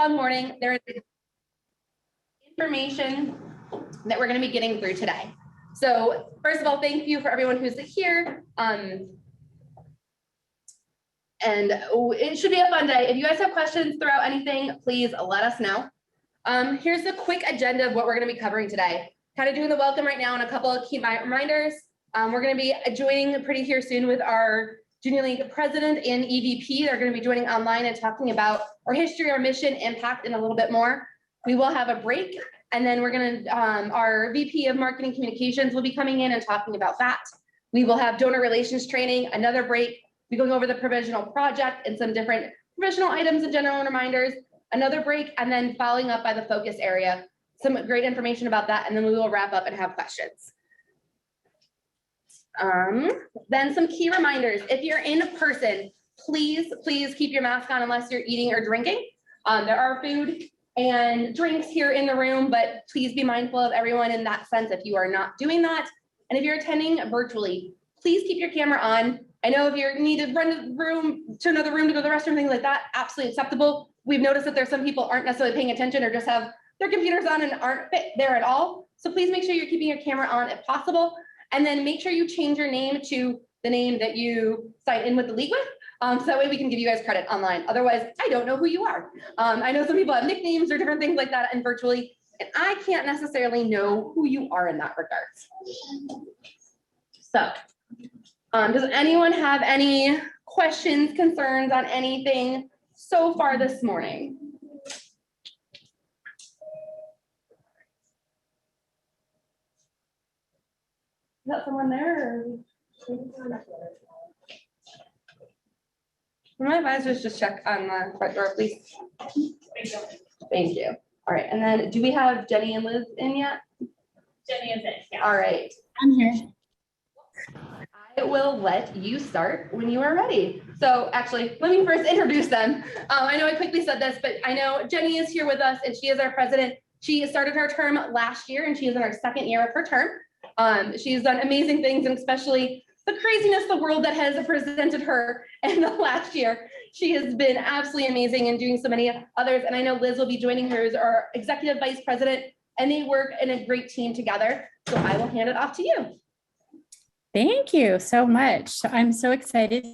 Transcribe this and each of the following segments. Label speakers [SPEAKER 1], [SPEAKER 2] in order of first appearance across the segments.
[SPEAKER 1] Good morning. There is information that we're going to be getting through today. So first of all, thank you for everyone who's here. And it should be a fun day. If you guys have questions throughout anything, please let us know. Here's a quick agenda of what we're going to be covering today. Kind of doing the welcome right now and a couple of key reminders. We're going to be joining pretty here soon with our Junior League president and EVP. They're going to be joining online and talking about our history, our mission, impact, and a little bit more. We will have a break, and then we're going to, our VP of Marketing Communications will be coming in and talking about that. We will have donor relations training, another break. We're going over the provisional project and some different provisional items and general reminders, another break, and then following up by the focus area. Some great information about that, and then we will wrap up and have questions. Then some key reminders. If you're in person, please keep your mask on unless you're eating or drinking. There are food and drinks here in the room, but please be mindful of everyone in that sense if you are not doing that. And if you're attending virtually, please keep your camera on. I know if you need to run to the room to another room to go to the restroom, things like that, absolutely acceptable. We've noticed that there's some people aren't necessarily paying attention or just have their computers on and aren't there at all. So please make sure you're keeping your camera on if possible. And then make sure you change your name to the name that you sign in with the league with. So that way we can give you guys credit online. Otherwise, I don't know who you are. I know some people have nicknames or different things like that and virtually, and I can't necessarily know who you are in that regard. So, does anyone have any questions, concerns on anything so far this morning? Is that someone there? My advisors just check on the front door, please. Thank you. All right, and then do we have Jenny and Liz in yet?
[SPEAKER 2] Jenny is in. Yeah.
[SPEAKER 1] All right.
[SPEAKER 2] I'm here.
[SPEAKER 1] I will let you start when you are ready. So actually, let me first introduce them. I know I quickly said this, but I know Jenny is here with us and she is our president. She started her term last year and she is in her second year of her term. She's done amazing things, and especially the craziness of the world that has presented her in the last year. She has been absolutely amazing and doing so many others. And I know Liz will be joining her as our executive vice president, and they work in a great team together. So I will hand it off to you.
[SPEAKER 2] Thank you so much. I'm so excited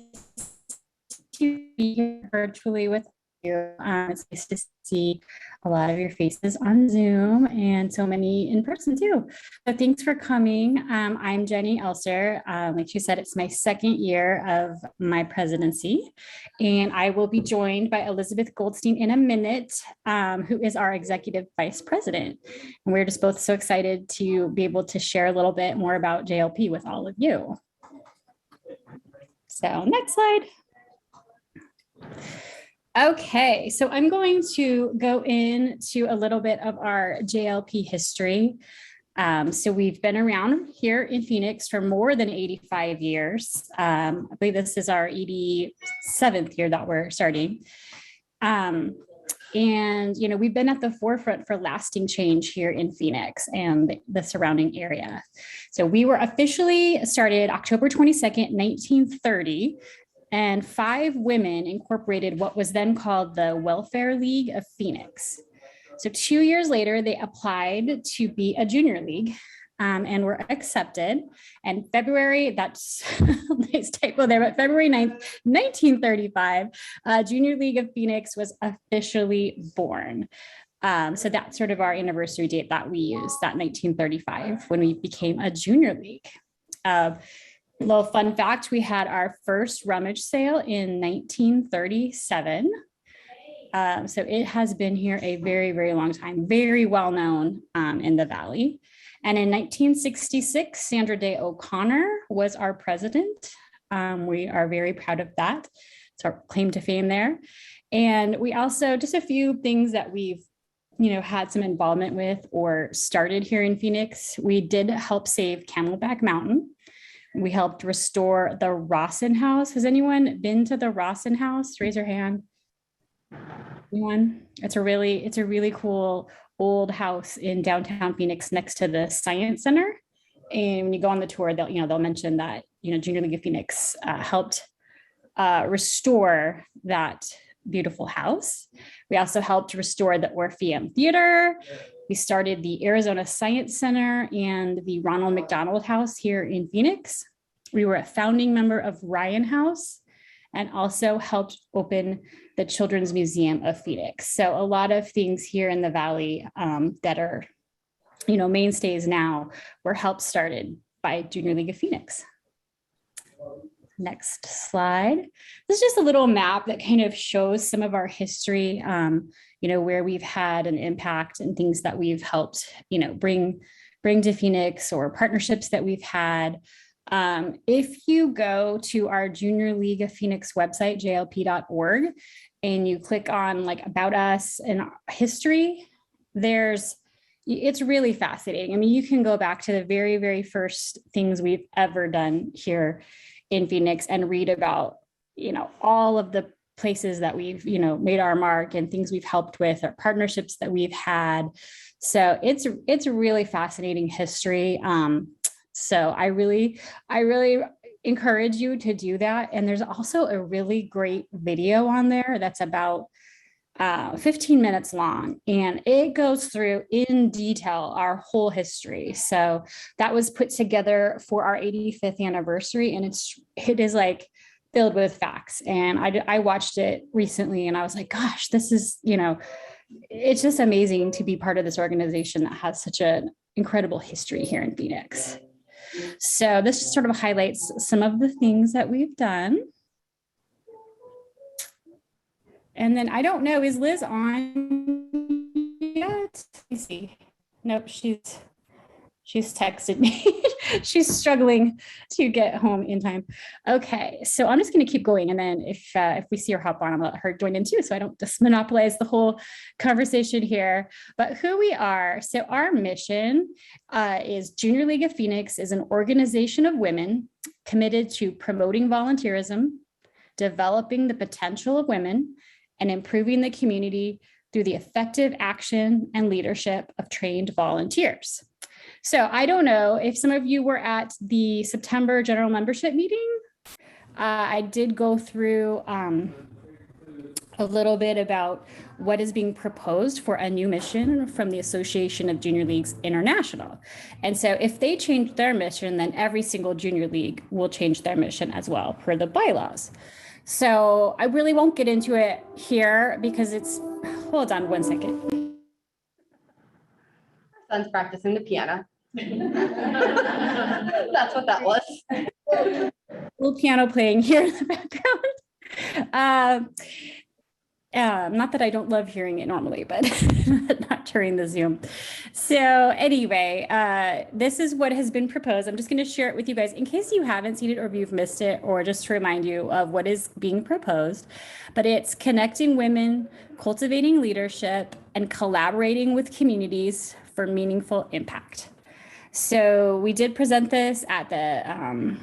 [SPEAKER 2] to be here virtually with you. It's nice to see a lot of your faces on Zoom and so many in person too. So thanks for coming. I'm Jenny Elster. Like you said, it's my second year of my presidency, and I will be joined by Elizabeth Goldstein in a minute, who is our executive vice president. And we're just both so excited to be able to share a little bit more about JLP with all of you. So next slide. Okay, so I'm going to go into a little bit of our JLP history. So we've been around here in Phoenix for more than 85 years. I believe this is our 87th year that we're starting. And, you know, we've been at the forefront for lasting change here in Phoenix and the surrounding area. So we were officially started October 22nd, 1930. And 5 women incorporated what was then called the Welfare League of Phoenix. So 2 years later, they applied to be a junior league and were accepted. And February, that's a nice typo there, but February 9th, 1935, Junior League of Phoenix was officially born. So that's sort of our anniversary date that we use, that 1935, when we became a junior league. Little fun fact, we had our first rummage sale in 1937. So it has been here a very, very long time, very well known in the Valley. And in 1966, Sandra Day O'Connor was our president. We are very proud of that. It's our claim to fame there. And we also, just a few things that we've had some involvement with or started here in Phoenix. We did help save Camelback Mountain. We helped restore the Rawson House. Has anyone been to the Rawson House? Raise your hand. Anyone? It's a really cool old house in downtown Phoenix next to the Science Center. And when you go on the tour, they'll mention that Junior League of Phoenix helped restore that beautiful house. We also helped restore the Orpheum Theater. We started the Arizona Science Center and the Ronald McDonald House here in Phoenix. We were a founding member of Ryan House and also helped open the Children's Museum of Phoenix. So a lot of things here in the Valley that are, mainstays now were helped started by Junior League of Phoenix. Next slide. This is just a little map that kind of shows some of our history, where we've had an impact and things that we've helped, bring to Phoenix, or partnerships that we've had. If you go to our Junior League of Phoenix website, jlp.org, and you click on About Us and History, it's really fascinating. I mean, you can go back to the very, very first things we've ever done here in Phoenix and read about, all of the places that we've, made our mark and things we've helped with, or partnerships that we've had. So it's a really fascinating history. So I really encourage you to do that. And there's also a really great video on there that's about 15 minutes long, and it goes through in detail our whole history. So that was put together for our 85th anniversary, and it is filled with facts. And I watched it recently, and I was like, gosh, this is, it's just amazing to be part of this organization that has such an incredible history here in Phoenix. So this just sort of highlights some of the things that we've done. And then I don't know, is Liz on yet? Let me see. Nope, she's texted me. She's struggling to get home in time. Okay, so I'm just going to keep going, and then if we see her hop on, I'll let her join in too, so I don't just monopolize the whole conversation here. But who we are, so our mission is Junior League of Phoenix is an organization of women committed to promoting volunteerism, developing the potential of women, and improving the community through the effective action and leadership of trained volunteers. So I don't know if some of you were at the September general membership meeting. I did go through a little bit about what is being proposed for a new mission from the Association of Junior Leagues International. And so if they change their mission, then every single junior league will change their mission as well per the bylaws. So I really won't get into it here because hold on one second.
[SPEAKER 1] My son's practicing the piano. That's what that was.
[SPEAKER 2] Little piano playing here in the background. Not that I don't love hearing it normally, but not during the Zoom. So anyway, this is what has been proposed. I'm just going to share it with you guys in case you haven't seen it or if you've missed it, or just to remind you of what is being proposed. But it's connecting women, cultivating leadership, and collaborating with communities for meaningful impact. So we did present this at the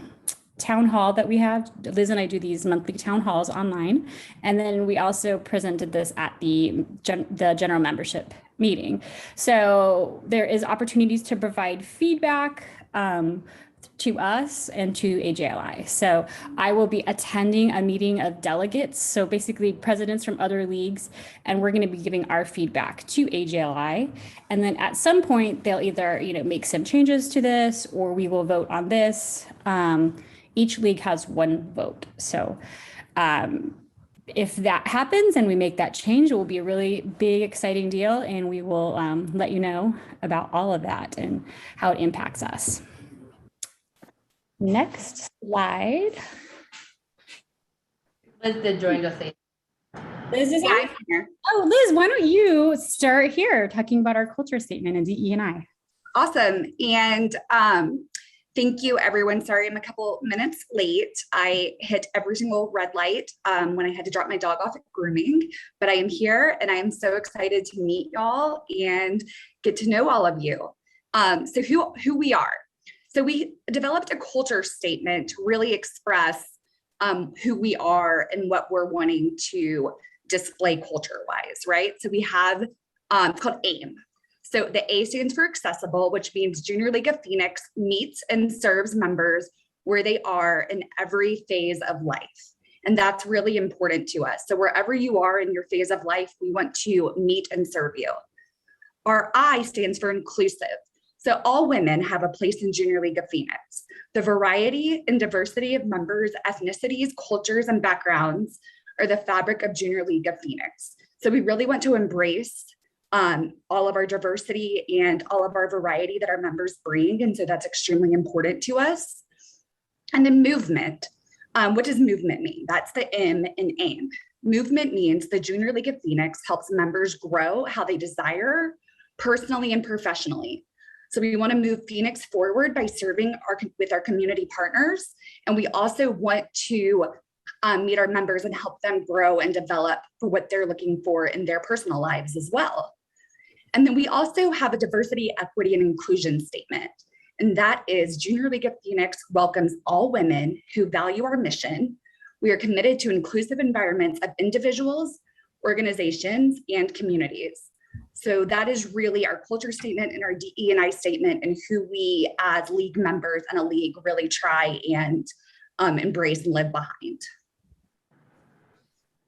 [SPEAKER 2] town hall that we have. Liz and I do these monthly town halls online. And then we also presented this at the general membership meeting. So there is opportunities to provide feedback to us and to AJLI. So I will be attending a meeting of delegates, so basically presidents from other leagues, and we're going to be giving our feedback to AJLI. And then at some point, they'll either make some changes to this, or we will vote on this. Each league has one vote. So if that happens and we make that change, it will be a really big, exciting deal. And we will let you know about all of that and how it impacts us. Next slide.
[SPEAKER 1] Liz did join us.
[SPEAKER 2] Liz is here. Oh, Liz, why don't you start here talking about our culture statement and DE&I?
[SPEAKER 3] Awesome. And thank you, everyone. Sorry, I'm a couple minutes late. I hit every single red light when I had to drop my dog off at grooming, but I am here and I am so excited to meet y'all and get to know all of you. So who we are. So we developed a culture statement to really express who we are and what we're wanting to display culture-wise, right? So we have, it's called AIM. So the A stands for accessible, which means Junior League of Phoenix meets and serves members where they are in every phase of life. And that's really important to us. So wherever you are in your phase of life, we want to meet and serve you. Our I stands for inclusive. So all women have a place in Junior League of Phoenix. The variety and diversity of members, ethnicities, cultures, and backgrounds are the fabric of Junior League of Phoenix. So we really want to embrace all of our diversity and all of our variety that our members bring. And so that's extremely important to us. And then movement. What does movement mean? That's the M in AIM. Movement means the Junior League of Phoenix helps members grow how they desire, personally and professionally. So we want to move Phoenix forward by serving with our community partners. And we also want to meet our members and help them grow and develop for what they're looking for in their personal lives as well. And then we also have a diversity, equity, and inclusion statement. And that is Junior League of Phoenix welcomes all women who value our mission. We are committed to inclusive environments of individuals, organizations, and communities. So that is really our culture statement and our DE&I statement, and who we as league members and a league really try and embrace and live behind.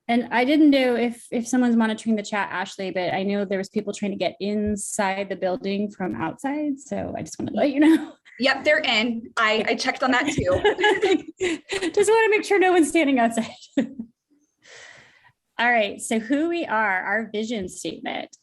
[SPEAKER 2] And I didn't know if someone's monitoring the chat, Ashley, but I know there was people trying to get inside the building from outside. So I just wanted to let you know.
[SPEAKER 3] Yep, they're in. I checked on that too.
[SPEAKER 2] Just want to make sure no one's standing outside. All right, so who we are, our vision statement.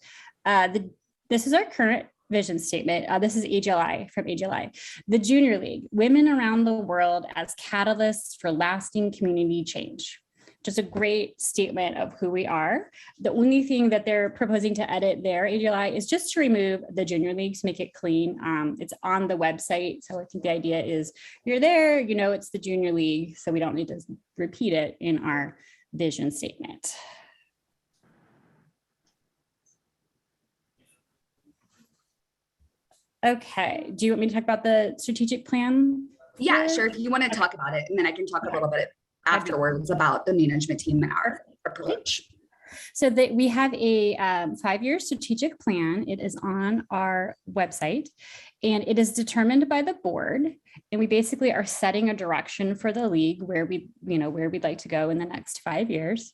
[SPEAKER 2] This is our current vision statement. This is AGLI, from AGLI. The Junior League, women around the world as catalysts for lasting community change. Just a great statement of who we are. The only thing that they're proposing to edit there, AGLI, is just to remove the Junior Leagues, make it clean. It's on the website. So I think the idea is you're there, you know, it's the Junior League. So we don't need to repeat it in our vision statement. Okay, do you want me to talk about the strategic plan?
[SPEAKER 3] Yeah, sure. If you want to talk about it, and then I can talk a little bit afterwards about the management team and our approach.
[SPEAKER 2] So we have a 5-year strategic plan. It is on our website, and it is determined by the board. And we basically are setting a direction for the league where we'd like to go in the next 5 years.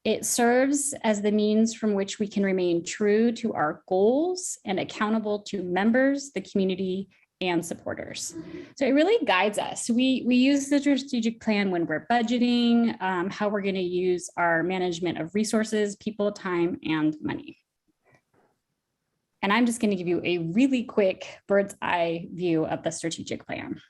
[SPEAKER 2] It serves as the means from which we can remain true to our goals and accountable to members, the community, and supporters. So it really guides us. We use the strategic plan when we're budgeting, how we're going to use our management of resources, people, time, and money. And I'm just going to give you a really quick bird's eye view of the strategic plan.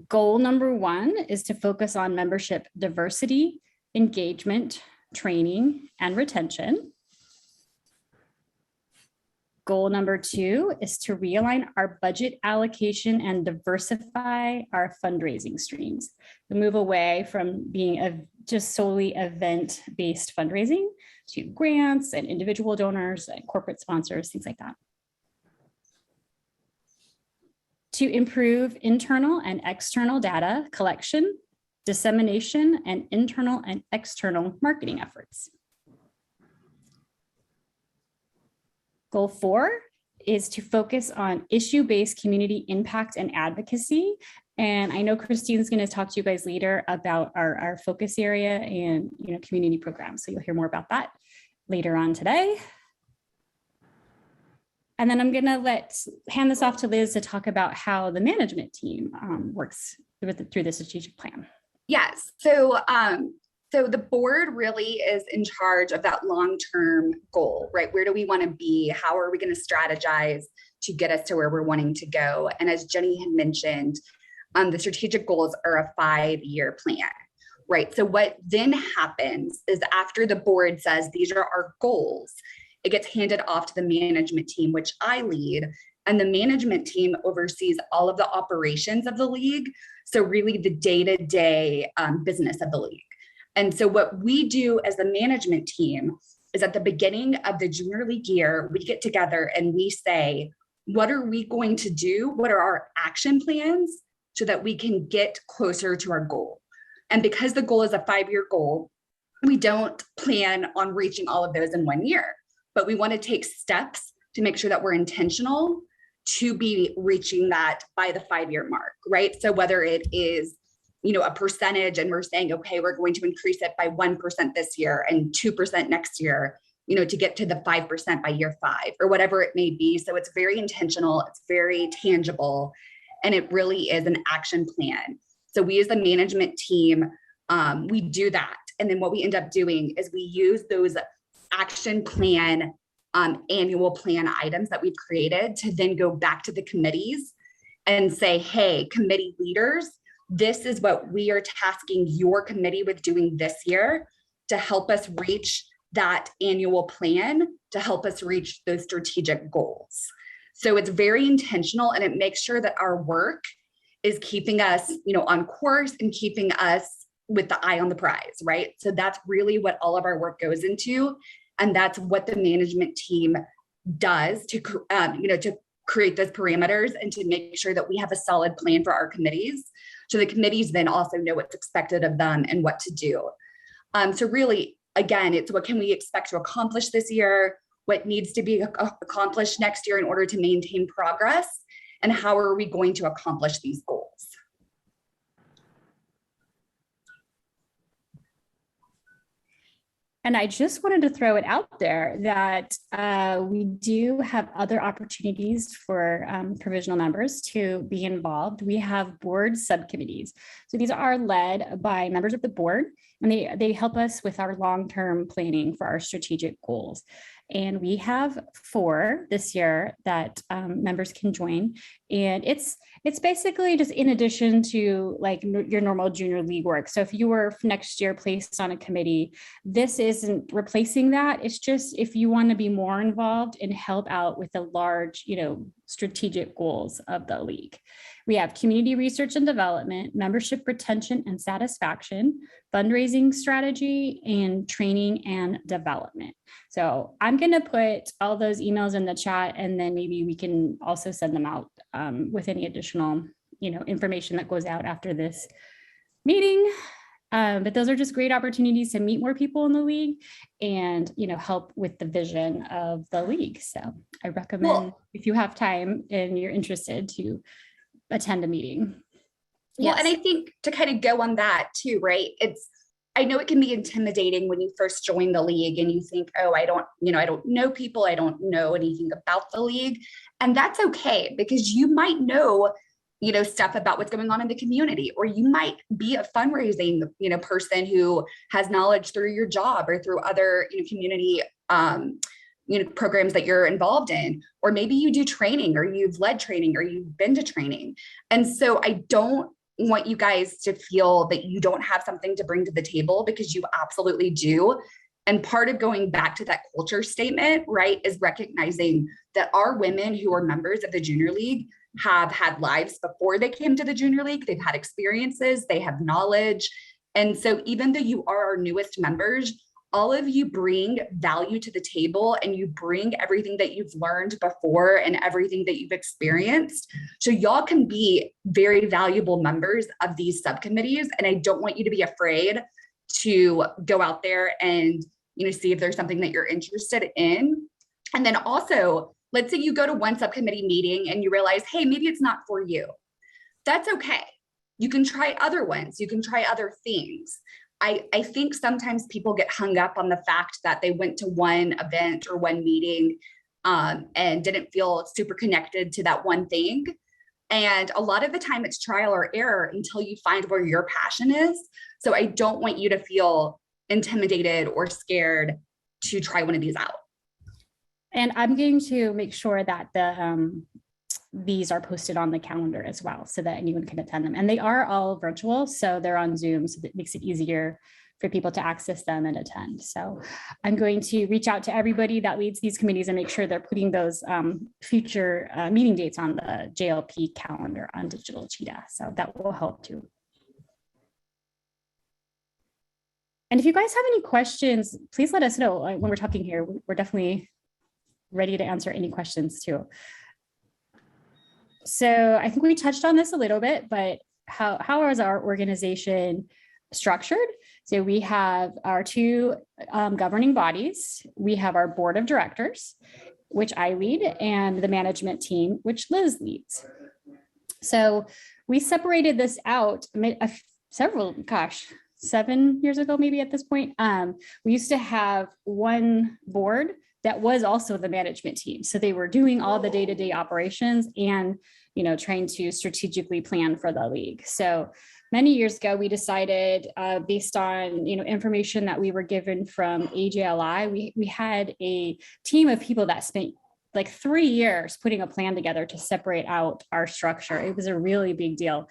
[SPEAKER 2] Goal number 1 is to focus on membership diversity, engagement, training, and retention. Goal number 2 is to realign our budget allocation and diversify our fundraising streams. We move away from being just solely event-based fundraising to grants and individual donors and corporate sponsors, things like that. To improve internal and external data collection, dissemination, and internal and external marketing efforts. Goal 4 is to focus on issue-based community impact and advocacy. And I know Christine's going to talk to you guys later about our focus area and community programs. So you'll hear more about that later on today. And then I'm going to hand this off to Liz to talk about how the management team works through the strategic plan.
[SPEAKER 3] Yes. So the board really is in charge of that long-term goal, right? Where do we want to be? How are we going to strategize to get us to where we're wanting to go? And as Jenny had mentioned, the strategic goals are a 5-year plan, right? So what then happens is after the board says, these are our goals, it gets handed off to the management team, which I lead, and the management team oversees all of the operations of the league. So really the day-to-day business of the league. And so what we do as the management team is at the beginning of the Junior League year, we get together and we say, what are we going to do? What are our action plans so that we can get closer to our goal? And because the goal is a 5-year goal, we don't plan on reaching all of those in 1 year. But we want to take steps to make sure that we're intentional to be reaching that by the 5-year mark, right? So whether it is, you know, a percentage and we're saying, okay, we're going to increase it by 1% this year and 2% next year, you know, to get to the 5% by year 5 or whatever it may be. So it's very intentional, it's very tangible, and it really is an action plan. So we as a management team, we do that. And then what we end up doing is we use those action plan, annual plan items that we've created to then go back to the committees and say, hey, committee leaders, this is what we are tasking your committee with doing this year to help us reach that annual plan, to help us reach those strategic goals. So it's very intentional, and it makes sure that our work is keeping us, you know, on course and keeping us with the eye on the prize, right? So that's really what all of our work goes into. And that's what the management team does to, you know, to create those parameters and to make sure that we have a solid plan for our committees. So the committees then also know what's expected of them and what to do. So really, again, it's what can we expect to accomplish this year? What needs to be accomplished next year in order to maintain progress? And how are we going to accomplish these goals?
[SPEAKER 2] And I just wanted to throw it out there that we do have other opportunities for provisional members to be involved. We have board subcommittees. So these are led by members of the board, and they help us with our long-term planning for our strategic goals. And we have 4 this year that members can join. And it's basically just in addition to like your normal junior league work. So if you were next year placed on a committee, this isn't replacing that. It's just if you want to be more involved and help out with the large, you know, strategic goals of the league. We have community research and development, membership retention and satisfaction, fundraising strategy, and training and development. So I'm going to put all those emails in the chat, and then maybe we can also send them out with any additional, you know, information that goes out after this meeting. But those are just great opportunities to meet more people in the league and, you know, help with the vision of the league. So I recommend if you have time and you're interested to attend a meeting.
[SPEAKER 3] Well, and I think to kind of go on that too, right? I know it can be intimidating when you first join the league and you think, oh, I don't know people. I don't know anything about the league. And that's okay, because you might know, you know, stuff about what's going on in the community, or you might be a fundraising, you know, person who has knowledge through your job or through other, you know, community, you know, programs that you're involved in, or maybe you do training, or you've led training, or you've been to training. And so I don't want you guys to feel that you don't have something to bring to the table, because you absolutely do. And part of going back to that culture statement, right, is recognizing that our women who are members of the Junior League have had lives before they came to the Junior League. They've had experiences, they have knowledge. And so even though you are our newest members, all of you bring value to the table, and you bring everything that you've learned before and everything that you've experienced. So y'all can be very valuable members of these subcommittees. And I don't want you to be afraid to go out there and, you know, see if there's something that you're interested in. And then also, let's say you go to one subcommittee meeting and you realize, hey, maybe it's not for you. That's okay. You can try other ones. You can try other things. I think sometimes people get hung up on the fact that they went to one event or one meeting and didn't feel super connected to that one thing. And a lot of the time it's trial or error until you find where your passion is. So I don't want you to feel intimidated or scared to try one of these out.
[SPEAKER 2] And I'm going to make sure that these are posted on the calendar as well, so that anyone can attend them. And they are all virtual, so they're on Zoom, so that makes it easier for people to access them and attend. So I'm going to reach out to everybody that leads these committees and make sure they're putting those future meeting dates on the JLP calendar on Digital Cheetah. So that will help too. And if you guys have any questions, please let us know when we're talking here. We're definitely ready to answer any questions too. So I think we touched on this a little bit, but how is our organization structured? So we have our 2 governing bodies. We have our board of directors, which I lead, and the management team, which Liz leads. So we separated this out several, 7 years ago, maybe at this point. We used to have one board that was also the management team. So they were doing all the day-to-day operations and, trying to strategically plan for the league. So many years ago, we decided based on, information that we were given from AJLI, we had a team of people that spent like 3 years putting a plan together to separate out our structure. It was a really big deal.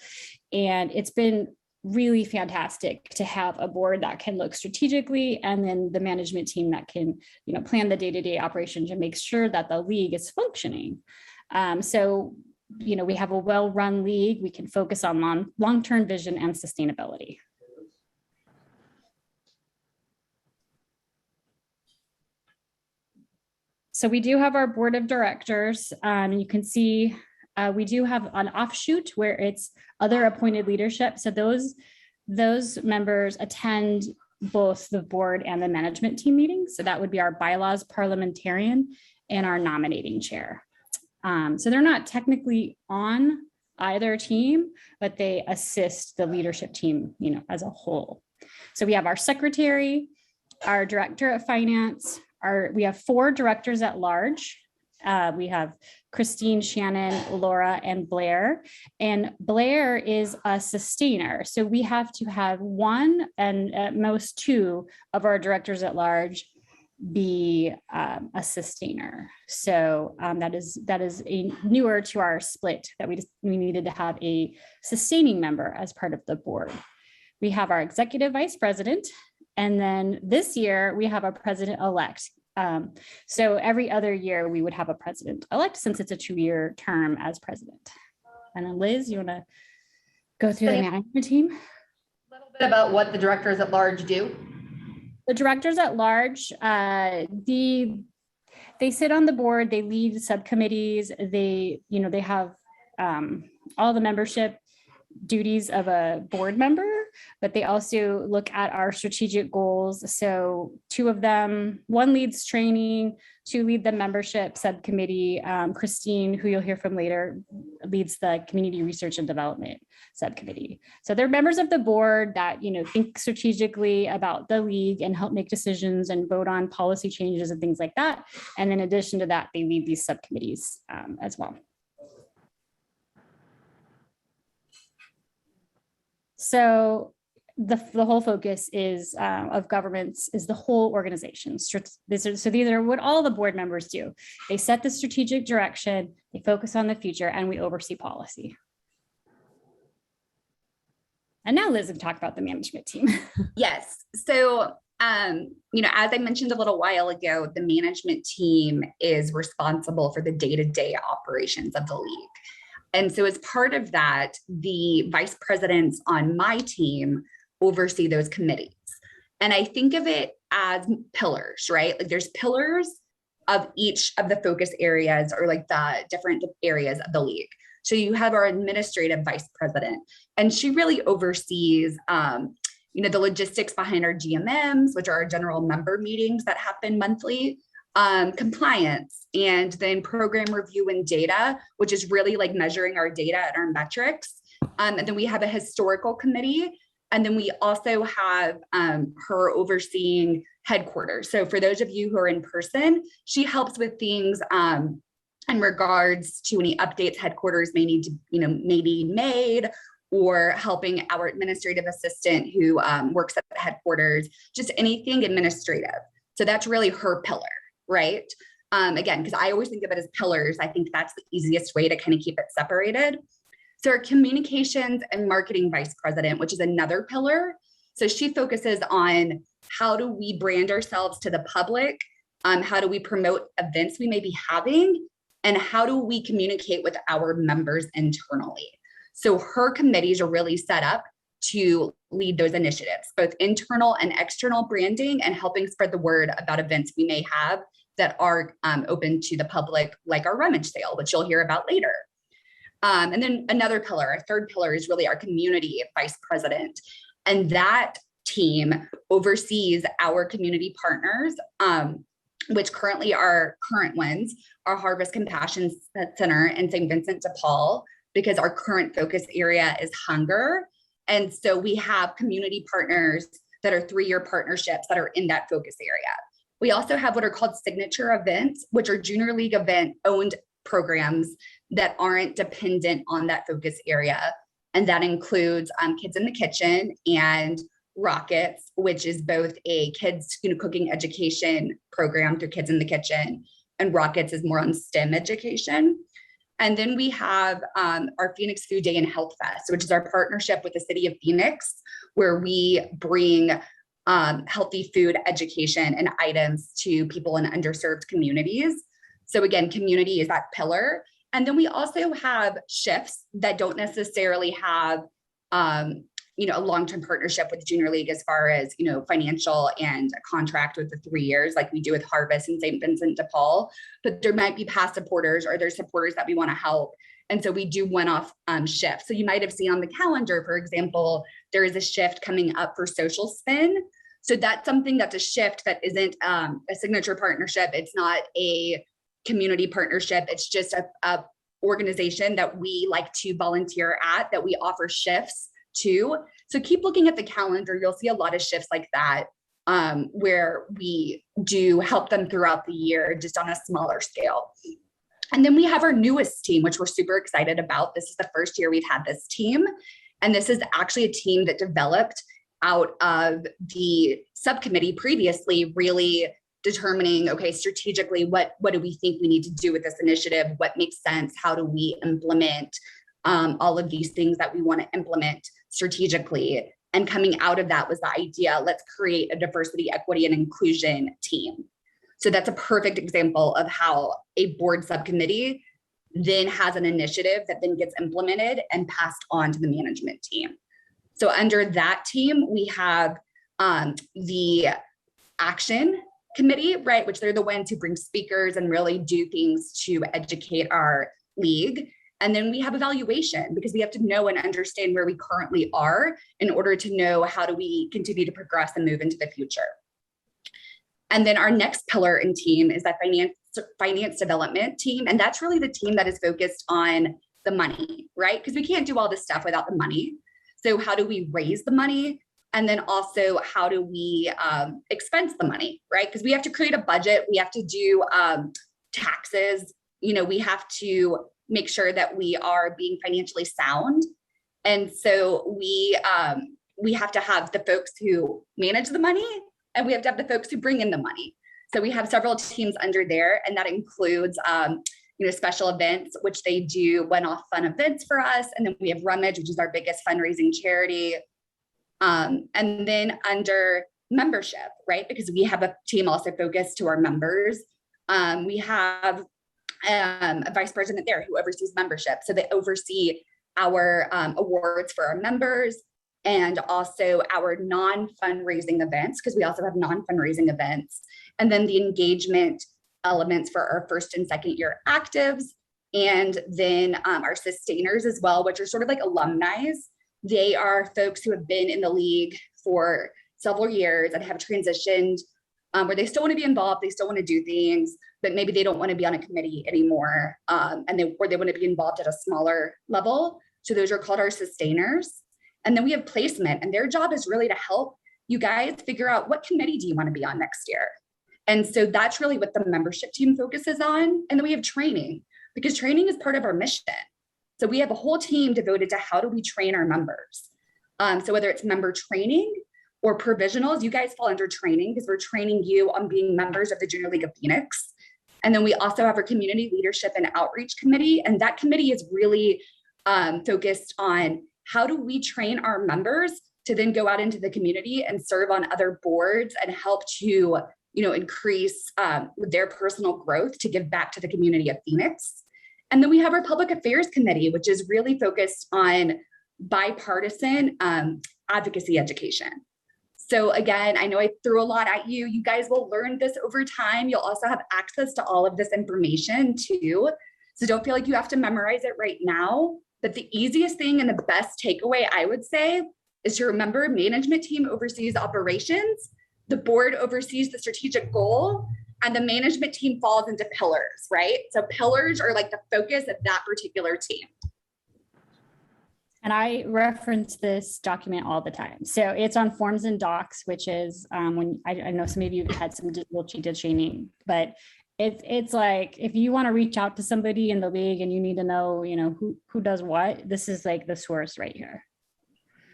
[SPEAKER 2] And it's been really fantastic to have a board that can look strategically, and then the management team that can, plan the day-to-day operations and make sure that the league is functioning. So, we have a well-run league. We can focus on long-term vision and sustainability. So we do have our board of directors. You can see we do have an offshoot where it's other appointed leadership. So those members attend both the board and the management team meetings. So that would be our bylaws parliamentarian and our nominating chair. So they're not technically on either team, but they assist the leadership team, as a whole. So we have our secretary, our director of finance, we have 4 directors at large. We have Christine, Shannon, Laura, and Blair. And Blair is a sustainer. So we have to have 1 and at most 2 of our directors at large be a sustainer. So that is a newer to our split, that we needed to have a sustaining member as part of the board. We have our executive vice president, and then this year we have a president-elect. So every other year we would have a president-elect, since it's a 2-year term as president. And then Liz, you want to go through the management team?
[SPEAKER 1] A little bit about what the directors at large do.
[SPEAKER 2] The directors at large, they sit on the board, they lead subcommittees, they have all the membership duties of a board member, but they also look at our strategic goals. So 2 of them, 1 leads training, 2 lead the membership subcommittee. Christine, who you'll hear from later, leads the community research and development subcommittee. So they're members of the board that, think strategically about the league and help make decisions and vote on policy changes and things like that. And in addition to that, they lead these subcommittees as well. So the whole focus is of governments is the whole organization. So these are what all the board members do. They set the strategic direction, they focus on the future, and we oversee policy. And now Liz can talk about the management team.
[SPEAKER 3] Yes. So, as I mentioned a little while ago, the management team is responsible for the day-to-day operations of the league. And so as part of that, the vice presidents on my team oversee those committees. And I think of it as pillars, right? Like there's pillars of each of the focus areas, or like the different areas of the league. So you have our administrative vice president, and she really oversees, the logistics behind our GMMs, which are our general member meetings that happen monthly. Compliance, and then program review and data, which is really like measuring our data and our metrics. And then we have a historical committee. And then we also have her overseeing headquarters. So for those of you who are in person, she helps with things in regards to any updates headquarters may need to, may be made, or helping our administrative assistant who works at the headquarters, just anything administrative. So that's really her pillar. Right. Again, because I always think of it as pillars. I think that's the easiest way to kind of keep it separated. So our communications and marketing vice president, which is another pillar. So she focuses on how do we brand ourselves to the public? How do we promote events we may be having? And how do we communicate with our members internally? So her committees are really set up to lead those initiatives, both internal and external branding, and helping spread the word about events we may have that are open to the public, like our rummage sale, which you'll hear about later. And then another pillar, our third pillar, is really our community vice president. And that team oversees our community partners which currently our current ones are Harvest Compassion Center and St. Vincent de Paul, because our current focus area is hunger. And so we have community partners that are 3-year partnerships that are in that focus area. We also have what are called signature events, which are Junior League event owned programs that aren't dependent on that focus area. And that includes Kids in the Kitchen and Rockets, which is both a kids cooking education program through Kids in the Kitchen, and Rockets is more on STEM education. And then we have our Phoenix Food Day and Health Fest, which is our partnership with the city of Phoenix, where we bring healthy food education and items to people in underserved communities. So again, community is that pillar. And then we also have shifts that don't necessarily have a long-term partnership with Junior League as far as, financial and a contract with the 3 years, like we do with Harvest and St. Vincent de Paul, but there might be past supporters or there's supporters that we want to help. And so we do one-off shifts. So you might have seen on the calendar, for example, there is a shift coming up for Social Spin. So that's something that's a shift that isn't a signature partnership. It's not a community partnership. It's just a organization that we like to volunteer at, that we offer shifts to. So keep looking at the calendar. You'll see a lot of shifts like that, where we do help them throughout the year, just on a smaller scale. And then we have our newest team, which we're super excited about. This is the first year we've had this team. And this is actually a team that developed out of the subcommittee previously, really determining, okay, strategically, what do we think we need to do with this initiative? What makes sense? How do we implement all of these things that we want to implement strategically? And coming out of that was the idea, let's create a diversity, equity, and inclusion team. So that's a perfect example of how a board subcommittee then has an initiative that then gets implemented and passed on to the management team. So under that team, we have the action committee, right, which they're the ones who bring speakers and really do things to educate our league. And then we have evaluation, because we have to know and understand where we currently are in order to know how do we continue to progress and move into the future. And then our next pillar in team is that finance development team. And that's really the team that is focused on the money, right? Because we can't do all this stuff without the money. So how do we raise the money? And then also, how do we expense the money, right? Because we have to create a budget. We have to do taxes. We have to make sure that we are being financially sound. And so we have to have the folks who manage the money, and we have to have the folks who bring in the money. So we have several teams under there, and that includes special events, which they do one-off fun events for us. And then we have Rummage, which is our biggest fundraising charity. And then under membership, right? Because we have a team also focused to our members. We have a vice president there who oversees membership. So they oversee our awards for our members and also our non-fundraising events, because we also have non-fundraising events. And then the engagement elements for our first and second year actives. And then our sustainers as well, which are sort of like alumni. They are folks who have been in the league for several years and have transitioned where they still want to be involved, they still want to do things, but maybe they don't want to be on a committee anymore, and they want to be involved at a smaller level. So those are called our sustainers. And then we have placement, and their job is really to help you guys figure out what committee do you want to be on next year. And so that's really what the membership team focuses on. And then we have training, because training is part of our mission. So we have a whole team devoted to how do we train our members. So whether it's member training or provisionals, you guys fall under training, because we're training you on being members of the Junior League of Phoenix. And then we also have our community leadership and outreach committee. And that committee is really focused on how do we train our members to then go out into the community and serve on other boards and help to increase their personal growth to give back to the community of Phoenix. And then we have our public affairs committee, which is really focused on bipartisan advocacy education. So again, I know I threw a lot at you. You guys will learn this over time. You'll also have access to all of this information too. So don't feel like you have to memorize it right now. But the easiest thing and the best takeaway, I would say, is to remember management team oversees operations, the board oversees the strategic goal, And the management team falls into pillars, right? So pillars are like the focus of that particular team.
[SPEAKER 2] And I reference this document all the time. So it's on Forms and Docs, which is when I know some of you had some digital cheat shaming, but it's like, if you want to reach out to somebody in the league and you need to know, who does what, this is like the source right here.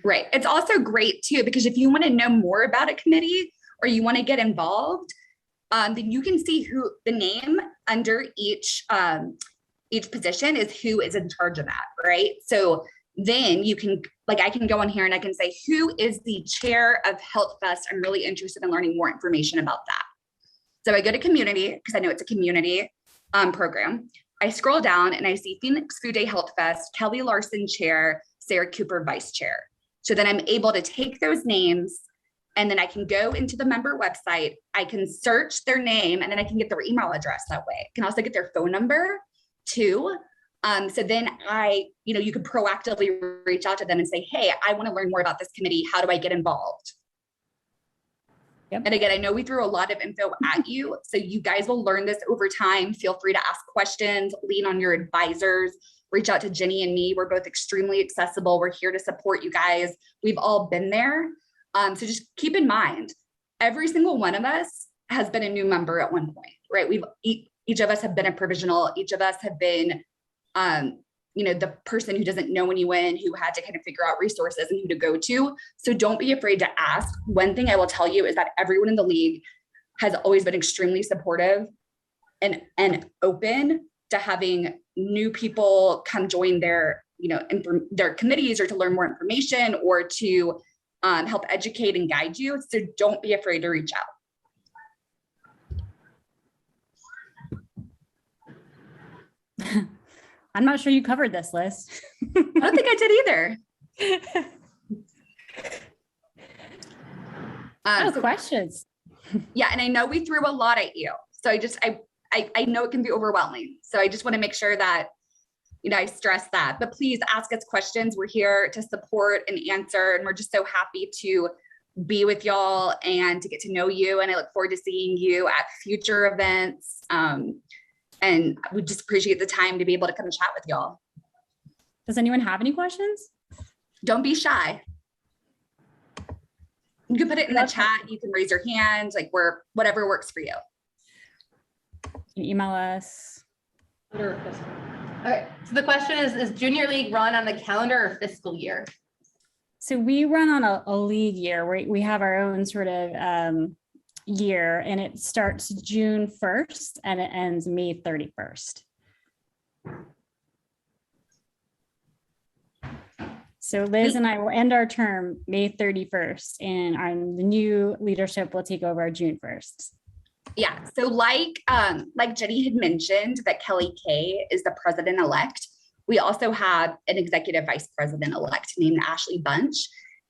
[SPEAKER 3] Right. It's also great too, because if you want to know more about a committee or you want to get involved, then you can see who the name under each position is, who is in charge of that, right? So then you can, like, I can go on here and I can say, who is the chair of Health Fest? I'm really interested in learning more information about that. So I go to community, because I know it's a community program. I scroll down and I see Phoenix Food Day Health Fest, Kelly Larson chair, Sarah Cooper vice chair. So then I'm able to take those names and then I can go into the member website. I can search their name and then I can get their email address that way. I can also get their phone number too. So then you could proactively reach out to them and say, hey, I want to learn more about this committee. How do I get involved? Yep. And again, I know we threw a lot of info at you, so you guys will learn this over time. Feel free to ask questions, lean on your advisors, reach out to Jenny and me. We're both extremely accessible. We're here to support you guys. We've all been there. So just keep in mind, every single one of us has been a new member at one point, right? Each of us have been a provisional. Each of us have been the person who doesn't know anyone, who had to kind of figure out resources and who to go to. So don't be afraid to ask. One thing I will tell you is that everyone in the league has always been extremely supportive and open to having new people come join their committees, or to learn more information, or to help educate and guide you. So don't be afraid to reach out.
[SPEAKER 2] I'm not sure you covered this, Liz.
[SPEAKER 3] I don't think I did either.
[SPEAKER 2] Questions.
[SPEAKER 3] Yeah, and I know we threw a lot at you. So I know it can be overwhelming. So I just want to make sure that, I stress that. But please ask us questions. We're here to support and answer. And we're just so happy to be with y'all and to get to know you. And I look forward to seeing you at future events. And we just appreciate the time to be able to come chat with y'all.
[SPEAKER 2] Does anyone have any questions?
[SPEAKER 3] Don't be shy. You can put it in the chat. You can raise your hand, whatever works for you.
[SPEAKER 2] You can email us.
[SPEAKER 1] Okay, so the question is Junior League run on the calendar or fiscal year?
[SPEAKER 2] So we run on a league year. We have our own sort of year, and it starts June 1st and it ends May 31st. So Liz and I will end our term May 31st, and the new leadership will take over June 1st.
[SPEAKER 3] Yeah, so like Jenny had mentioned, that Kelly Kay is the president-elect. We also have an executive vice president-elect named Ashley Bunch.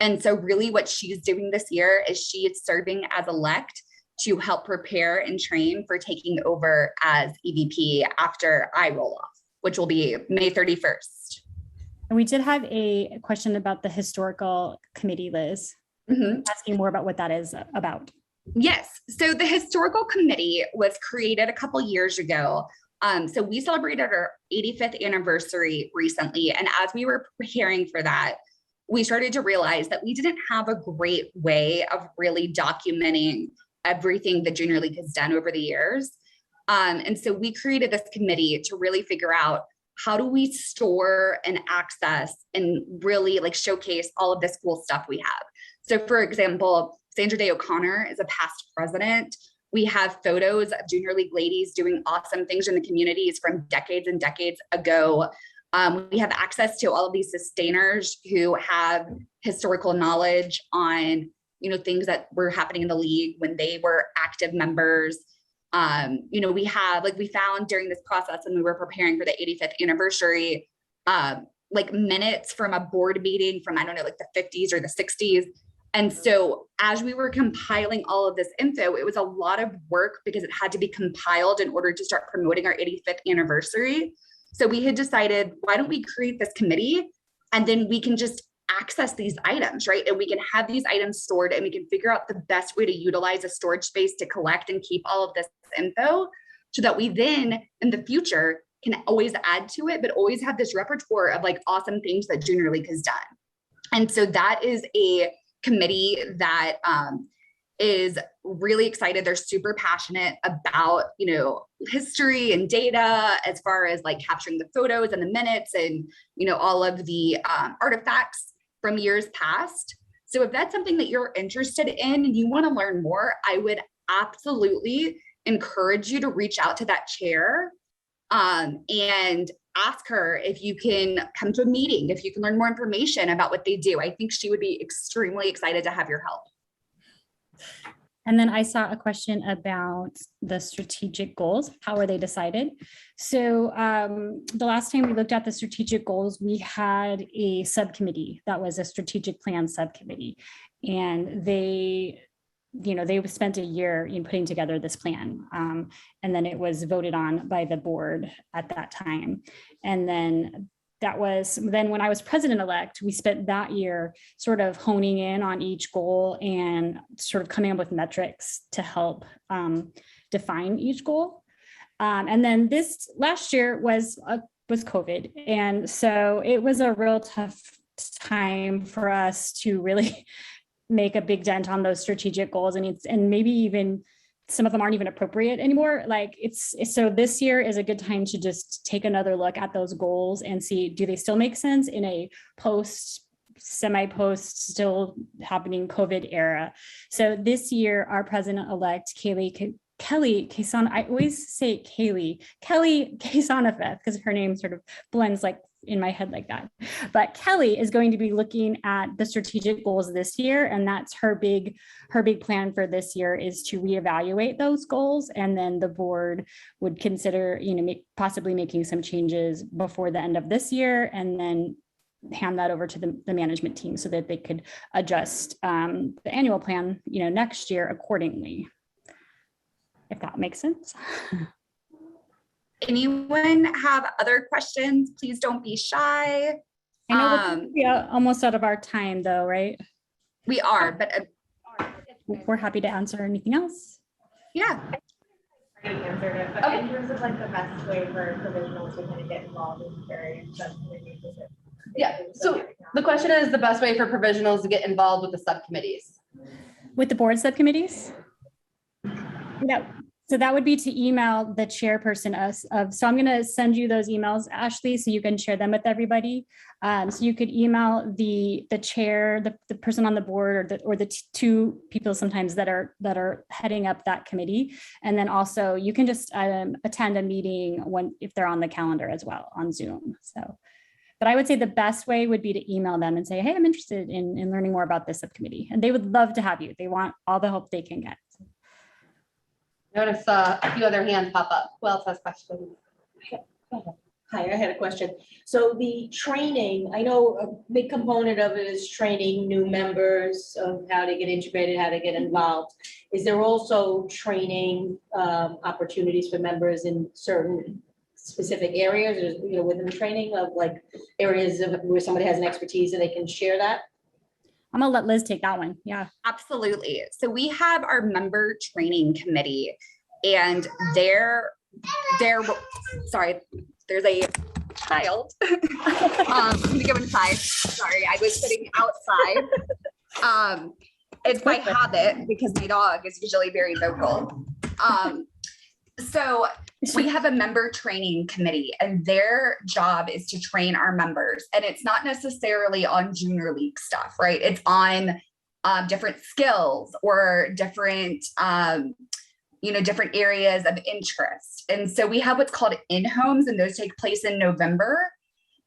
[SPEAKER 3] And so really what she's doing this year is she is serving as elect to help prepare and train for taking over as EVP after I roll off, which will be May 31st.
[SPEAKER 2] And we did have a question about the historical committee, Liz, asking more about what that is about.
[SPEAKER 3] Yes. So the historical committee was created a couple years ago. So we celebrated our 85th anniversary recently. And as we were preparing for that, we started to realize that we didn't have a great way of really documenting everything the Junior League has done over the years. And so we created this committee to really figure out, how do we store and access and really showcase all of this cool stuff we have? So for example, Sandra Day O'Connor is a past president. We have photos of Junior League ladies doing awesome things in the communities from decades and decades ago. We have access to all of these sustainers who have historical knowledge on, things that were happening in the league when they were active members. We have, we found during this process when we were preparing for the 85th anniversary, minutes from a board meeting from, the 50s or the 60s. And so as we were compiling all of this info, it was a lot of work because it had to be compiled in order to start promoting our 85th anniversary. So we had decided, why don't we create this committee, and then we can just access these items, right? And we can have these items stored, and we can figure out the best way to utilize a storage space to collect and keep all of this info so that we then in the future can always add to it, but always have this repertoire of like awesome things that Junior League has done. And so that is a committee that is really excited. They're super passionate about, you know, history and data as far as like capturing the photos and the minutes and, you know, all of the artifacts from years past. So if that's something that you're interested in and you want to learn more, I would absolutely encourage you to reach out to that chair and ask her if you can come to a meeting, if you can learn more information about what they do. I think she would be extremely excited to have your help.
[SPEAKER 2] And then I saw a question about the strategic goals. How are they decided? So the last time we looked at the strategic goals, we had a subcommittee that was a strategic plan subcommittee. And they spent a year in putting together this plan. And then it was voted on by the board at that time. And then when I was president-elect, we spent that year sort of honing in on each goal and sort of coming up with metrics to help define each goal. And then this last year was COVID. And so it was a real tough time for us to really make a big dent on those strategic goals. And maybe even some of them aren't even appropriate anymore. So this year is a good time to just take another look at those goals and see, do they still make sense in a semi-post still happening COVID era? So this year, our president-elect, Kelly Quezon, I always say Kelly Quezonafeth, because her name sort of blends like in my head like that. But Kelly is going to be looking at the strategic goals this year. And that's her big plan for this year is to reevaluate those goals. And then the board would consider, possibly making some changes before the end of this year, and then hand that over to the management team so that they could adjust the annual plan, next year accordingly. If that makes sense.
[SPEAKER 3] Anyone have other questions? Please don't be shy.
[SPEAKER 2] I know we're almost out of our time though, right?
[SPEAKER 3] We are, but
[SPEAKER 2] we're happy to answer anything else.
[SPEAKER 3] Yeah.
[SPEAKER 4] I already answered it, but in terms of like the best way for provisionals to kind of get involved in various subcommittees.
[SPEAKER 1] Yeah, so the question is the best way for provisionals to get involved with the subcommittees.
[SPEAKER 2] With the board subcommittees? Yeah. So that would be to email the chairperson so I'm going to send you those emails, Ashley, so you can share them with everybody. So you could email the chair, the person on the board, or the two people sometimes that are heading up that committee. And then also you can just attend a meeting if they're on the calendar as well on Zoom. So, but I would say the best way would be to email them and say, hey, I'm interested in learning more about this subcommittee. And they would love to have you. They want all the help they can get.
[SPEAKER 1] Notice a few other hands pop up. Who else has questions?
[SPEAKER 5] Hi, I had a question. So the training, I know a big component of it is training new members of how to get integrated, how to get involved. Is there also training opportunities for members in certain specific areas, or, within the training of like areas where somebody has an expertise and they can share that?
[SPEAKER 2] I'm gonna let Liz take that one. Yeah.
[SPEAKER 3] Absolutely. So we have our member training committee, and sorry, there's a child. I'm gonna go inside. Sorry, I was sitting outside. It's by habit because my dog is usually very vocal. So we have a member training committee, and their job is to train our members. And it's not necessarily on Junior League stuff, right? It's on different skills or different, different areas of interest. And so we have what's called in-homes, and those take place in November.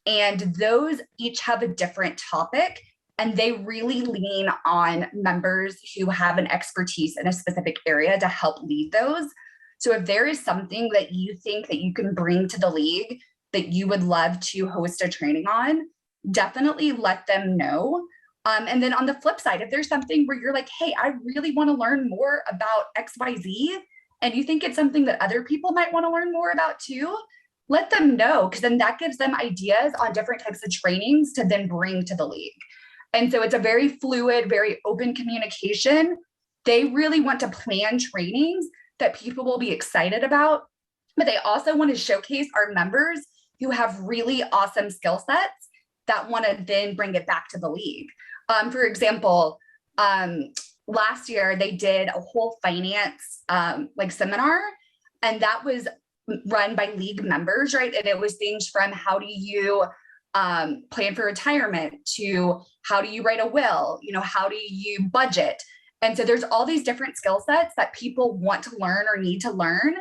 [SPEAKER 3] And those each have a different topic, and they really lean on members who have an expertise in a specific area to help lead those. So if there is something that you think that you can bring to the league that you would love to host a training on, definitely let them know. And then on the flip side, if there's something where you're like, hey, I really want to learn more about XYZ, and you think it's something that other people might want to learn more about too, let them know, because then that gives them ideas on different types of trainings to then bring to the league. And so it's a very fluid, very open communication. They really want to plan trainings that people will be excited about, but they also want to showcase our members who have really awesome skill sets that want to then bring it back to the league. For example, last year they did a whole finance like seminar, and that was run by league members, right? And it was things from how do you plan for retirement to how do you write a will, how do you budget? And so there's all these different skill sets that people want to learn or need to learn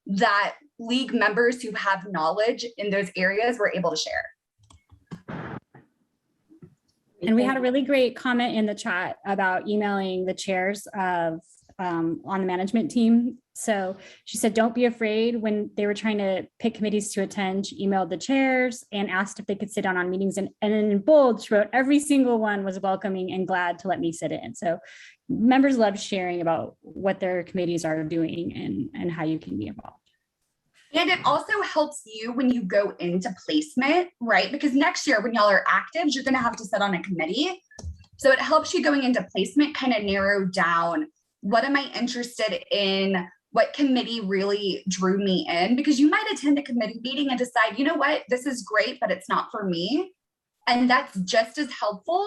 [SPEAKER 3] that league members who have knowledge in those areas were able to share.
[SPEAKER 2] And we had a really great comment in the chat about emailing the chairs of on the management team. So she said, don't be afraid. When they were trying to pick committees to attend, she emailed the chairs and asked if they could sit down on meetings. And in bold, she wrote, every single one was welcoming and glad to let me sit in. So members love sharing about what their committees are doing and how you can be involved.
[SPEAKER 3] And it also helps you when you go into placement, right? Because next year when y'all are active, you're going to have to sit on a committee. So it helps you going into placement kind of narrow down, what am I interested in? What committee really drew me in? Because you might attend a committee meeting and decide, you know what, this is great, but it's not for me. And that's just as helpful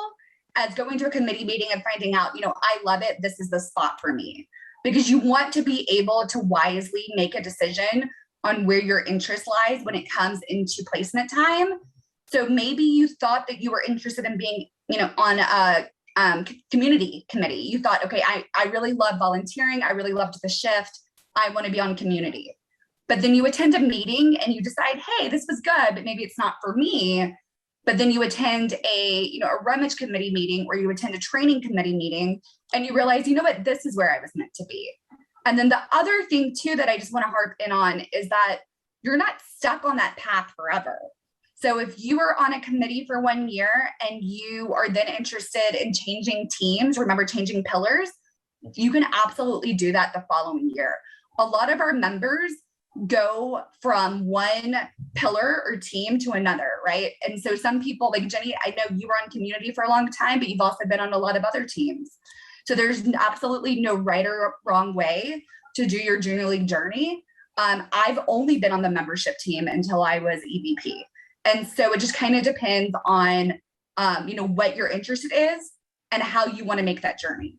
[SPEAKER 3] as going to a committee meeting and finding out, I love it, this is the spot for me. Because you want to be able to wisely make a decision on where your interest lies when it comes into placement time. So maybe you thought that you were interested in being, on a community committee. You thought, okay, I really love volunteering. I really loved the shift. I want to be on community. But then you attend a meeting and you decide, hey, this was good, but maybe it's not for me. But then you attend a rummage committee meeting, or you attend a training committee meeting and you realize, you know what, this is where I was meant to be. And then the other thing too, that I just want to harp in on is that you're not stuck on that path forever. So if you are on a committee for 1 year and you are then interested in changing teams, remember changing pillars, you can absolutely do that the following year. A lot of our members go from one pillar or team to another, right? And so some people like Jenny, I know you were on community for a long time, but you've also been on a lot of other teams. So there's absolutely no right or wrong way to do your junior league journey. I've only been on the membership team until I was EVP. And so it just kind of depends on, what your interest is and how you want to make that journey.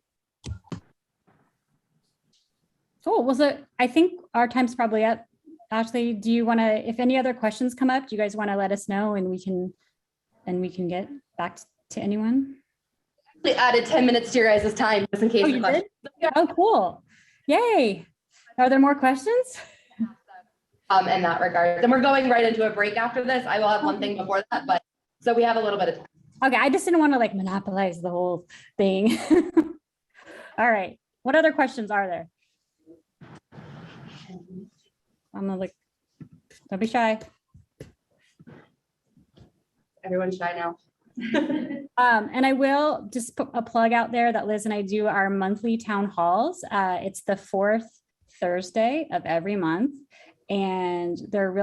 [SPEAKER 2] Cool. Well, so I think our time's probably up. Ashley, do you want to, if any other questions come up, do you guys want to let us know and we can get back to anyone?
[SPEAKER 1] We added 10 minutes to your guys' time just in case.
[SPEAKER 2] Oh, you did? Oh, cool. Yay. Are there more questions?
[SPEAKER 1] In that regard. Then we're going right into a break after this. I will have one thing before that, but so we have a little bit of time.
[SPEAKER 2] Okay, I just didn't want to monopolize the whole thing. All right. What other questions are there? I'm gonna don't be shy.
[SPEAKER 1] Everyone's shy now.
[SPEAKER 2] And I will just put a plug out there that Liz and I do our monthly town halls. It's the fourth Thursday of every month. And they're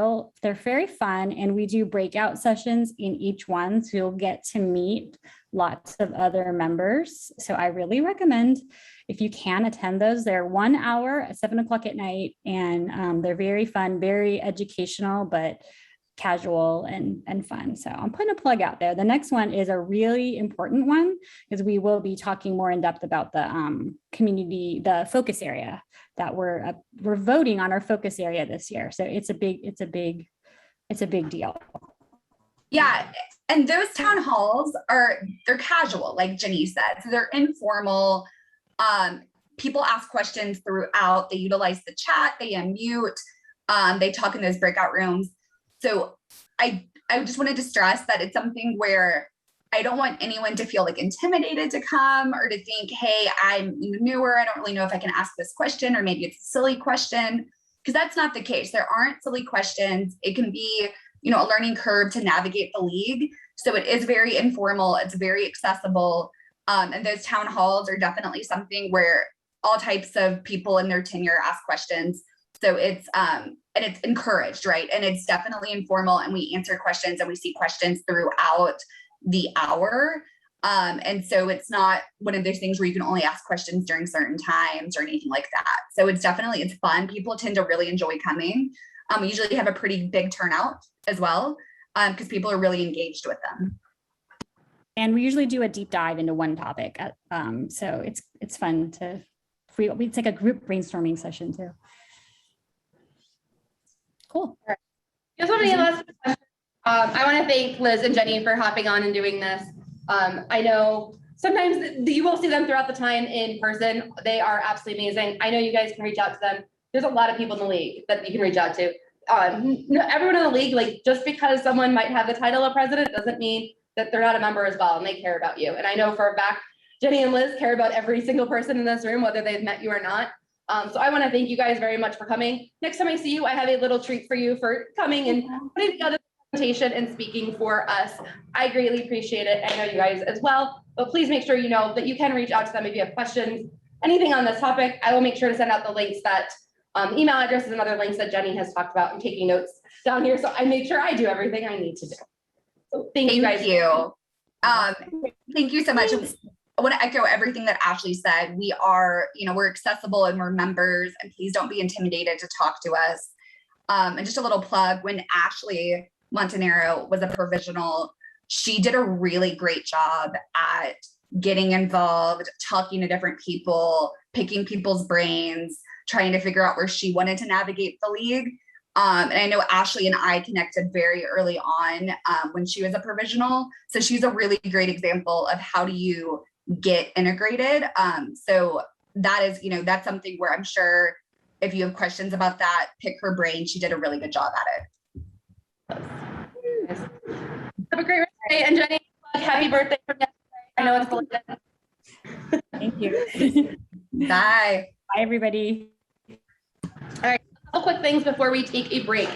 [SPEAKER 2] very fun. And we do breakout sessions in each one. So you'll get to meet lots of other members. So I really recommend if you can attend those. They're 1 hour at 7 o'clock at night. And they're very fun, very educational, but casual and fun. So I'm putting a plug out there. The next one is a really important one because we will be talking more in depth about the community, the focus area that we're voting on our focus area this year. So it's a big deal.
[SPEAKER 3] Yeah. And those town halls they're casual, like Jenny said. So they're informal. People ask questions throughout. They utilize the chat, they unmute, they talk in those breakout rooms. So I just wanted to stress that it's something where I don't want anyone to feel intimidated to come or to think, hey, I'm newer. I don't really know if I can ask this question, or maybe it's a silly question, because that's not the case. There aren't silly questions. It can be, a learning curve to navigate the league. So it is very informal. It's very accessible. And those town halls are definitely something where all types of people in their tenure ask questions. So it's, and it's encouraged, right? And it's definitely informal, and we answer questions and we see questions throughout the hour. And so it's not one of those things where you can only ask questions during certain times or anything like that. So it's fun. People tend to really enjoy coming. We usually have a pretty big turnout as well, because people are really engaged with them.
[SPEAKER 2] And we usually do a deep dive into one topic. So it's fun to, it's like a group brainstorming session too. Cool.
[SPEAKER 1] Just want to last question. I want to thank Liz and Jenny for hopping on and doing this. I know sometimes you will see them throughout the time in person. They are absolutely amazing. I know you guys can reach out to them. There's a lot of people in the league that you can reach out to. Everyone in the league, like just because someone might have the title of president doesn't mean that they're not a member as well and they care about you. And I know for a fact, Jenny and Liz care about every single person in this room, whether they've met you or not. So I want to thank you guys very much for coming. Next time I see you, I have a little treat for you for coming and putting together the presentation and speaking for us. I greatly appreciate it. I know you guys as well, but please make sure you know that you can reach out to them if you have questions, anything on this topic. I will make sure to send out the links that email addresses and other links that Jenny has talked about and taking notes down here. So I make sure I do everything I need to do. So thank you guys.
[SPEAKER 3] Thank you so much. I want to echo everything that Ashley said. We are, we're accessible and we're members, and please don't be intimidated to talk to us. And just a little plug, when Ashley Montanaro was a provisional, she did a really great job at getting involved, talking to different people, picking people's brains, trying to figure out where she wanted to navigate the league. And I know Ashley and I connected very early on when she was a provisional. So she's a really great example of how do you get integrated. So that is, that's something where I'm sure if you have questions about that, pick her brain. She did a really good job at it.
[SPEAKER 1] Have a great rest of the day. And Jenny, happy birthday from yesterday. I know it's late.
[SPEAKER 2] Thank you.
[SPEAKER 3] Bye.
[SPEAKER 2] Bye, everybody.
[SPEAKER 1] All right, a couple quick things before we take a break.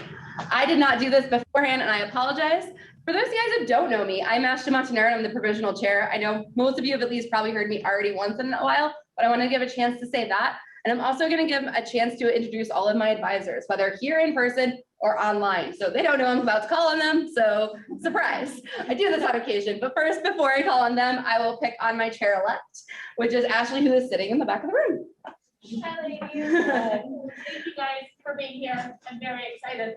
[SPEAKER 1] I did not do this beforehand and I apologize. For those of you guys that don't know me, I'm Ashley Montanaro and I'm the provisional chair. I know most of you have at least probably heard me already once in a while, but I want to give a chance to say that. And I'm also going to give a chance to introduce all of my advisors, whether here in person or online. So they don't know I'm about to call on them, so surprise. I do this on occasion, but first, before I call on them, I will pick on my chair-elect, which is Ashley, who is sitting in the back of the room.
[SPEAKER 4] Hi, ladies. Thank you guys for being here. I'm very excited.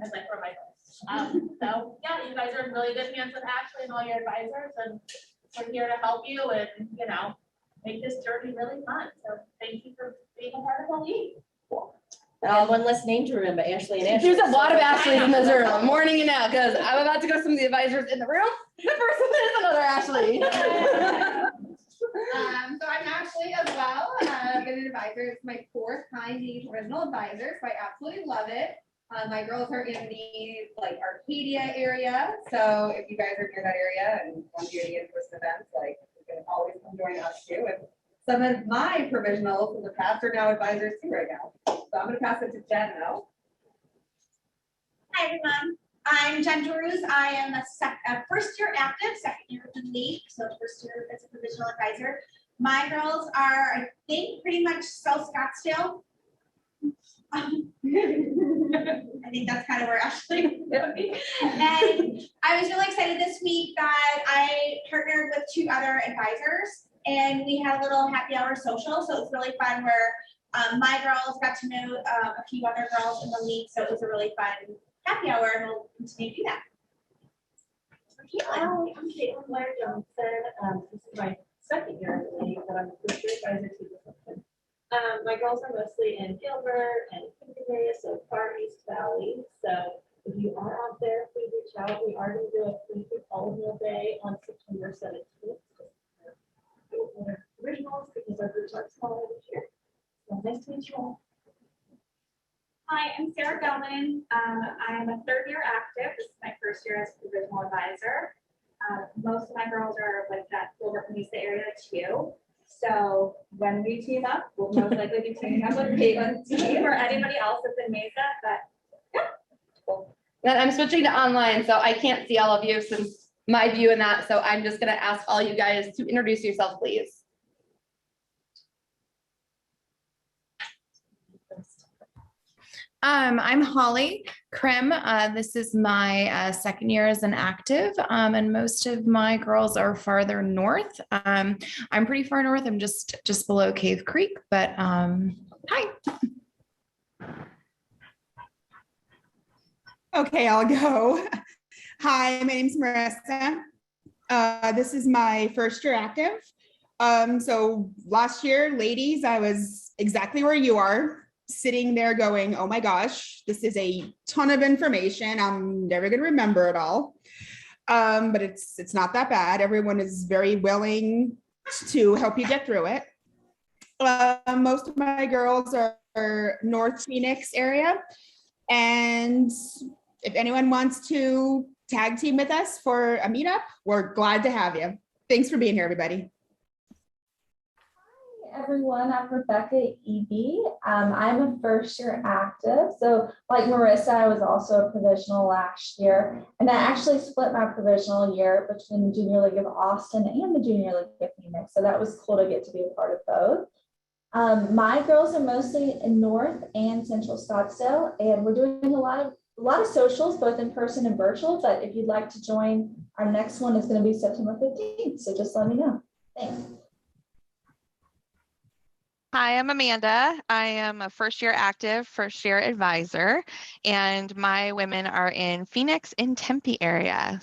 [SPEAKER 4] As I throw my voice. So yeah, you guys are in really good hands with Ashley and all your advisors, and we're here to help you and make this journey really fun. So thank you for being a part of the league.
[SPEAKER 5] One less name to remember, Ashley and Ashley.
[SPEAKER 1] There's a lot of Ashleys in this room, morning and now, because I'm about to go to some of the advisors in the room. The first one is another Ashley.
[SPEAKER 6] So I'm Ashley as well. I've been an advisor. It's my 4th time being provisional advisor, so I absolutely love it. My girls are in the Arcadia area, so if you guys are near that area and want to do any in-person events, you can always come join us too. And some of my provisionals in the past are now advisors too right now. So I'm going to pass it to Jen now.
[SPEAKER 7] Hi everyone, I'm Jen Torus. I am a first year active, 2nd year in the league, so first year as a provisional advisor. My girls are, I think, pretty much South Scottsdale. I think that's kind of where Ashley would be. And I was really excited this week that I partnered with 2 other advisors and we had a little happy hour social. So it was really fun where my girls got to know a few other girls in the league. So it was a really fun happy hour and we'll continue to do that.
[SPEAKER 4] Hi, I'm Caitlin Blair Johnson. This is my 2nd year in the league, but I'm the first year advisor to the section. My girls are mostly in Gilbert and Kingston area, so Far East Valley. So if you are out there, please reach out. We are going to do a free fall meal day on September 17th. Originals because our groups are smaller this year. So nice to meet you all.
[SPEAKER 8] Hi, I'm Sarah Gelman. I am a 3rd year active. This is my 1st year as a provisional advisor. Most of my girls are that Gilbert Mesa area too. So when we team up, we'll most likely be teaming up with Caitlin's team or anybody else that's in Mesa. But yeah.
[SPEAKER 1] Cool. Then I'm switching to online, so I can't see all of you since my view in that. So I'm just going to ask all you guys to introduce yourself, please.
[SPEAKER 9] I'm Holly Krim. This is my second year as an active, and most of my girls are farther north. I'm pretty far north. I'm just below Cave Creek, but hi.
[SPEAKER 10] Okay, I'll go. Hi, my name's Marissa. This is my first year active. So last year, ladies, I was exactly where you are, sitting there going, oh my gosh, this is a ton of information. I'm never going to remember it all. But it's not that bad. Everyone is very willing to help you get through it. Most of my girls are North Phoenix area. And if anyone wants to tag team with us for a meetup, we're glad to have you. Thanks for being here, everybody.
[SPEAKER 11] Everyone, I'm Rebecca Eby. I'm a first year active. So like Marissa, I was also a provisional last year, and I actually split my provisional year between the Junior League of Austin and the Junior League of Phoenix. So that was cool to get to be a part of both. My girls are mostly in North and Central Scottsdale, and we're doing a lot of socials, both in person and virtual. But if you'd like to join, our next one is going to be September 15th. So just let me know. Thanks.
[SPEAKER 12] Hi, I'm Amanda. I am a first year active, first year advisor, and my women are in Phoenix and Tempe area.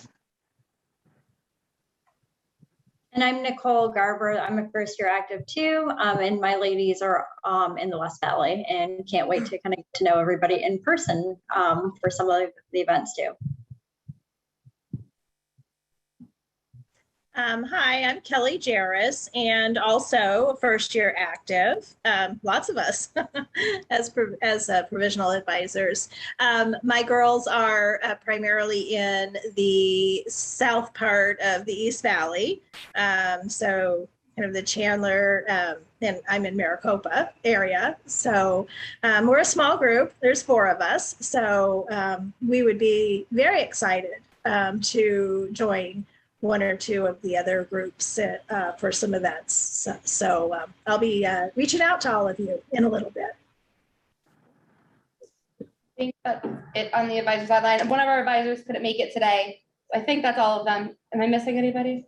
[SPEAKER 13] And I'm Nicole Garber. I'm a first year active too. And my ladies are in the West Valley, and can't wait to kind of get to know everybody in person for some of the events too.
[SPEAKER 14] Hi, I'm Kelly Jarris, and also a first year active, lots of us as provisional advisors. My girls are primarily in the south part of the East Valley, so kind of the Chandler, and I'm in Maricopa area. So we're a small group, there's 4 of us, so we would be very excited to join 1 or 2 of the other groups for some events. So I'll be reaching out to all of you in a little bit.
[SPEAKER 1] I think that's it on the advisor sideline. One of our advisors couldn't make it today. I think that's all of them. Am I missing anybody?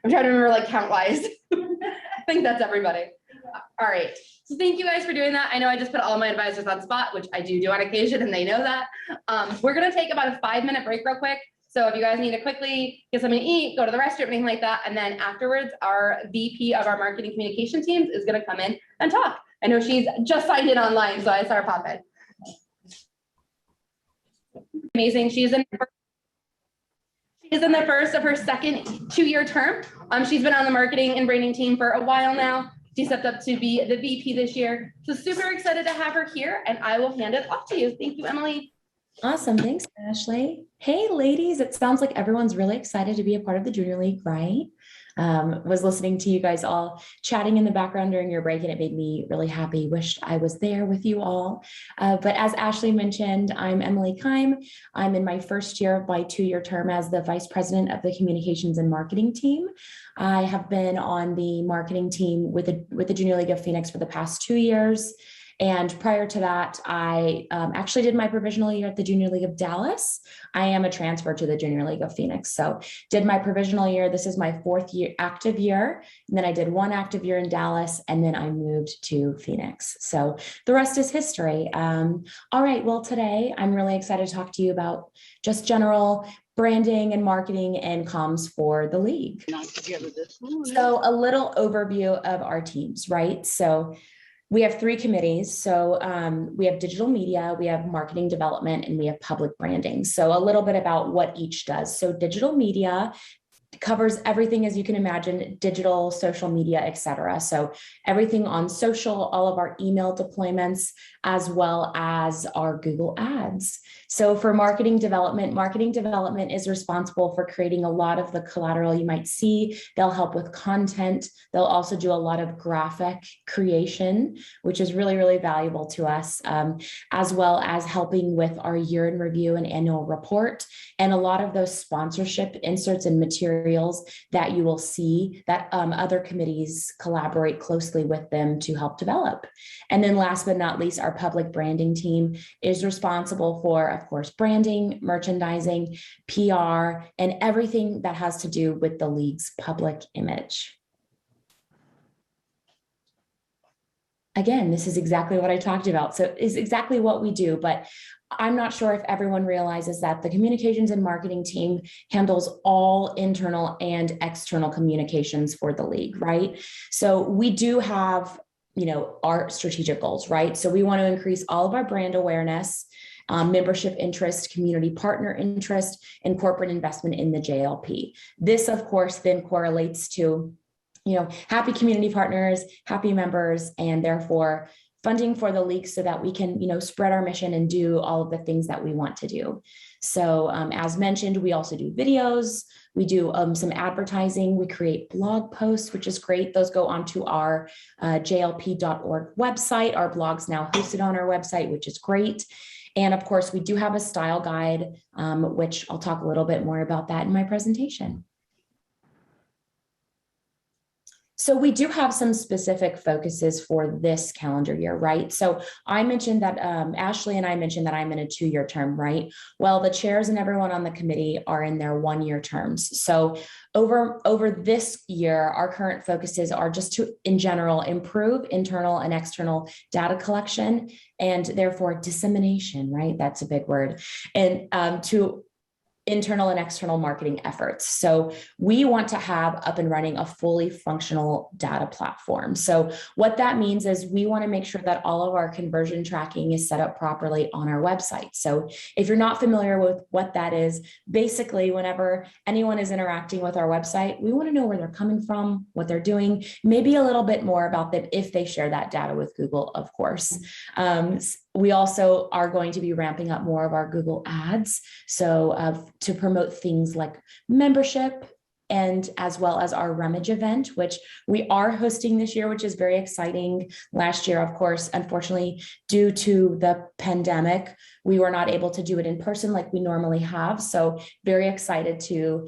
[SPEAKER 1] I'm trying to remember like count wise. I think that's everybody. All right. So thank you guys for doing that. I know I just put all of my advisors on spot, which I do on occasion, and they know that. We're going to take about a 5-minute break real quick. So if you guys need to quickly get something to eat, go to the restroom, anything like that. And then afterwards, our VP of our marketing communication teams is going to come in and talk. I know she's just signed in online, so I saw her pop in. Amazing. She's in the first of her second 2-year term. She's been on the marketing and branding team for a while now. She stepped up to be the VP this year. So super excited to have her here, and I will hand it off to you. Thank you, Emily.
[SPEAKER 15] Awesome. Thanks, Ashley. Hey, ladies, it sounds like everyone's really excited to be a part of the Junior League, right? Was listening to you guys all chatting in the background during your break, and it made me really happy. Wished I was there with you all. But as Ashley mentioned, I'm Emily Keim. I'm in my first year of my 2-year term as the Vice President of the Communications and Marketing team. I have been on the marketing team with the Junior League of Phoenix for the past 2 years. And prior to that, I actually did my provisional year at the Junior League of Dallas. I am a transfer to the Junior League of Phoenix. So did my provisional year. This is my 4th year active year. And then I did 1 active year in Dallas, and then I moved to Phoenix. So the rest is history. All right, well, today I'm really excited to talk to you about just general branding and marketing and comms for the league. So a little overview of our teams, right? So we have 3 committees. So we have digital media, we have marketing development, and we have public branding. So a little bit about what each does. So digital media covers everything, as you can imagine, digital, social media, etc. So everything on social, all of our email deployments, as well as our Google Ads. So for marketing development is responsible for creating a lot of the collateral you might see. They'll help with content. They'll also do a lot of graphic creation, which is really, really valuable to us, as well as helping with our year in review and annual report, and a lot of those sponsorship inserts and materials materials that you will see that other committees collaborate closely with them to help develop. And then last but not least, our public branding team is responsible for, of course, branding, merchandising, PR, and everything that has to do with the league's public image. Again, this is exactly what I talked about. So it's exactly what we do, but I'm not sure if everyone realizes that the communications and marketing team handles all internal and external communications for the league, right? So we do have, our strategic goals, right? So we want to increase all of our brand awareness, membership interest, community partner interest, and corporate investment in the JLP. This, of course, then correlates to happy community partners, happy members, and therefore funding for the league so that we can, spread our mission and do all of the things that we want to do. So as mentioned, we also do videos. We do some advertising. We create blog posts, which is great. Those go onto our jlp.org website. Our blog's now hosted on our website, which is great. And of course, we do have a style guide, which I'll talk a little bit more about that in my presentation. So we do have some specific focuses for this calendar year, right? So I mentioned that Ashley and I mentioned that I'm in a 2-year term, right? Well, the chairs and everyone on the committee are in their 1-year terms. So over this year, our current focuses are just to, in general, improve internal and external data collection and therefore dissemination, right? That's a big word. And to internal and external marketing efforts. So we want to have up and running a fully functional data platform. So what that means is we want to make sure that all of our conversion tracking is set up properly on our website. So if you're not familiar with what that is, basically whenever anyone is interacting with our website, we want to know where they're coming from, what they're doing, maybe a little bit more about them if they share that data with Google, of course. We also are going to be ramping up more of our Google ads. So to promote things like membership and as well as our Rummage event, which we are hosting this year, which is very exciting. Last year, of course, unfortunately, due to the pandemic, we were not able to do it in person like we normally have. So very excited to,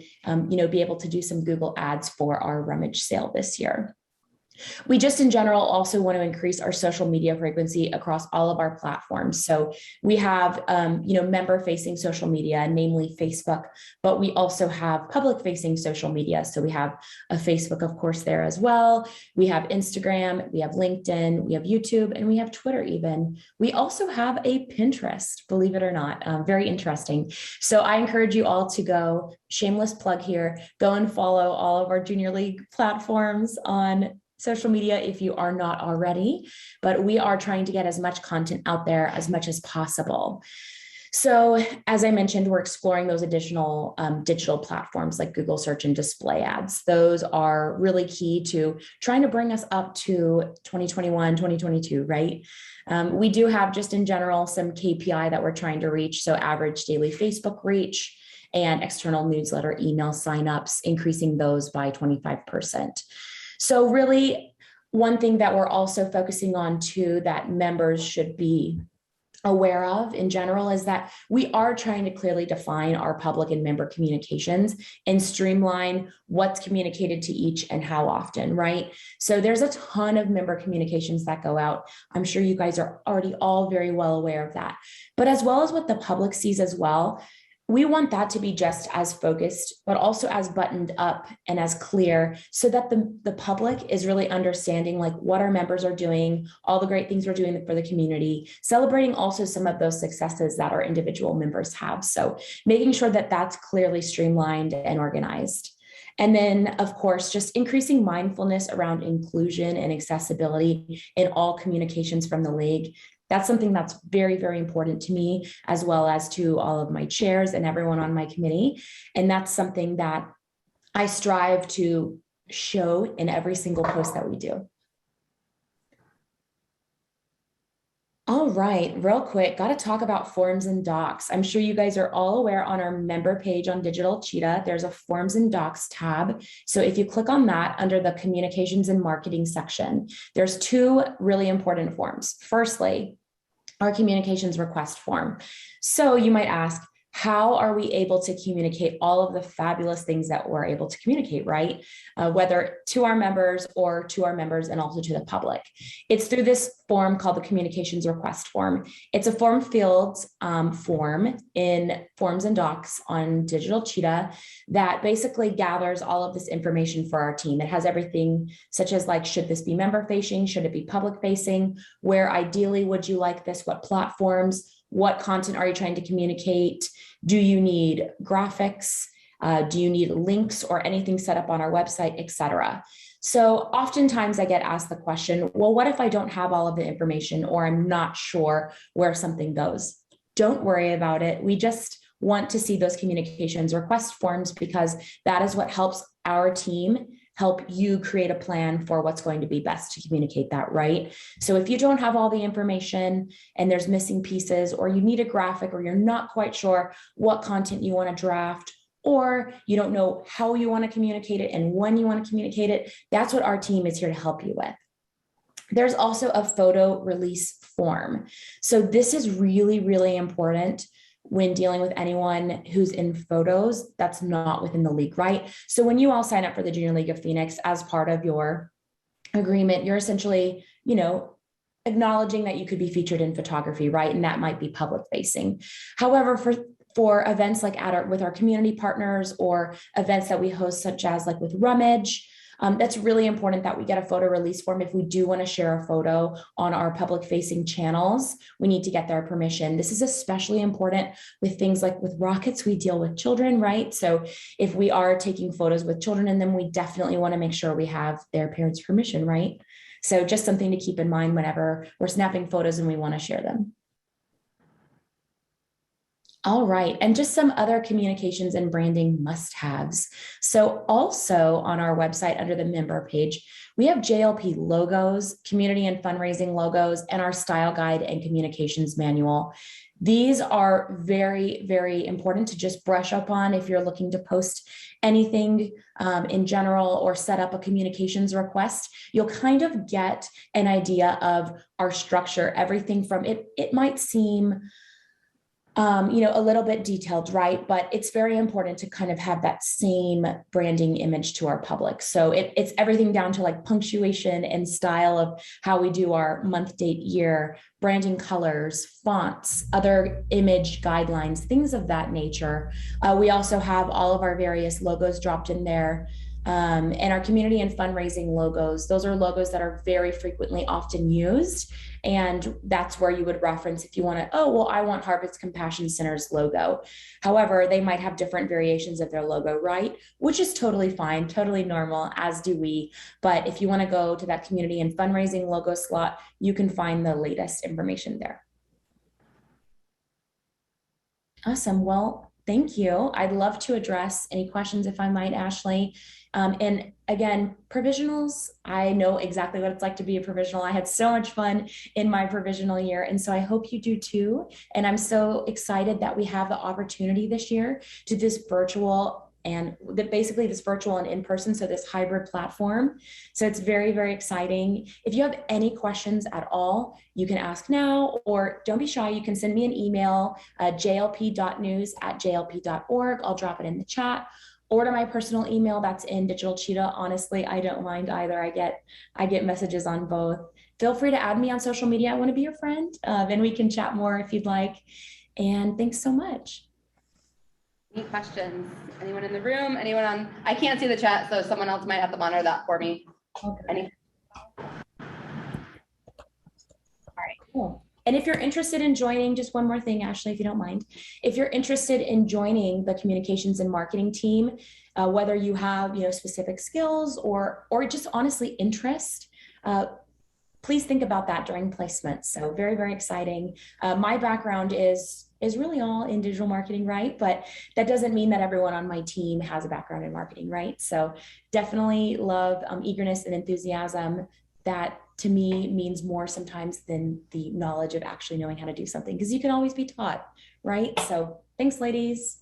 [SPEAKER 15] be able to do some Google ads for our Rummage sale this year. We just in general also want to increase our social media frequency across all of our platforms. So we have, member-facing social media, namely Facebook, but we also have public-facing social media. So we have a Facebook, of course, there as well. We have Instagram, we have LinkedIn, we have YouTube, and we have Twitter even. We also have a Pinterest, believe it or not, very interesting. So I encourage you all to go, shameless plug here, go and follow all of our Junior League platforms on social media if you are not already, but we are trying to get as much content out there as much as possible. So as I mentioned, we're exploring those additional digital platforms like Google search and display ads. Those are really key to trying to bring us up to 2021, 2022, right? We do have just in general some KPI that we're trying to reach. So average daily Facebook reach and external newsletter email signups, increasing those by 25%. So really, one thing that we're also focusing on too that members should be aware of in general is that we are trying to clearly define our public and member communications and streamline what's communicated to each and how often, right? So there's a ton of member communications that go out. I'm sure you guys are already all very well aware of that. But as well as what the public sees as well, we want that to be just as focused, but also as buttoned up and as clear so that the public is really understanding like what our members are doing, all the great things we're doing for the community, celebrating also some of those successes that our individual members have. So making sure that that's clearly streamlined and organized. And then, of course, just increasing mindfulness around inclusion and accessibility in all communications from the league. That's something that's very, very important to me, as well as to all of my chairs and everyone on my committee. And that's something that I strive to show in every single post that we do. All right, real quick, got to talk about forms and docs. I'm sure you guys are all aware on our member page on Digital Cheetah, there's a forms and docs tab. So if you click on that under the communications and marketing section, there's 2 really important forms. Firstly, our communications request form. So you might ask, how are we able to communicate all of the fabulous things that we're able to communicate, right? Whether to our members or to our members and also to the public. It's through this form called the communications request form. It's a form fields form in Forms and Docs on Digital Cheetah that basically gathers all of this information for our team. It has everything such as like, should this be member facing? Should it be public facing? Where ideally would you like this? What platforms? What content are you trying to communicate? Do you need graphics? Do you need links or anything set up on our website, etc.? So oftentimes I get asked the question, well, what if I don't have all of the information or I'm not sure where something goes? Don't worry about it. We just want to see those communications request forms because that is what helps our team help you create a plan for what's going to be best to communicate that, right? So if you don't have all the information and there's missing pieces, or you need a graphic, or you're not quite sure what content you want to draft, or you don't know how you want to communicate it and when you want to communicate it, that's what our team is here to help you with. There's also a photo release form. So this is really, really important when dealing with anyone who's in photos that's not within the league, right? So when you all sign up for the Junior League of Phoenix as part of your agreement, you're essentially, you know, acknowledging that you could be featured in photography, right? And that might be public facing. However, for events like with our community partners or events that we host, such as like with Rummage, that's really important that we get a photo release form. If we do want to share a photo on our public facing channels, we need to get their permission. This is especially important with things like with Rockets, we deal with children, right? So if we are taking photos with children in them, we definitely want to make sure we have their parents' permission, right? So just something to keep in mind whenever we're snapping photos and we want to share them. All right, and just some other communications and branding must-haves. So also on our website under the member page, we have JLP logos, community and fundraising logos, and our style guide and communications manual. These are very, very important to just brush up on if you're looking to post anything in general or set up a communications request. You'll kind of get an idea of our structure, everything from it might seem a little bit detailed, right? But it's very important to kind of have that same branding image to our public. So it's everything down to like punctuation and style of how we do our month, date, year, branding colors, fonts, other image guidelines, things of that nature. We also have all of our various logos dropped in there. And our community and fundraising logos, those are logos that are very frequently often used. And that's where you would reference if you want to, oh, well, I want Harvest Compassion Center's logo. However, they might have different variations of their logo, right? Which is totally fine, totally normal, as do we. But if you want to go to that community and fundraising logo slot, you can find the latest information there. Awesome. Well, thank you. I'd love to address any questions if I might, Ashley. And again, provisionals, I know exactly what it's like to be a provisional. I had so much fun in my provisional year. And so I hope you do too. And I'm so excited that we have the opportunity this year to this virtual and basically this virtual and in-person, so this hybrid platform. So it's very, very exciting. If you have any questions at all, you can ask now, or don't be shy. You can send me an email, jlp.news@jlp.org. I'll drop it in the chat. Or to my personal email that's in Digital Cheetah. Honestly, I don't mind either. I get messages on both. Feel free to add me on social media. I want to be your friend. And we can chat more if you'd like. And thanks so much.
[SPEAKER 1] Any questions? Anyone in the room? Anyone on? I can't see the chat, so someone else might have to monitor that for me. Okay. Any?
[SPEAKER 15] All right, cool. And if you're interested in joining, just one more thing, Ashley, if you don't mind, if you're interested in joining the communications and marketing team, whether you have, specific skills or just honestly interest, please think about that during placement. So very, very exciting. My background is really all in digital marketing, right? But that doesn't mean that everyone on my team has a background in marketing, right? So definitely love eagerness and enthusiasm. That to me means more sometimes than the knowledge of actually knowing how to do something, because you can always be taught, right? So thanks, ladies.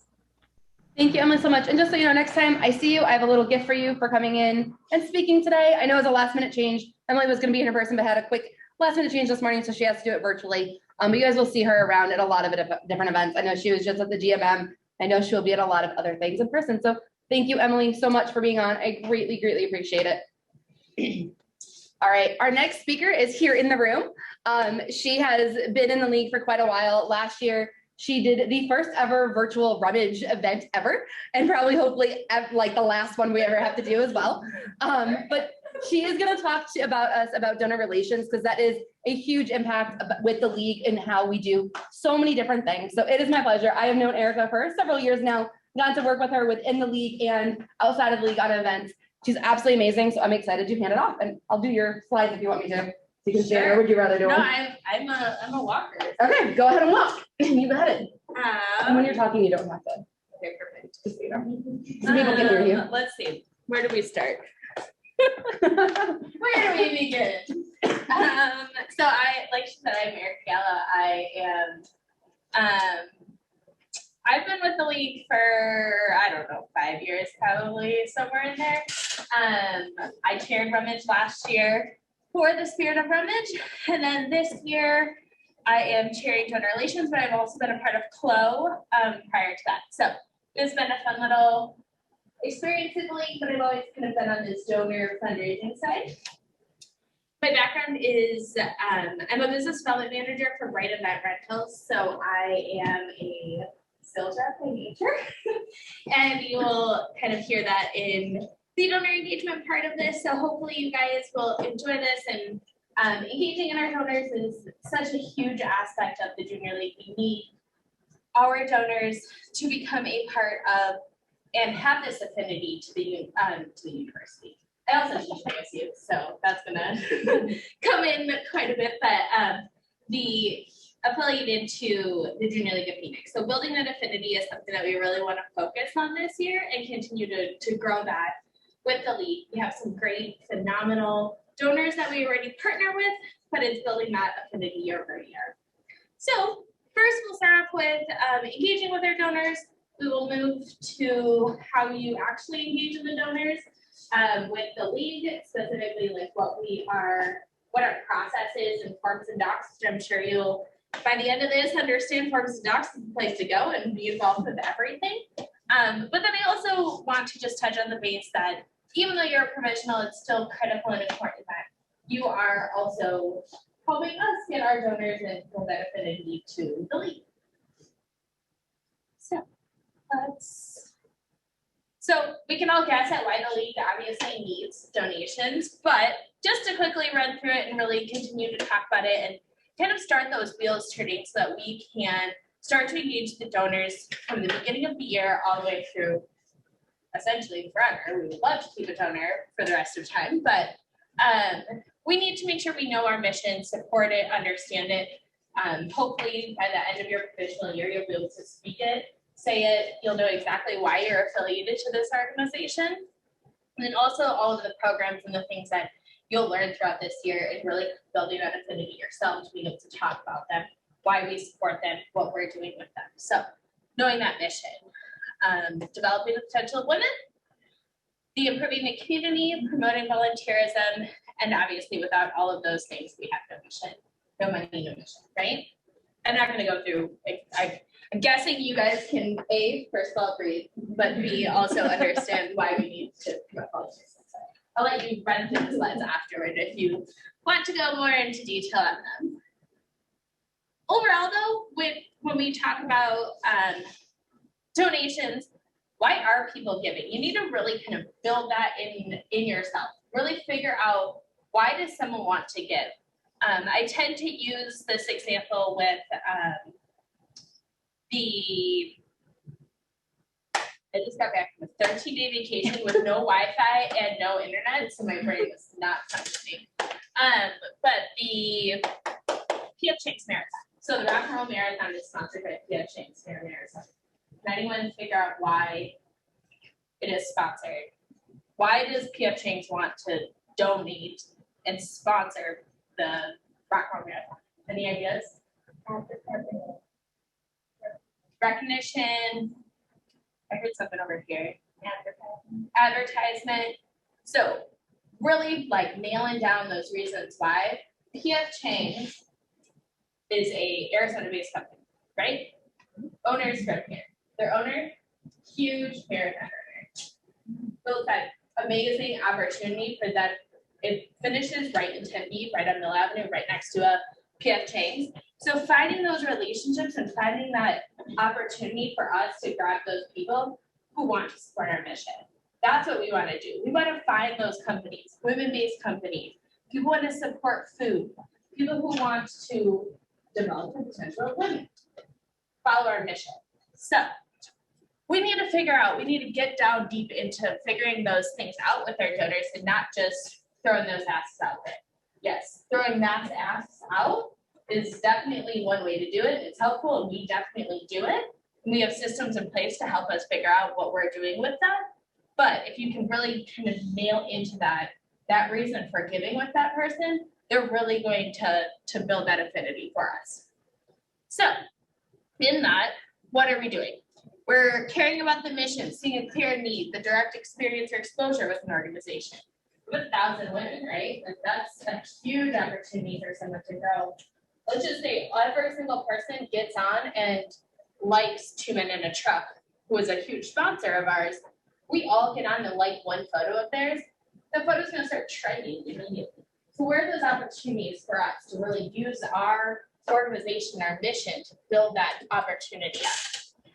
[SPEAKER 1] Thank you, Emily, so much. And just so you know, next time I see you, I have a little gift for you for coming in and speaking today. I know it was a last minute change. Emily was going to be here in person, but had a quick last minute change this morning, so she has to do it virtually. But you guys will see her around at a lot of different events. I know she was just at the GMM. I know she'll be at a lot of other things in person. So thank you, Emily, so much for being on. I greatly, greatly appreciate it. All right, our next speaker is here in the room. She has been in the league for quite a while. Last year, she did the first ever virtual rummage event ever, and probably hopefully like the last one we ever have to do as well. But she is going to talk about donor relations, because that is a huge impact with the league and how we do so many different things. So it is my pleasure. I have known Erica for several years now, gotten to work with her within the league and outside of the league on events. She's absolutely amazing. So I'm excited to hand it off, and I'll do your slides if you want me to. So you can share, or would you rather do
[SPEAKER 16] No,
[SPEAKER 1] them?
[SPEAKER 16] I'm a walker.
[SPEAKER 1] Okay, go ahead and walk. You got it. And when you're talking, you don't have to.
[SPEAKER 16] Okay, perfect.
[SPEAKER 1] Just so you know. So people can hear you.
[SPEAKER 16] Let's see. Where do we start? Where do we begin? So like she said, I'm Erica Gala. I am, I've been with the league for, I don't know, 5 years, probably somewhere in there. I chaired Rummage last year for the Spirit of Rummage. And then this year I am chairing Donor Relations, but I've also been a part of CLO prior to that. So it's been a fun little experience in the league, but I've always kind of been on this donor fundraising side. My background is I'm a business development manager for Right Event Rentals. So I am a sales rep by nature. And you will kind of hear that in the donor engagement part of this. So hopefully you guys will enjoy this, and engaging in our donors is such a huge aspect of the Junior League. We need our donors to become a part of and have this affinity to the university. I also teach ASU, so that's gonna come in quite a bit, but the affiliated to the Junior League of Phoenix. So building that affinity is something that we really want to focus on this year and continue to grow that with the league. We have some great, phenomenal donors that we already partner with, but it's building that affinity year over year. So first, we'll start off with engaging with our donors. We will move to how you actually engage with the donors with the league, specifically like what our process is and forms and docs, which I'm sure you'll, by the end of this, understand forms and docs is the place to go and be involved with everything. But then I also want to just touch on the base that even though you're a provisional, it's still critical and important that you are also helping us get our donors and build that affinity to the league. So we can all guess at why the league obviously needs donations, but just to quickly run through it and really continue to talk about it and kind of start those wheels turning so that we can start to engage the donors from the beginning of the year all the way through essentially forever. We would love to keep a donor for the rest of time, but we need to make sure we know our mission, support it, understand it. Hopefully by the end of your professional year, you'll be able to speak it, say it, you'll know exactly why you're affiliated to this organization. And then also all of the programs and the things that you'll learn throughout this year and really building that affinity yourself, being able to talk about them, why we support them, what we're doing with them. So knowing that mission, developing the potential of women, the improving the community, promoting volunteerism, and obviously without all of those things, we have no mission, no money, no mission, right? I'm not gonna go through, I'm guessing you guys can A, first of all, breathe, but B, also understand why we need to promote volunteerism. I'll let you run through the slides afterward if you want to go more into detail on them. Overall though, when we talk about donations, why are people giving? You need to really kind of build that in yourself. Really figure out, why does someone want to give? I tend to use this example with I just got back from a 13-day vacation with no Wi-Fi and no internet, so my brain was not functioning. But the P.F. Chang's Marathon. So the Rock and Roll Marathon is sponsored by P.F. Chang's Marathon. Can anyone figure out why it is sponsored? Why does P.F. Chang's want to donate and sponsor the Rock and Roll Marathon? Any ideas? Recognition. I heard something over here. Advertisement. So really like nailing down those reasons why. PF Chang's is a Arizona-based company, right? Owners from here. Their owner, huge marathon runner. Built that amazing opportunity for that. It finishes right in Tempe, right on Mill Avenue, right next to a PF Chang's. So finding those relationships and finding that opportunity for us to grab those people who want to support our mission. That's what we want to do. We want to find those companies, women-based companies, people want to support food, people who want to develop the potential of women, follow our mission. So we need to figure out, we need to get down deep into figuring those things out with our donors and not just throwing those asks out there. Yes, throwing mass asks out is definitely one way to do it. It's helpful and we definitely do it. We have systems in place to help us figure out what we're doing with that. But if you can really kind of nail into that reason for giving with that person, they're really going to build that affinity for us. So in that, what are we doing? We're caring about the mission, seeing a clear need, the direct experience or exposure with an organization. With 1,000 women, right? Like that's a huge opportunity for someone to grow. Let's just say every single person gets on and likes 2 Men in a Truck, who is a huge sponsor of ours. We all get on and like one photo of theirs. The photo's gonna start trending immediately. So where are those opportunities for us to really use our organization, our mission to build that opportunity up?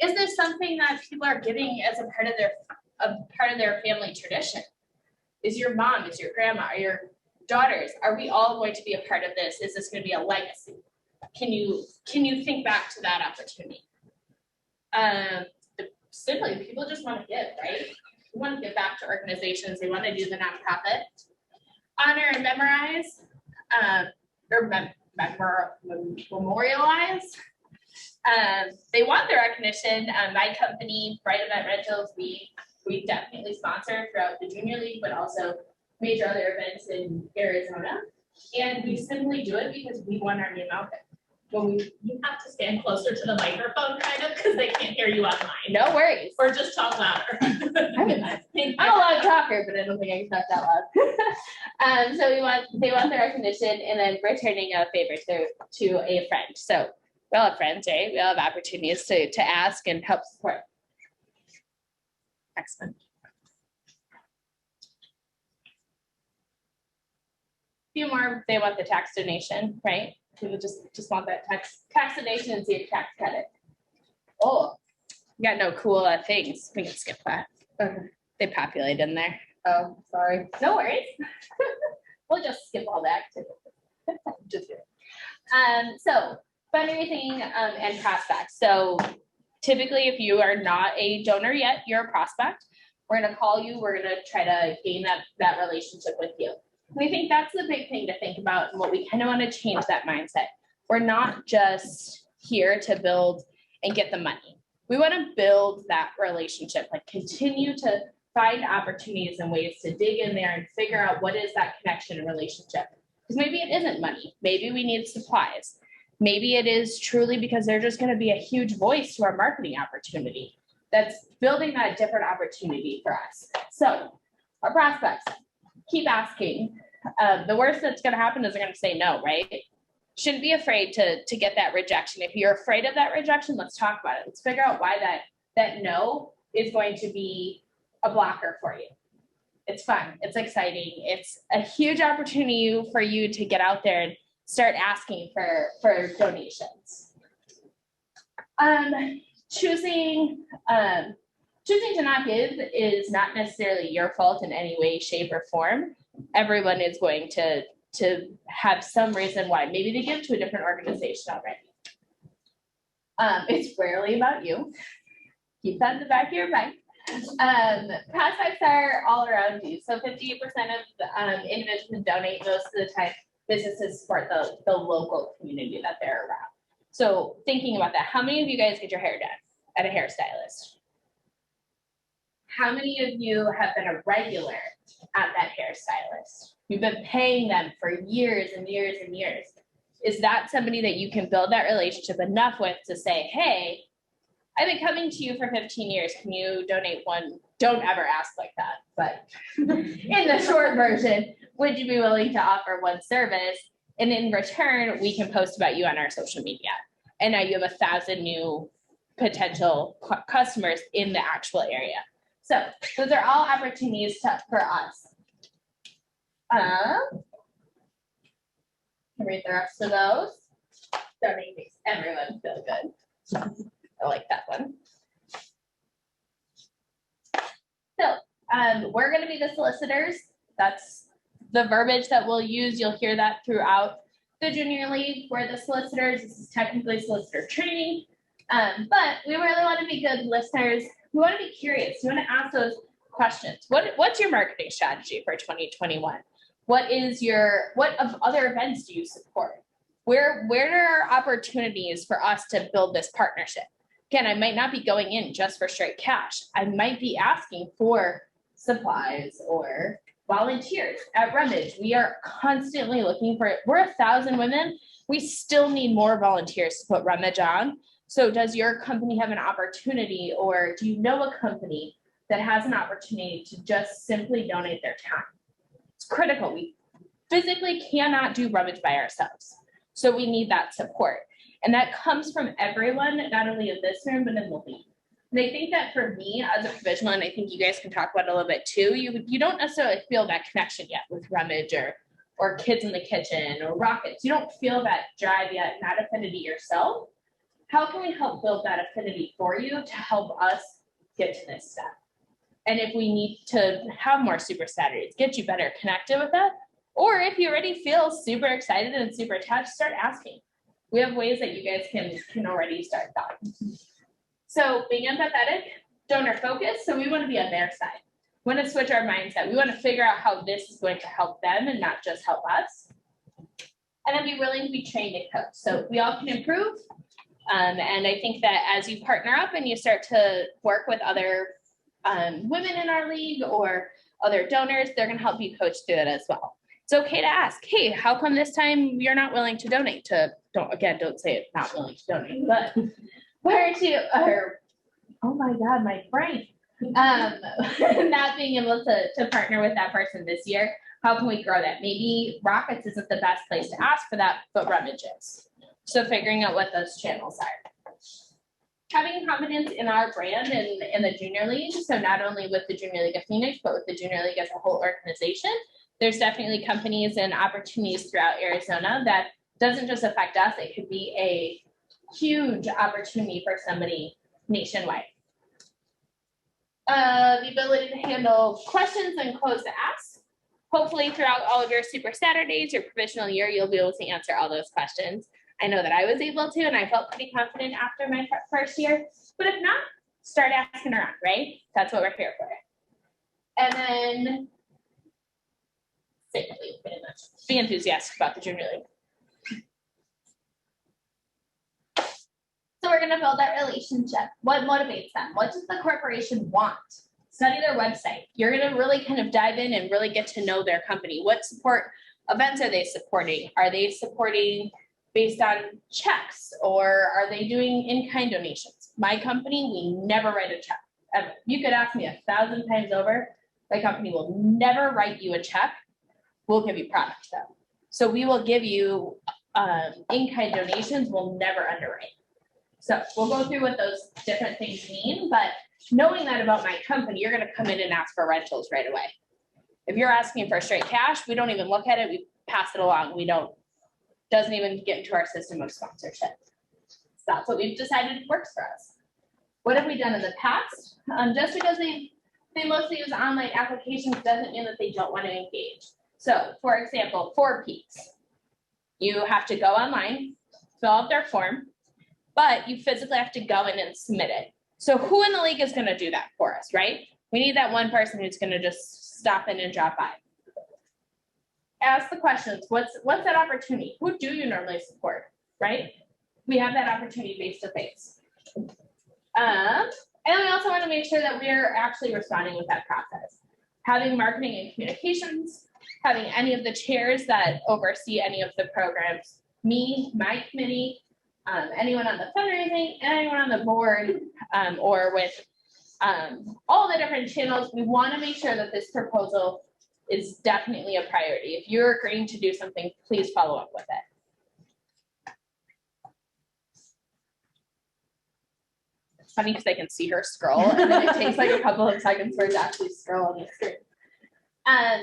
[SPEAKER 16] Is this something that people are giving as a part of their family tradition? Is your mom, is your grandma, are your daughters, are we all going to be a part of this? Is this going to be a legacy? Can you think back to that opportunity? Simply, people just want to give, right? They want to give back to organizations. They want to do the nonprofit. Honor and memorize, memorialize. They want their recognition. My company, Bright Event Rentals, we definitely sponsor throughout the Junior League, but also major other events in Arizona. And we simply do it because we want our name out there.
[SPEAKER 4] Well, you have to stand closer to the microphone kind of because they can't hear you online.
[SPEAKER 1] No worries.
[SPEAKER 4] Or just talk louder.
[SPEAKER 1] I'm a loud talker, but I don't think I can talk that loud. So they want the recognition and then returning a favor to a friend. So we all have friends, right? We all have opportunities to ask and help support. Excellent. Few more, they want the tax donation, right? People just want that tax donation and see a tax credit. Oh, you got no cool things. We can skip that. They populate in there. Oh, sorry. No worries. We'll just skip all that. Just kidding. So fundraising and prospects. So typically, if you are not a donor yet, you're a prospect. We're going to call you. We're going to try to gain that relationship with you. We think that's the big thing to think about and what we kind of want to change that mindset. We're not just here to build and get the money. We want to build that relationship, like continue to find opportunities and ways to dig in there and figure out what is that connection and relationship. Because maybe it isn't money. Maybe we need supplies. Maybe it is truly because they're just going to be a huge voice to our marketing opportunity. That's building that different opportunity for us. So our prospects, keep asking. The worst that's going to happen is they're going to say no, right? Shouldn't be afraid to get that rejection. If you're afraid of that rejection, let's talk about it. Let's figure out why that no is going to be a blocker for you. It's fun. It's exciting. It's a huge opportunity for you to get out there and start asking for donations. Choosing to not give is not necessarily your fault in any way, shape, or form. Everyone is going to have some reason why. Maybe they give to a different organization already. It's rarely about you. Keep that in the back of your mind. Prospects are all around you. So 58% of individuals who donate, most of the time, businesses support the local community that they're around. So thinking about that, how many of you guys get your hair done at a hairstylist? How many of you have been a regular at that hairstylist? You've been paying them for years and years and years. Is that somebody that you can build that relationship enough with to say, hey,
[SPEAKER 16] I've been coming to you for 15 years. Can you donate one? Don't ever ask like that. But in the short version, would you be willing to offer one service? And in return, we can post about you on our social media. And now you have 1,000 new potential customers in the actual area. So those are all opportunities for us. Can read the rest of those. Donate makes everyone feel good. I like that one. So we're going to be the solicitors. That's the verbiage that we'll use. You'll hear that throughout the Junior League. We're the solicitors. This is technically solicitor training. But we really want to be good listeners. We want to be curious. We want to ask those questions. What's your marketing strategy for 2021? What of other events do you support? Where are opportunities for us to build this partnership? Again, I might not be going in just for straight cash. I might be asking for supplies or volunteers at Rummage. We are constantly looking for it. We're 1,000 women. We still need more volunteers to put Rummage on. So does your company have an opportunity, or do you know a company that has an opportunity to just simply donate their time? It's critical. We physically cannot do Rummage by ourselves. So we need that support. And that comes from everyone, not only in this room, but in the league. And I think that for me as a provisional, and I think you guys can talk about it a little bit too, you don't necessarily feel that connection yet with Rummage or Kids in the Kitchen or Rockets. You don't feel that drive yet, and that affinity yourself. How can we help build that affinity for you to help us get to this step? And if we need to have more Super Saturdays, get you better connected with that. Or if you already feel super excited and super attached, start asking. We have ways that you guys can already start that. So being empathetic, donor focused, so we want to be on their side. We want to switch our mindset. We want to figure out how this is going to help them and not just help us. And then be willing to be trained and coached. So we all can improve. And I think that as you partner up and you start to work with other women in our league or other donors, they're going to help you coach through it as well. It's okay to ask, hey, how come this time you're not willing to donate to, don't say it, not willing to donate, but why aren't you, oh my God, my brain, not being able to partner with that person this year, how can we grow that? Maybe Rockets isn't the best place to ask for that, but Rummage is. So figuring out what those channels are. Having confidence in our brand and in the Junior League, so not only with the Junior League of Phoenix, but with the Junior League as a whole organization. There's definitely companies and opportunities throughout Arizona that doesn't just affect us, it could be a huge opportunity for somebody nationwide. The ability to handle questions and close to ask. Hopefully throughout all of your Super Saturdays, your provisional year, you'll be able to answer all those questions. I know that I was able to, and I felt pretty confident after my first year, but if not, start asking around, right? That's what we're here for. And then be enthusiastic about the Junior League. So we're going to build that relationship. What motivates them? What does the corporation want? Study their website. You're going to really kind of dive in and really get to know their company. What support events are they supporting? Are they supporting based on checks, or are they doing in-kind donations? My company, we never write a check. Ever. You could ask me 1,000 times over, my company will never write you a check. We'll give you product though. So we will give you in-kind donations, we'll never underwrite. So we'll go through what those different things mean, but knowing that about my company, you're gonna come in and ask for rentals right away. If you're asking for straight cash, we don't even look at it, we pass it along. Doesn't even get into our system of sponsorship. So that's what we've decided works for us. What have we done in the past? Just because they mostly use online applications doesn't mean that they don't want to engage. So for example, 4 Peaks. You have to go online, fill out their form, but you physically have to go in and submit it. So who in the league is going to do that for us, right? We need that one person who's going to just stop in and drop by. Ask the questions. What's that opportunity? Who do you normally support, right? We have that opportunity face to face. And we also want to make sure that we're actually responding with that process. Having marketing and communications, having any of the chairs that oversee any of the programs, me, my committee, anyone on the fundraising, and anyone on the board, or with all the different channels, we want to make sure that this proposal is definitely a priority. If you're agreeing to do something, please follow up with it. It's funny because I can see her scroll, and then it takes like a couple of seconds for it to actually scroll on the screen.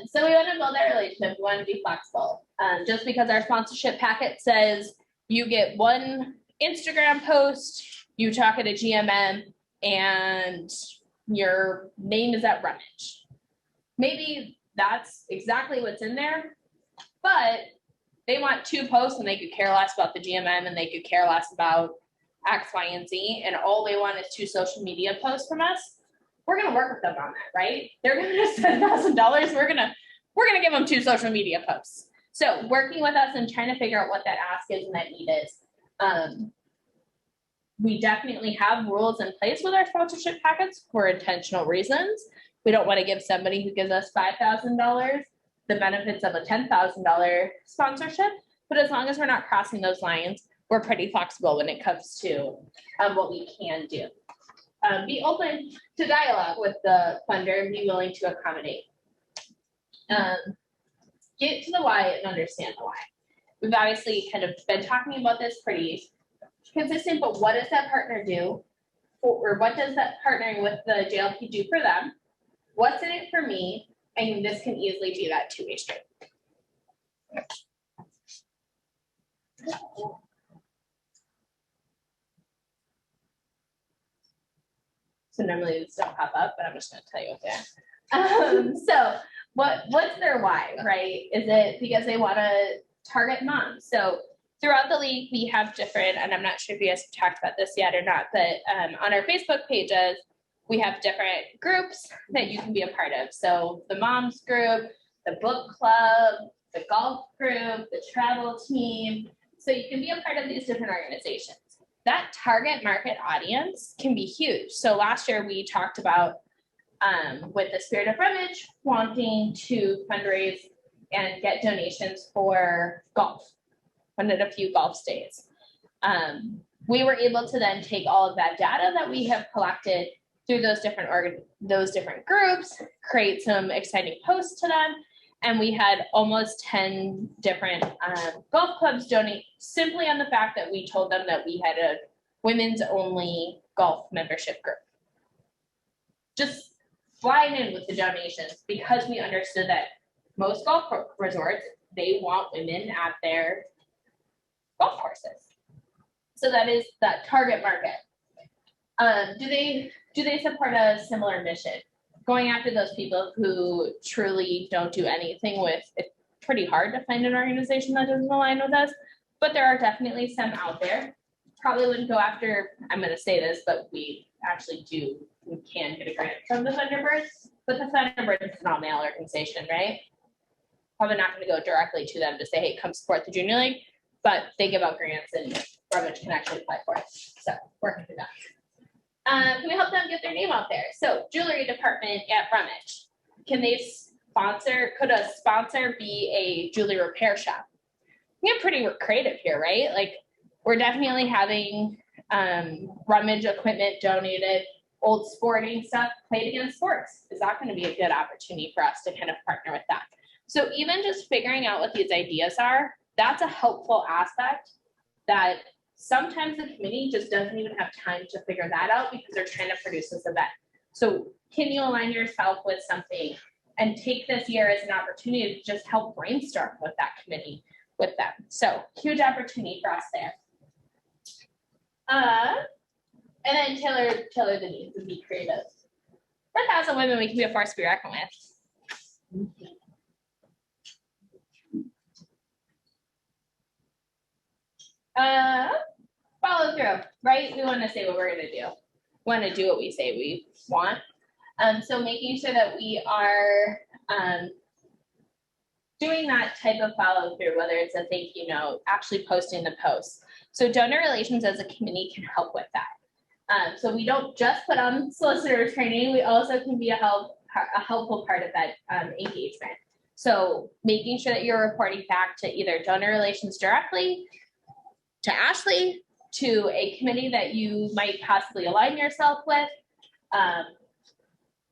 [SPEAKER 16] So we want to build our relationship. We want to be flexible. Just because our sponsorship packet says you get one Instagram post, you talk at a GMM, and your name is at Rummage. Maybe that's exactly what's in there, but they want 2 posts and they could care less about the GMM and they could care less about X, Y, and Z, and all they want is 2 social media posts from us. We're gonna work with them on that, right? They're gonna spend $1,000. We're gonna give them 2 social media posts. So working with us and trying to figure out what that ask is and that need is. We definitely have rules in place with our sponsorship packets for intentional reasons. We don't want to give somebody who gives us $5,000 the benefits of a $10,000 sponsorship, but as long as we're not crossing those lines, we're pretty flexible when it comes to what we can do. Be open to dialogue with the funder and be willing to accommodate. Get to the why and understand the why. We've obviously kind of been talking about this pretty consistent, but what does that partner do? Or what does that partnering with the JLP do for them? What's in it for me? And this can easily be that 2-way street. So normally these don't pop up, but I'm just going to tell you what they are. So what's their why, right? Is it because they want to target moms? So throughout the league, we have different, and I'm not sure if you guys have talked about this yet or not, but on our Facebook pages, we have different groups that you can be a part of. So the moms group, the book club, the golf group, the travel team. So you can be a part of these different organizations. That target market audience can be huge. So last year we talked about with the Spirit of Rummage wanting to fundraise and get donations for golf. Funded a few golf stays. We were able to then take all of that data that we have collected through those different groups, create some exciting posts to them, and we had almost 10 different golf clubs donate simply on the fact that we told them that we had a women's only golf membership group. Just flying in with the donations because we understood that most golf resorts, they want women at their golf courses. So that is that target market. Do they support a similar mission? Going after those people who truly don't do anything with, it's pretty hard to find an organization that doesn't align with us, but there are definitely some out there. Probably wouldn't go after, I'm gonna say this, but we actually do, we can get a grant from the Thunderbirds, but the Thunderbirds is an all-male organization, right? Probably not gonna go directly to them to say, hey, come support the Junior League, but they give out grants and Rummage can actually apply for it. So working through that. Can we help them get their name out there? So jewelry department at Rummage, can they sponsor, could a sponsor be a jewelry repair shop? We get pretty creative here, right? Like we're definitely having Rummage equipment donated, old sporting stuff played against sports. Is that going to be a good opportunity for us to kind of partner with that? So even just figuring out what these ideas are, that's a helpful aspect that sometimes the committee just doesn't even have time to figure that out because they're trying to produce this event. So can you align yourself with something and take this year as an opportunity to just help brainstorm with that committee with them? So huge opportunity for us there. And then tailor the needs and be creative. 1,000 women we can be a force to be reckoned with. Follow through, right? We want to say what we're going to do. We want to do what we say we want. So making sure that we are doing that type of follow through, whether it's a thank you note, actually posting the posts. So donor relations as a committee can help with that. So we don't just put on solicitor training, we also can be a helpful part of that engagement. So making sure that you're reporting back to either donor relations directly, to Ashley, to a committee that you might possibly align yourself with.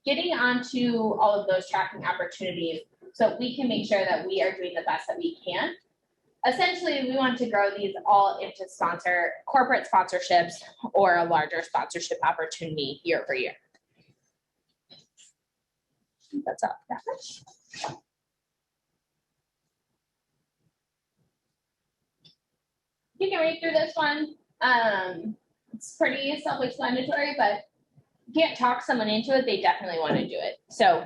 [SPEAKER 16] Getting onto all of those tracking opportunities so we can make sure that we are doing the best that we can. Essentially, we want to grow these all into corporate sponsorships or a larger sponsorship opportunity year over year. That's all that much. You can read through this one. It's pretty self-explanatory, but you can't talk someone into it. They definitely want to do it. So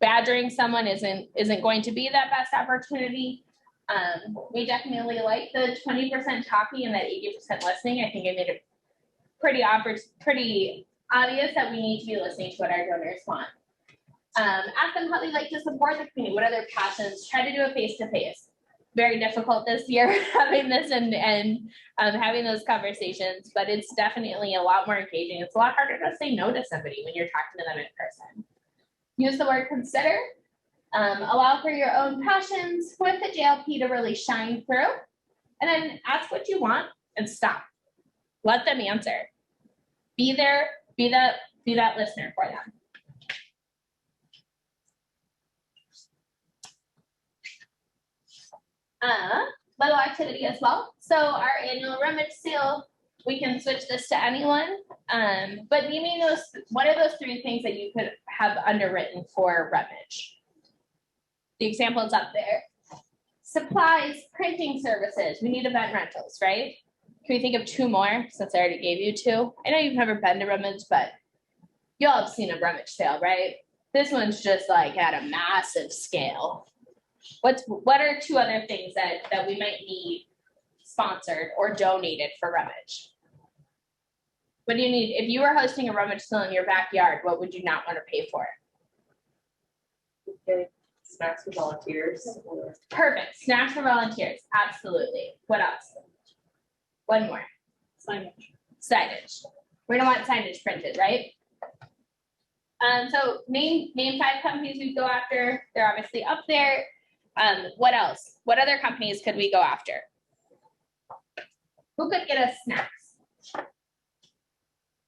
[SPEAKER 16] badgering someone isn't going to be that best opportunity. We definitely like the 20% talking and that 80% listening. I think I made it pretty obvious that we need to be listening to what our donors want. Ask them how they like to support the community. What are their passions? Try to do it face-to-face. Very difficult this year having this and having those conversations, but it's definitely a lot more engaging. It's a lot harder to say no to somebody when you're talking to them in person. Use the word consider. Allow for your own passions with the JLP to really shine through, and then ask what you want and stop. Let them answer. Be there, be that listener for them. Little activity as well. So our annual rummage sale, we can switch this to anyone, but name me what are those 3 things that you could have underwritten for rummage? The example is up there. Supplies, printing services. We need event rentals, right? Can we think of 2 more since I already gave you 2? I know you've never been to rummage, but you all have seen a rummage sale, right? This one's just like at a massive scale. What are 2 other things that we might need sponsored or donated for rummage? What do you need? If you were hosting a rummage sale in your backyard, what would you not want to pay for?
[SPEAKER 4] Okay. Snacks for volunteers.
[SPEAKER 16] Perfect. Snacks for volunteers. Absolutely. What else? One more. Signage. We don't want signage printed, right? So name 5 companies we go after. They're obviously up there. What else? What other companies could we go after? Who could get us snacks?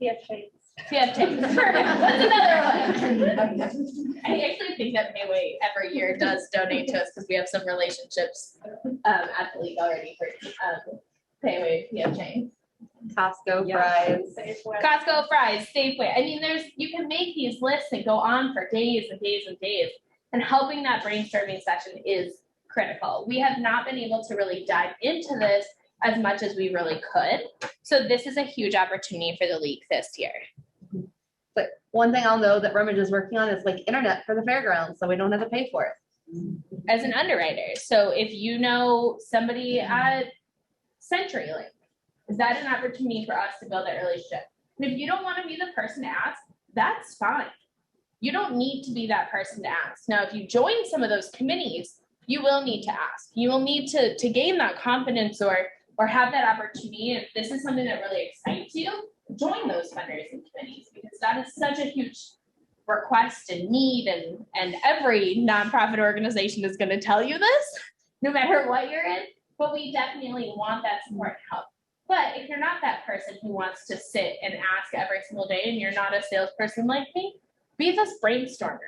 [SPEAKER 4] CF
[SPEAKER 16] Perfect. That's another one. I actually think that Mayway every year does donate to us because we have some relationships at the league already for Mayway PF Chang's.
[SPEAKER 1] Costco fries.
[SPEAKER 16] Costco fries, Safeway. I mean, you can make these lists and go on for days and days and days. And helping that brainstorming session is critical. We have not been able to really dive into this as much as we really could. So this is a huge opportunity for the league this year.
[SPEAKER 1] But one thing I'll know that Rummage is working on is like internet for the fairgrounds, so we don't have to pay for it.
[SPEAKER 16] As an underwriter. So if you know somebody at CenturyLink, is that an opportunity for us to build that relationship? And if you don't want to be the person to ask, that's fine. You don't need to be that person to ask. Now, if you join some of those committees, you will need to ask. You will need to gain that confidence or have that opportunity. If this is something that really excites you, join those fundraising committees because that is such a huge request and need, and every nonprofit organization is going to tell you this, no matter what you're in. But we definitely want that support and help. But if you're not that person who wants to sit and ask every single day, and you're not a salesperson like me, be this brainstormer.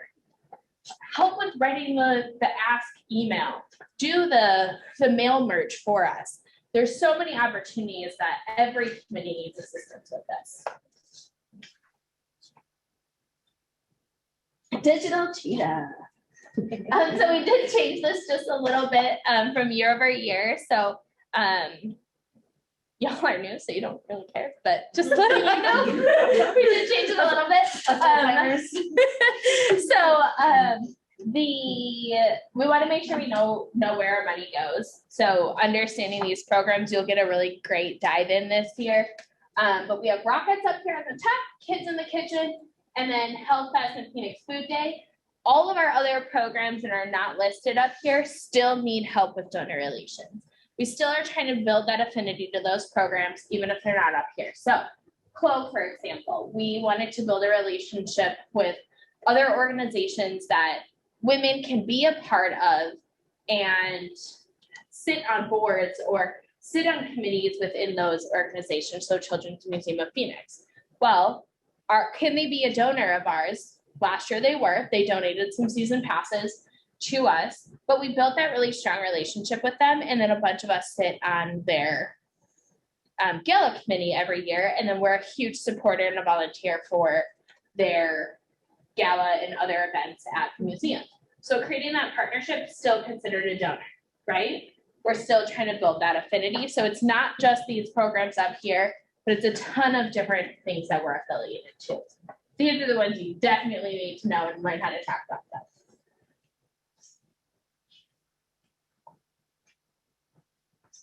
[SPEAKER 16] Help with writing the ask email. Do the mail merge for us. There's so many opportunities that every committee needs assistance with this. Digital cheetah. So we did change this just a little bit from year over year. So y'all are new, so you don't really care, but just letting you know, we did change it a little bit. We want to make sure we know where our money goes. So understanding these programs, you'll get a really great dive in this year. But we have Rockets up here at the top, Kids in the Kitchen, and then Health Fest and Phoenix Food Day. All of our other programs that are not listed up here still need help with donor relations. We still are trying to build that affinity to those programs, even if they're not up here. So CLO, for example, we wanted to build a relationship with other organizations that women can be a part of and sit on boards or sit-on committees within those organizations, so Children's Museum of Phoenix. Well, can they be a donor of ours? Last year they donated some season passes to us, but we built that really strong relationship with them, and then a bunch of us sit on their gala committee every year, and then we're a huge supporter and a volunteer for their gala and other events at the museum. So creating that partnership is still considered a donor, right? We're still trying to build that affinity. So it's not just these programs up here, but it's a ton of different things that we're affiliated to. These are the ones you definitely need to know and learn how to talk about them.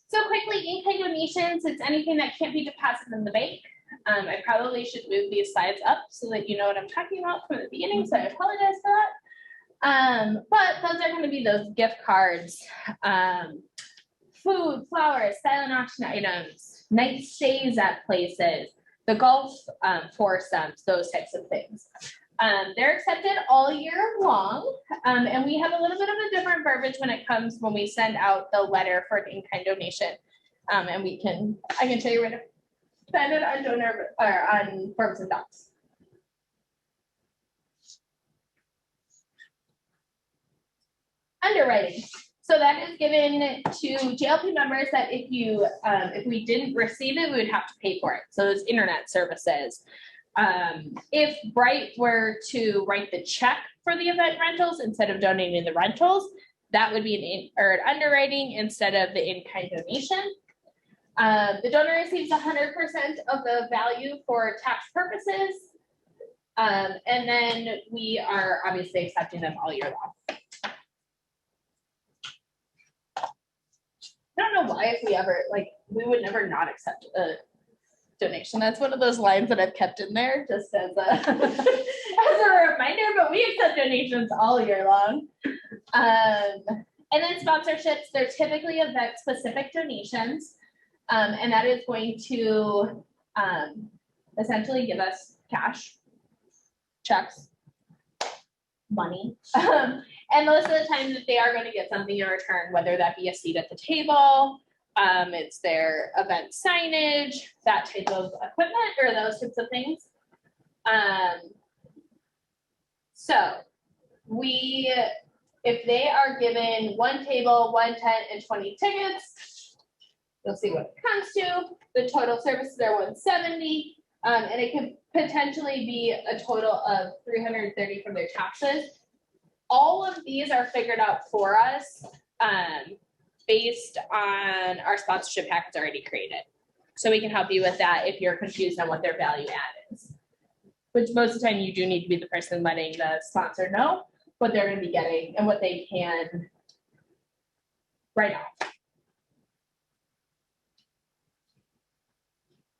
[SPEAKER 16] So quickly, in-kind donations, it's anything that can't be deposited in the bank. I probably should move these slides up so that you know what I'm talking about from the beginning, so I apologize for that. But those are going to be those gift cards, food, flowers, silent auction items, night stays at places, the golf foursomes, those types of things. They're accepted all year long, and we have a little bit of a different verbiage when we send out the letter for an in-kind donation. And I can show you where to send it on donor or on forms and docs. Underwriting. So that is given to JLP members that if we didn't receive it, we would have to pay for it. So it's internet services. If Bright were to write the check for the event rentals instead of donating the rentals, that would be an underwriting instead of the in-kind donation. The donor receives 100% of the value for tax purposes. And then we are obviously accepting them all year long. I don't know why if we would never not accept a donation. That's one of those lines that I've kept in there just as a, as a reminder, but we accept donations all year long. And then sponsorships, they're typically event-specific donations. And that is going to essentially give us cash, checks, money. And most of the time that they are going to get something in return, whether that be a seat at the table, it's their event signage, that type of equipment, or those types of things. So if they are given 1 table, 1 tent, and 20 tickets, you'll see what it comes to. The total services are $170, and it could potentially be a total of $330 from their taxes. All of these are figured out for us based on our sponsorship packets already created. So we can help you with that if you're confused on what their value add is. Which most of the time you do need to be the person letting the sponsor know what they're going to be getting and what they can write off.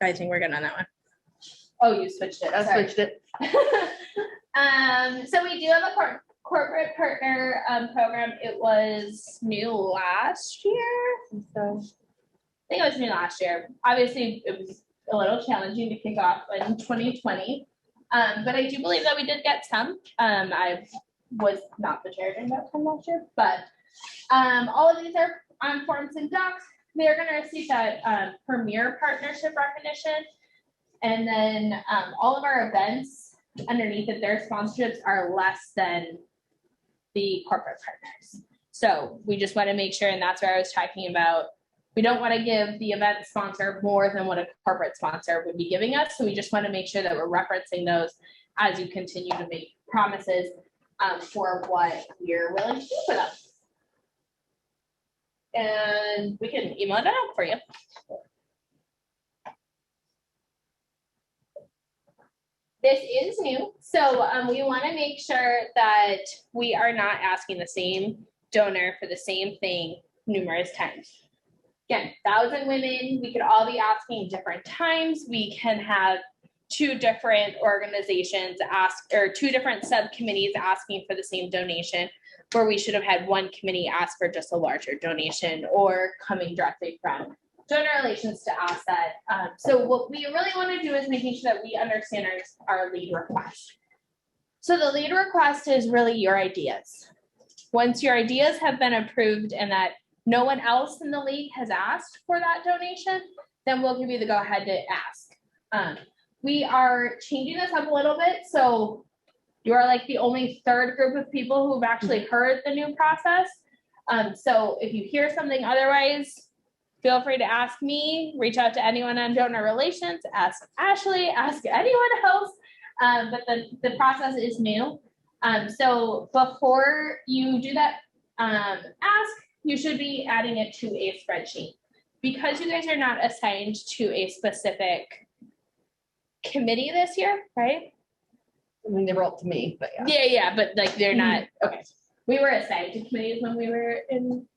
[SPEAKER 16] I think we're good on that one. Oh, you switched it. I switched it. So we do have a corporate partner program. It was new last year. So I think it was new last year. Obviously, it was a little challenging to kick off in 2020. But I do believe that we did get some. I was not the chair during that time last year, but all of these are on forms and docs. They're going to receive that premier partnership recognition. And then all of our events underneath it, their sponsorships are less than the corporate partners. So we just want to make sure, and that's where I was talking about, we don't want to give the event sponsor more than what a corporate sponsor would be giving us. So we just want to make sure that we're referencing those as you continue to make promises for what we're willing to do for them. And we can email it out for you. This is new, so we want to make sure that we are not asking the same donor for the same thing numerous times. Again, 1,000 women, we could all be asking different times. We can have 2 different organizations ask, or 2 different subcommittees asking for the same donation, where we should have had 1 committee ask for just a larger donation, or coming directly from donor relations to ask that. So what we really want to do is making sure that we understand our lead request. So the lead request is really your ideas. Once your ideas have been approved and that no one else in the league has asked for that donation, then we'll give you the go ahead to ask. We are changing this up a little bit, so you are like the only third group of people who've actually heard the new process. So if you hear something otherwise, feel free to ask me, reach out to anyone on donor relations, ask Ashley, ask anyone else. But the process is new. So before you do that ask, you should be adding it to a spreadsheet. Because you guys are not assigned to a specific committee this year, right?
[SPEAKER 1] I mean, they were up to me, but yeah.
[SPEAKER 16] Yeah, but like they're not, okay. We were assigned to committees when we were in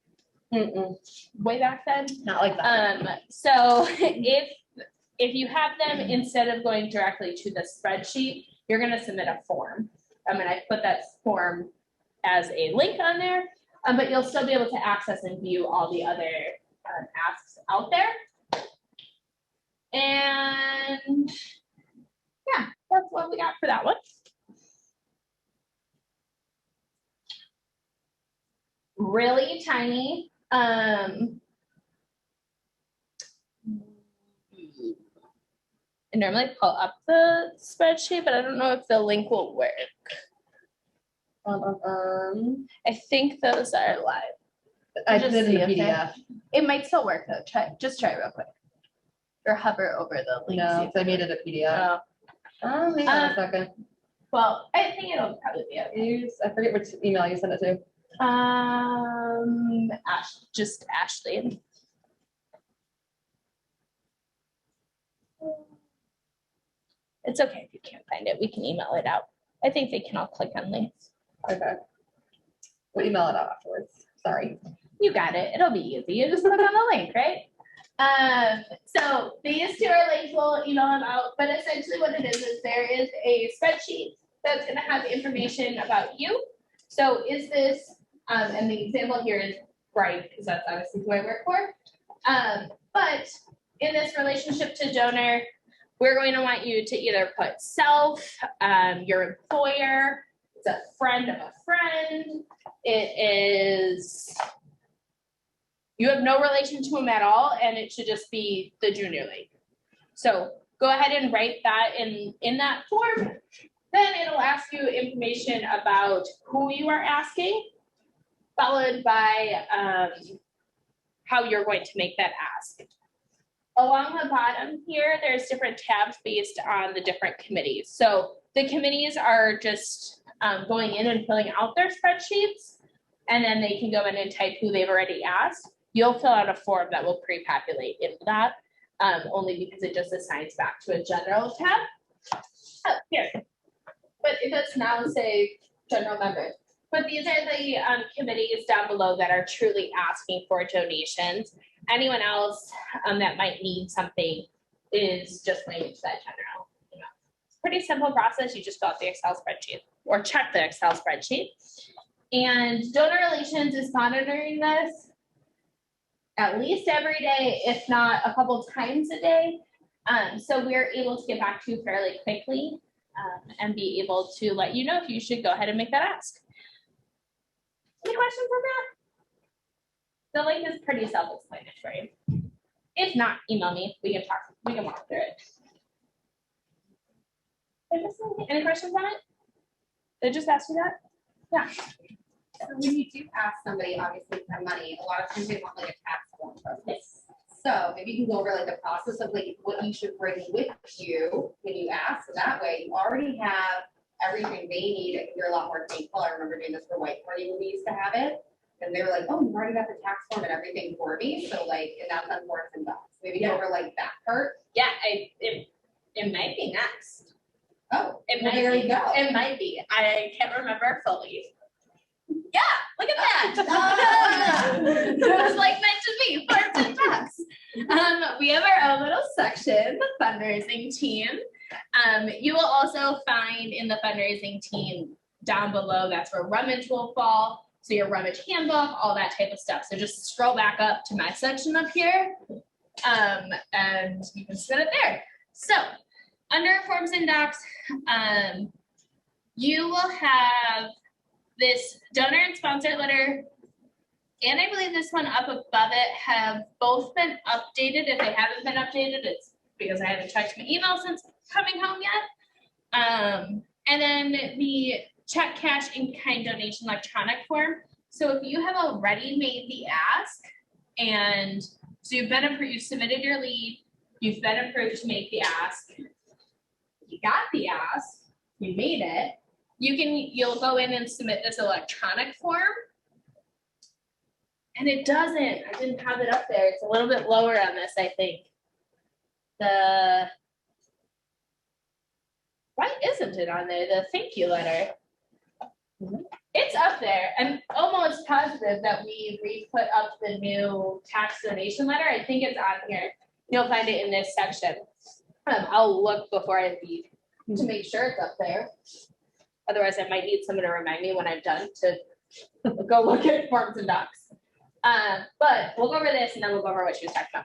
[SPEAKER 16] way back then.
[SPEAKER 1] Not like that.
[SPEAKER 16] So if you have them, instead of going directly to the spreadsheet, you're gonna submit a form. And I put that form as a link on there, but you'll still be able to access and view all the other asks out there. And yeah, that's what we got for that one. Really tiny. I normally pull up the spreadsheet, but I don't know if the link will work. I think those are live.
[SPEAKER 1] I put it in the PDF.
[SPEAKER 16] It might still work though. Just try real quick. Or hover over the link.
[SPEAKER 1] No, I made it a PDF. Oh, hang on a second.
[SPEAKER 16] Well, I think it'll probably be okay.
[SPEAKER 1] I forget which email you sent it to.
[SPEAKER 16] Just Ashley. It's okay if you can't find it. We can email it out. I think they can all click on links.
[SPEAKER 1] Okay. We'll email it out afterwards. Sorry.
[SPEAKER 16] You got it. It'll be easy. You just click on the link, right? So these two are links. We'll email them out. But essentially what it is there is a spreadsheet that's going to have information about you. So is this, and the example here is Bright, because that's obviously who I work for. But in this relationship to donor, we're going to want you to either put self, your employer, it's a friend of a friend, it is, you have no relation to him at all, and it should just be the junior league. So go ahead and write that in that form. Then it'll ask you information about who you are asking, followed by how you're going to make that ask. Along the bottom here, there's different tabs based on the different committees. So the committees are just going in and filling out their spreadsheets, and then they can go in and type who they've already asked. You'll fill out a form that will pre-populate into that, only because it just assigns back to a general tab. Oh, here. But it does now say general members. But these are the committees down below that are truly asking for donations. Anyone else that might need something is just going into that general. It's a pretty simple process. You just fill out the Excel spreadsheet or check the Excel spreadsheet. And donor relations is monitoring this at least every day, if not a couple times a day. So we're able to get back to you fairly quickly and be able to let you know if you should go ahead and make that ask. Any questions on that? The link is pretty self-explanatory. If not, email me. We can talk. We can walk through it. Any questions on it? Did I just ask you that? Yeah.
[SPEAKER 17] So when you do ask somebody, obviously for money, a lot of times they want like a tax form from us. So maybe you can go over like the process of like what you should bring with you when you ask. So that way you already have everything they need. I think you're a lot more thankful. I remember doing this for White Party when we used to have it. And they were like, oh, you already got the tax form and everything for me. So like, and that's on forms and docs. Maybe go over like that part.
[SPEAKER 16] Yeah, it might be next.
[SPEAKER 17] Oh,
[SPEAKER 16] it
[SPEAKER 17] well,
[SPEAKER 16] might
[SPEAKER 17] there
[SPEAKER 16] be.
[SPEAKER 17] you go.
[SPEAKER 16] It might be. I can't remember fully. Yeah, look at that. It was like meant to be, forms and docs. We have our own little section, the fundraising team. You will also find in the fundraising team down below, that's where rummage will fall. So your rummage handbook, all that type of stuff. So just scroll back up to my section up here, and you can submit it there. So under forms and docs, you will have this donor and sponsor letter and I believe this one up above it have both been updated. If they haven't been updated, it's because I haven't checked my email since coming home yet. And then the check, cash, in-kind donation electronic form. So if you have already made the ask, and so you've been approved, you've submitted your lead, you've been approved to make the ask, you got the ask, you made it, you'll go in and submit this electronic form. And it doesn't, I didn't have it up there. It's a little bit lower on this, I think. Why isn't it on there? The thank you letter. It's up there. I'm almost positive that we put up the new tax donation letter. I think it's on here. You'll find it in this section. I'll look before I leave to make sure it's up there. Otherwise, I might need someone to remind me when I'm done to go look at forms and docs. But we'll go over this and then we'll go over what she was talking about.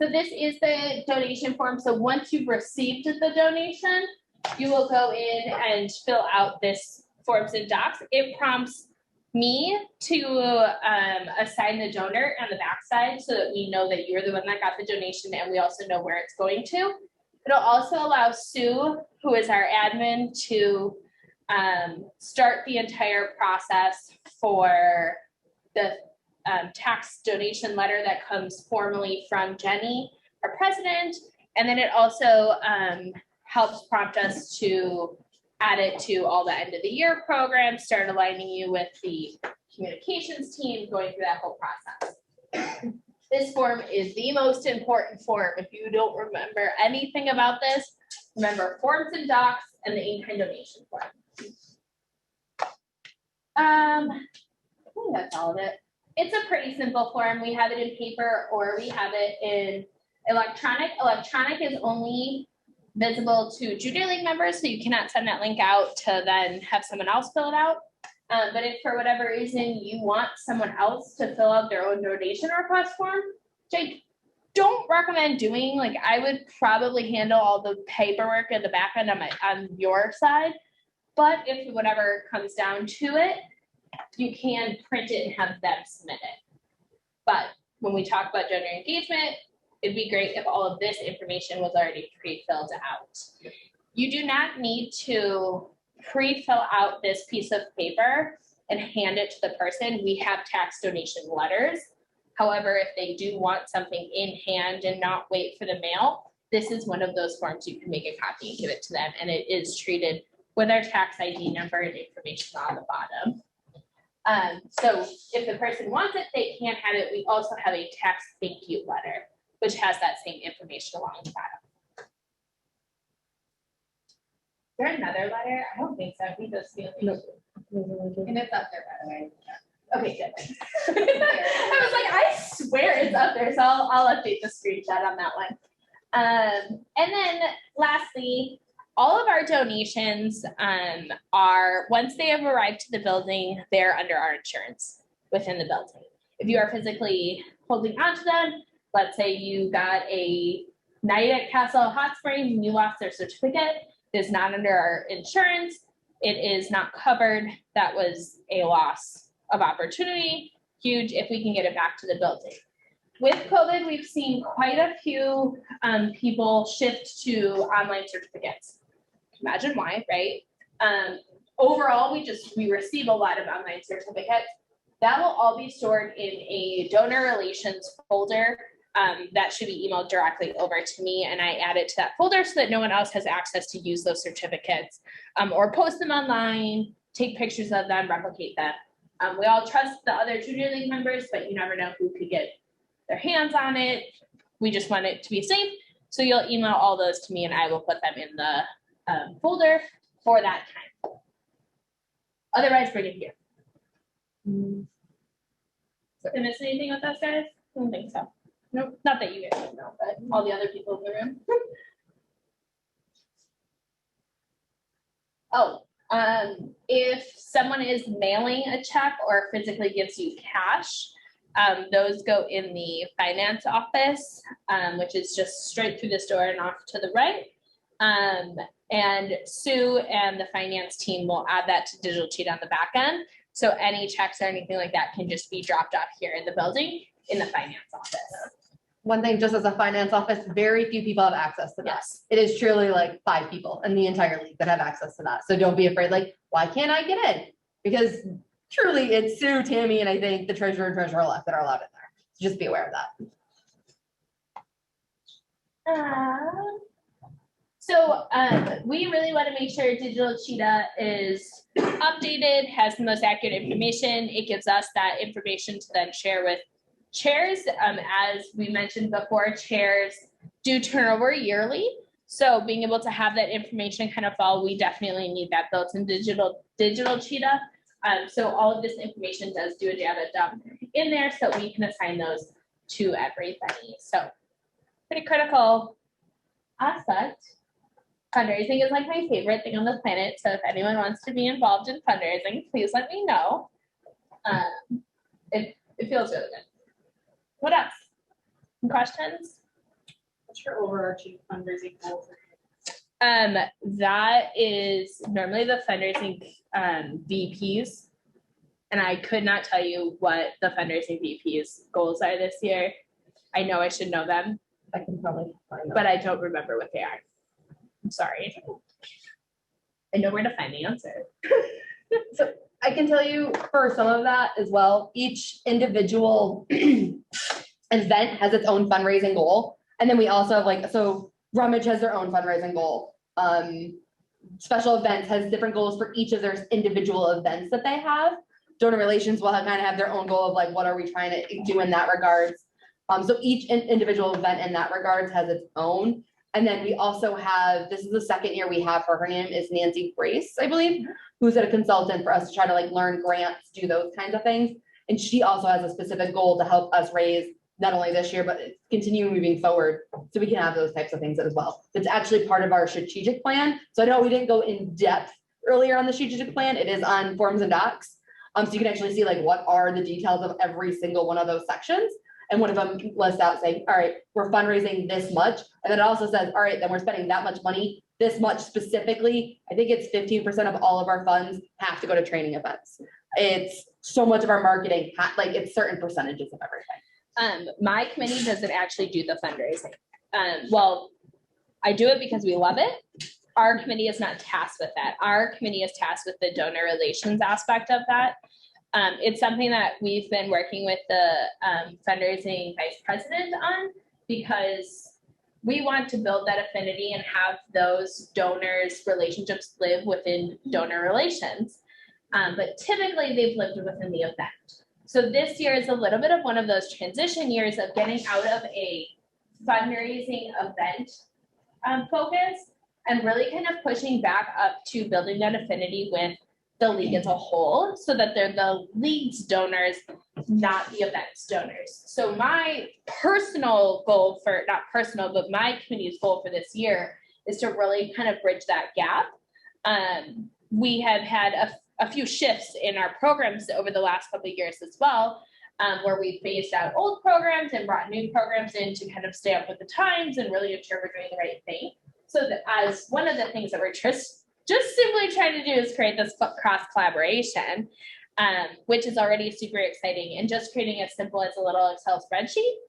[SPEAKER 16] So this is the donation form. So once you've received the donation, you will go in and fill out this forms and docs. It prompts me to assign the donor on the backside so that we know that you're the one that got the donation and we also know where it's going to. It'll also allow Sue, who is our admin, to start the entire process for the tax donation letter that comes formally from Jenny, our president. And then it also helps prompt us to add it to all the end of the year programs, start aligning you with the communications team, going through that whole process. This form is the most important form. If you don't remember anything about this, remember forms and docs and the in-kind donation form. I think that's all of it. It's a pretty simple form. We have it in paper or we have it in electronic. Electronic is only visible to Junior League members, so you cannot send that link out to then have someone else fill it out. But if for whatever reason you want someone else to fill out their own donation request form, which I don't recommend doing, like I would probably handle all the paperwork in the back end on your side. But if whatever comes down to it, you can print it and have them submit it. But when we talk about donor engagement, it'd be great if all of this information was already pre-filled out. You do not need to pre-fill out this piece of paper and hand it to the person. We have tax donation letters. However, if they do want something in hand and not wait for the mail, this is one of those forms you can make a copy and give it to them. And it is treated with our tax ID number and information on the bottom. So if the person wants it, they can have it. We also have a tax thank you letter, which has that same information along the bottom. Is there another letter? I don't think so. I think those feel.
[SPEAKER 17] And it's up there, by the way.
[SPEAKER 16] Okay, good. I was like, I swear it's up there, so I'll update the screenshot on that one. And then lastly, all of our donations are, once they have arrived to the building, they're under our insurance within the building. If you are physically holding onto them, let's say you got a night at Castle Hot Springs and you lost their certificate, it is not under our insurance. It is not covered. That was a loss of opportunity. Huge if we can get it back to the building. With COVID, we've seen quite a few people shift to online certificates. Imagine why, right? Overall, we receive a lot of online certificates. That will all be stored in a donor relations folder that should be emailed directly over to me, and I add it to that folder so that no one else has access to use those certificates or post them online, take pictures of them, replicate them. We all trust the other Junior League members, but you never know who could get their hands on it. We just want it to be safe. So you'll email all those to me and I will put them in the folder for that time. Otherwise, bring it here. Did I miss anything with us, guys? I don't think so. Nope, not that you guys don't know, but all the other people in the room. If someone is mailing a check or physically gives you cash, those go in the finance office, which is just straight through this door and off to the right. And Sue and the finance team will add that to Digital Cheetah on the back end. So any checks or anything like that can just be dropped off here in the building in the finance office.
[SPEAKER 1] One thing, just as a finance office, very few people have access to that.
[SPEAKER 16] Yes.
[SPEAKER 1] It is truly like 5 people in the entire league that have access to that. So don't be afraid, like, why can't I get in? Because truly it's Sue, Tammy, and I think the treasurer and treasurer-elect that are allowed in there. So just be aware of that.
[SPEAKER 16] So we really want to make sure Digital Cheetah is updated, has the most accurate information. It gives us that information to then share with chairs. As we mentioned before, chairs do turnover yearly. So being able to have that information kind of fall, we definitely need that built in Digital Cheetah. So all of this information does do a data dump in there so we can assign those to everybody. So pretty critical aspect. Fundraising is like my favorite thing on the planet. So if anyone wants to be involved in fundraising, please let me know. It feels really good. What else? Some questions?
[SPEAKER 4] What's your overarching fundraising goal?
[SPEAKER 16] That is normally the fundraising VPs. And I could not tell you what the fundraising VPs goals are this year. I know I should know them.
[SPEAKER 1] I can probably find them.
[SPEAKER 16] But I don't remember what they are. I'm sorry. I know where to find the answer.
[SPEAKER 1] So I can tell you for some of that as well, each individual event has its own fundraising goal. And then we also have like, so Rummage has their own fundraising goal. Special events has different goals for each of their individual events that they have. Donor relations will kind of have their own goal of like, what are we trying to do in that regards? So each individual event in that regards has its own. And then we also have, this is the second year we have her name is Nancy Grace, I believe, who's a consultant for us to try to like learn grants, do those kinds of things. And she also has a specific goal to help us raise not only this year, but continue moving forward so we can have those types of things as well. It's actually part of our strategic plan. So I know we didn't go in depth earlier on the strategic plan. It is on forms and docs. So you can actually see like what are the details of every single one of those sections. And one of them lists out saying, all right, we're fundraising this much. And then it also says, all right, then we're spending that much money, this much specifically. I think it's 15% of all of our funds have to go to training events. It's so much of our marketing, like it's certain percentages of everything.
[SPEAKER 16] My committee doesn't actually do the fundraising. Well, I do it because we love it. Our committee is not tasked with that. Our committee is tasked with the donor relations aspect of that. It's something that we've been working with the fundraising vice president on because we want to build that affinity and have those donors' relationships live within donor relations. But typically they've lived within the event. So this year is a little bit of one of those transition years of getting out of a fundraising event focus and really kind of pushing back up to building that affinity with the league as a whole so that they're the league's donors, not the event's donors. So my personal goal for, not personal, but my committee's goal for this year is to really kind of bridge that gap. We have had a few shifts in our programs over the last couple of years as well, where we phased out old programs and brought new programs in to kind of stay up with the times and really ensure we're doing the right thing. So that as one of the things that we're just simply trying to do is create this cross collaboration, which is already super exciting. And just creating as simple as a little Excel spreadsheet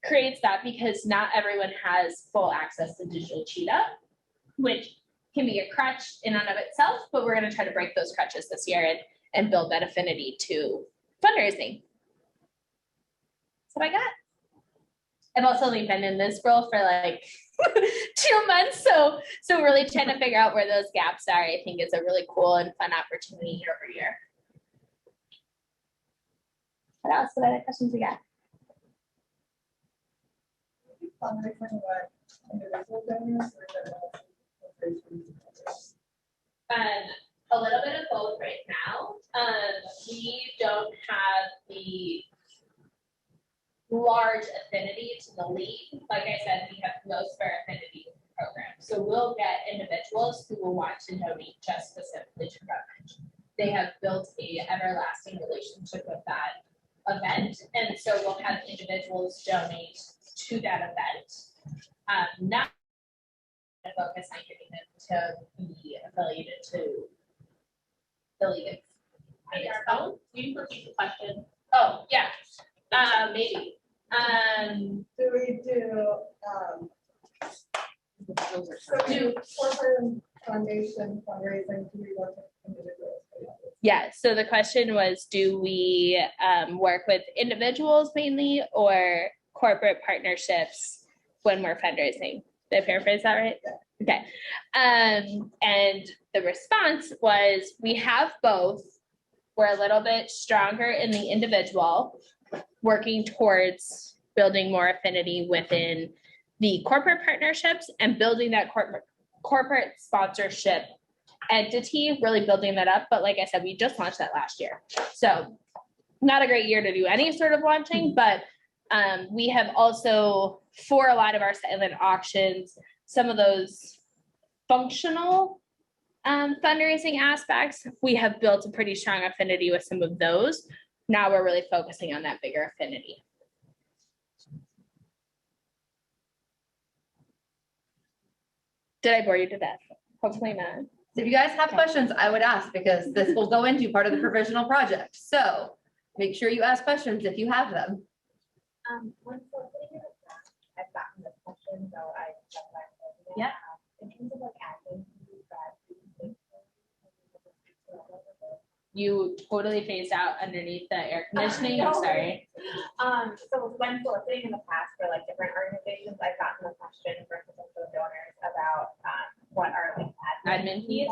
[SPEAKER 16] creates that because not everyone has full access to Digital Cheetah, which can be a crutch in and of itself, but we're going to try to break those crutches this year and build that affinity to fundraising. That's what I got. I've also only been in this role for like 2 months, so really trying to figure out where those gaps are. I think it's a really cool and fun opportunity year over year. What else? What other questions we got? A little bit of both right now. We don't have the large affinity to the league. Like I said, we have most of our affinity programs. So we'll get individuals who will want to donate just specifically to Rummage. They have built a everlasting relationship with that event. And so we'll have individuals donate to that event. Not focus on getting them to be affiliated to the league. Oh, you can repeat the question. Oh, yeah, maybe.
[SPEAKER 6] Do we do, so do corporate foundation fundraising, do we work with individuals?
[SPEAKER 16] Yeah, so the question was, do we work with individuals mainly or corporate partnerships when we're fundraising? Did I paraphrase that right? Okay. And the response was, we have both. We're a little bit stronger in the individual, working towards building more affinity within the corporate partnerships and building that corporate sponsorship entity, really building that up. But like I said, we just launched that last year. So not a great year to do any sort of launching, but we have also, for a lot of our silent auctions, some of those functional fundraising aspects, we have built a pretty strong affinity with some of those. Now we're really focusing on that bigger affinity. Did I bore you to death? Hopefully not.
[SPEAKER 18] So if you guys have questions, I would ask, because this will go into part of the provisional project. So make sure you ask questions if you have them.
[SPEAKER 4] I've gotten this question, so I.
[SPEAKER 16] Yeah.
[SPEAKER 4] In terms of like admin,
[SPEAKER 16] You totally phased out underneath the air conditioning. I'm sorry.
[SPEAKER 4] So when soliciting in the past for like different organizations, I've gotten a question from potential donors about what are like
[SPEAKER 16] Admin fees.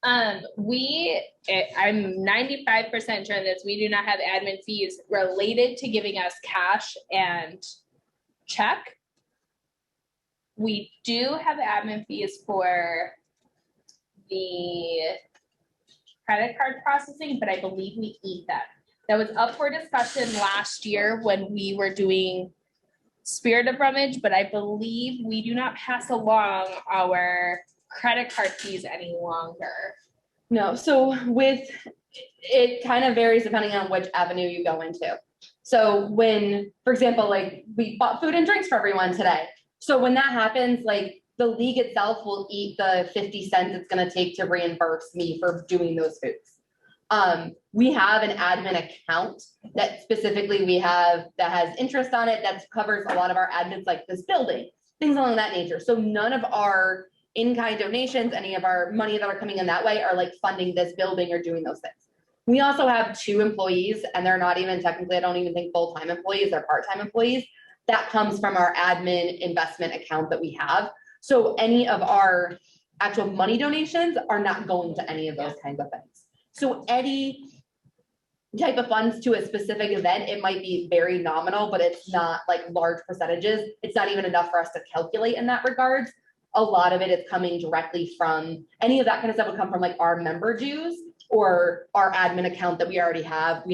[SPEAKER 16] I'm 95% sure that we do not have admin fees related to giving us cash and check. We do have admin fees for the credit card processing, but I believe we eat that. That was up for discussion last year when we were doing Spirit of Rummage, but I believe we do not pass along our credit card fees any longer.
[SPEAKER 18] No, so with, it kind of varies depending on which avenue you go into. So when, for example, like we bought food and drinks for everyone today. So when that happens, like the league itself will eat the 50 cents it's gonna take to reimburse me for doing those foods. We have an admin account that specifically we have that has interest on it that covers a lot of our admins, like this building, things along that nature. So none of our in-kind donations, any of our money that are coming in that way are like funding this building or doing those things. We also have 2 employees, and they're not even technically, I don't even think full-time employees, they're part-time employees. That comes from our admin investment account that we have. So any of our actual money donations are not going to any of those kinds of things. So any type of funds to a specific event, it might be very nominal, but it's not like large percentages. It's not even enough for us to calculate in that regards. A lot of it is coming directly from, any of that kind of stuff would come from like our member dues or our admin account that we already have.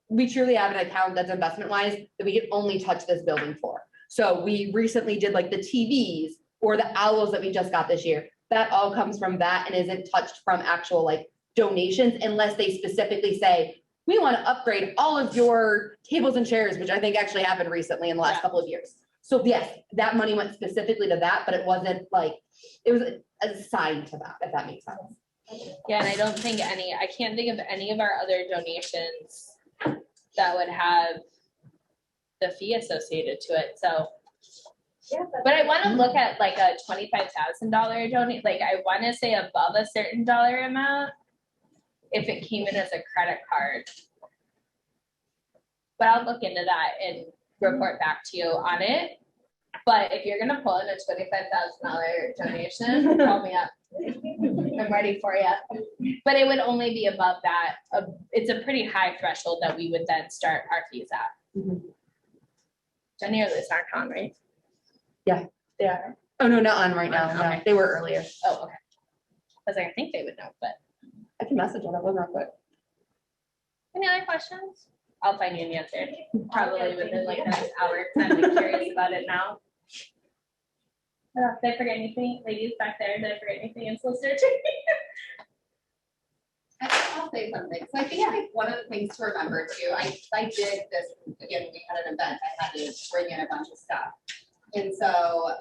[SPEAKER 18] We truly have an account that's investment wise that we can only touch this building for. So we recently did like the TVs or the owls that we just got this year. That all comes from that and isn't touched from actual like donations unless they specifically say, we want to upgrade all of your tables and chairs, which I think actually happened recently in the last couple of years. So yes, that money went specifically to that, but it wasn't like, it was assigned to that, if that makes sense.
[SPEAKER 16] Yeah, and I don't think I can't think of any of our other donations that would have the fee associated to it, so.
[SPEAKER 4] Yeah,
[SPEAKER 16] but I want to look at like a $25,000 donate, like I want to say above a certain dollar amount if it came in as a credit card. But I'll look into that and report back to you on it. But if you're gonna pull in a $25,000 donation, call me up. I'm ready for you. But it would only be above that. It's a pretty high threshold that we would then start our fees at. Jenny or Liz aren't on, right?
[SPEAKER 18] Yeah,
[SPEAKER 16] they are.
[SPEAKER 18] Oh, no, not on right now.
[SPEAKER 16] Okay.
[SPEAKER 18] No, they were earlier.
[SPEAKER 16] Oh, okay. I was like, I think they would know, but.
[SPEAKER 18] I can message them real quick.
[SPEAKER 16] Any other questions? I'll find you an answer, probably within like the next hour, because I'm curious about it now. Did I forget anything? Ladies back there, did I forget anything in solicitor?
[SPEAKER 17] I'll say something. So I think like one of the things to remember too, I did this, again, we had an event, I had to bring in a bunch of stuff. And so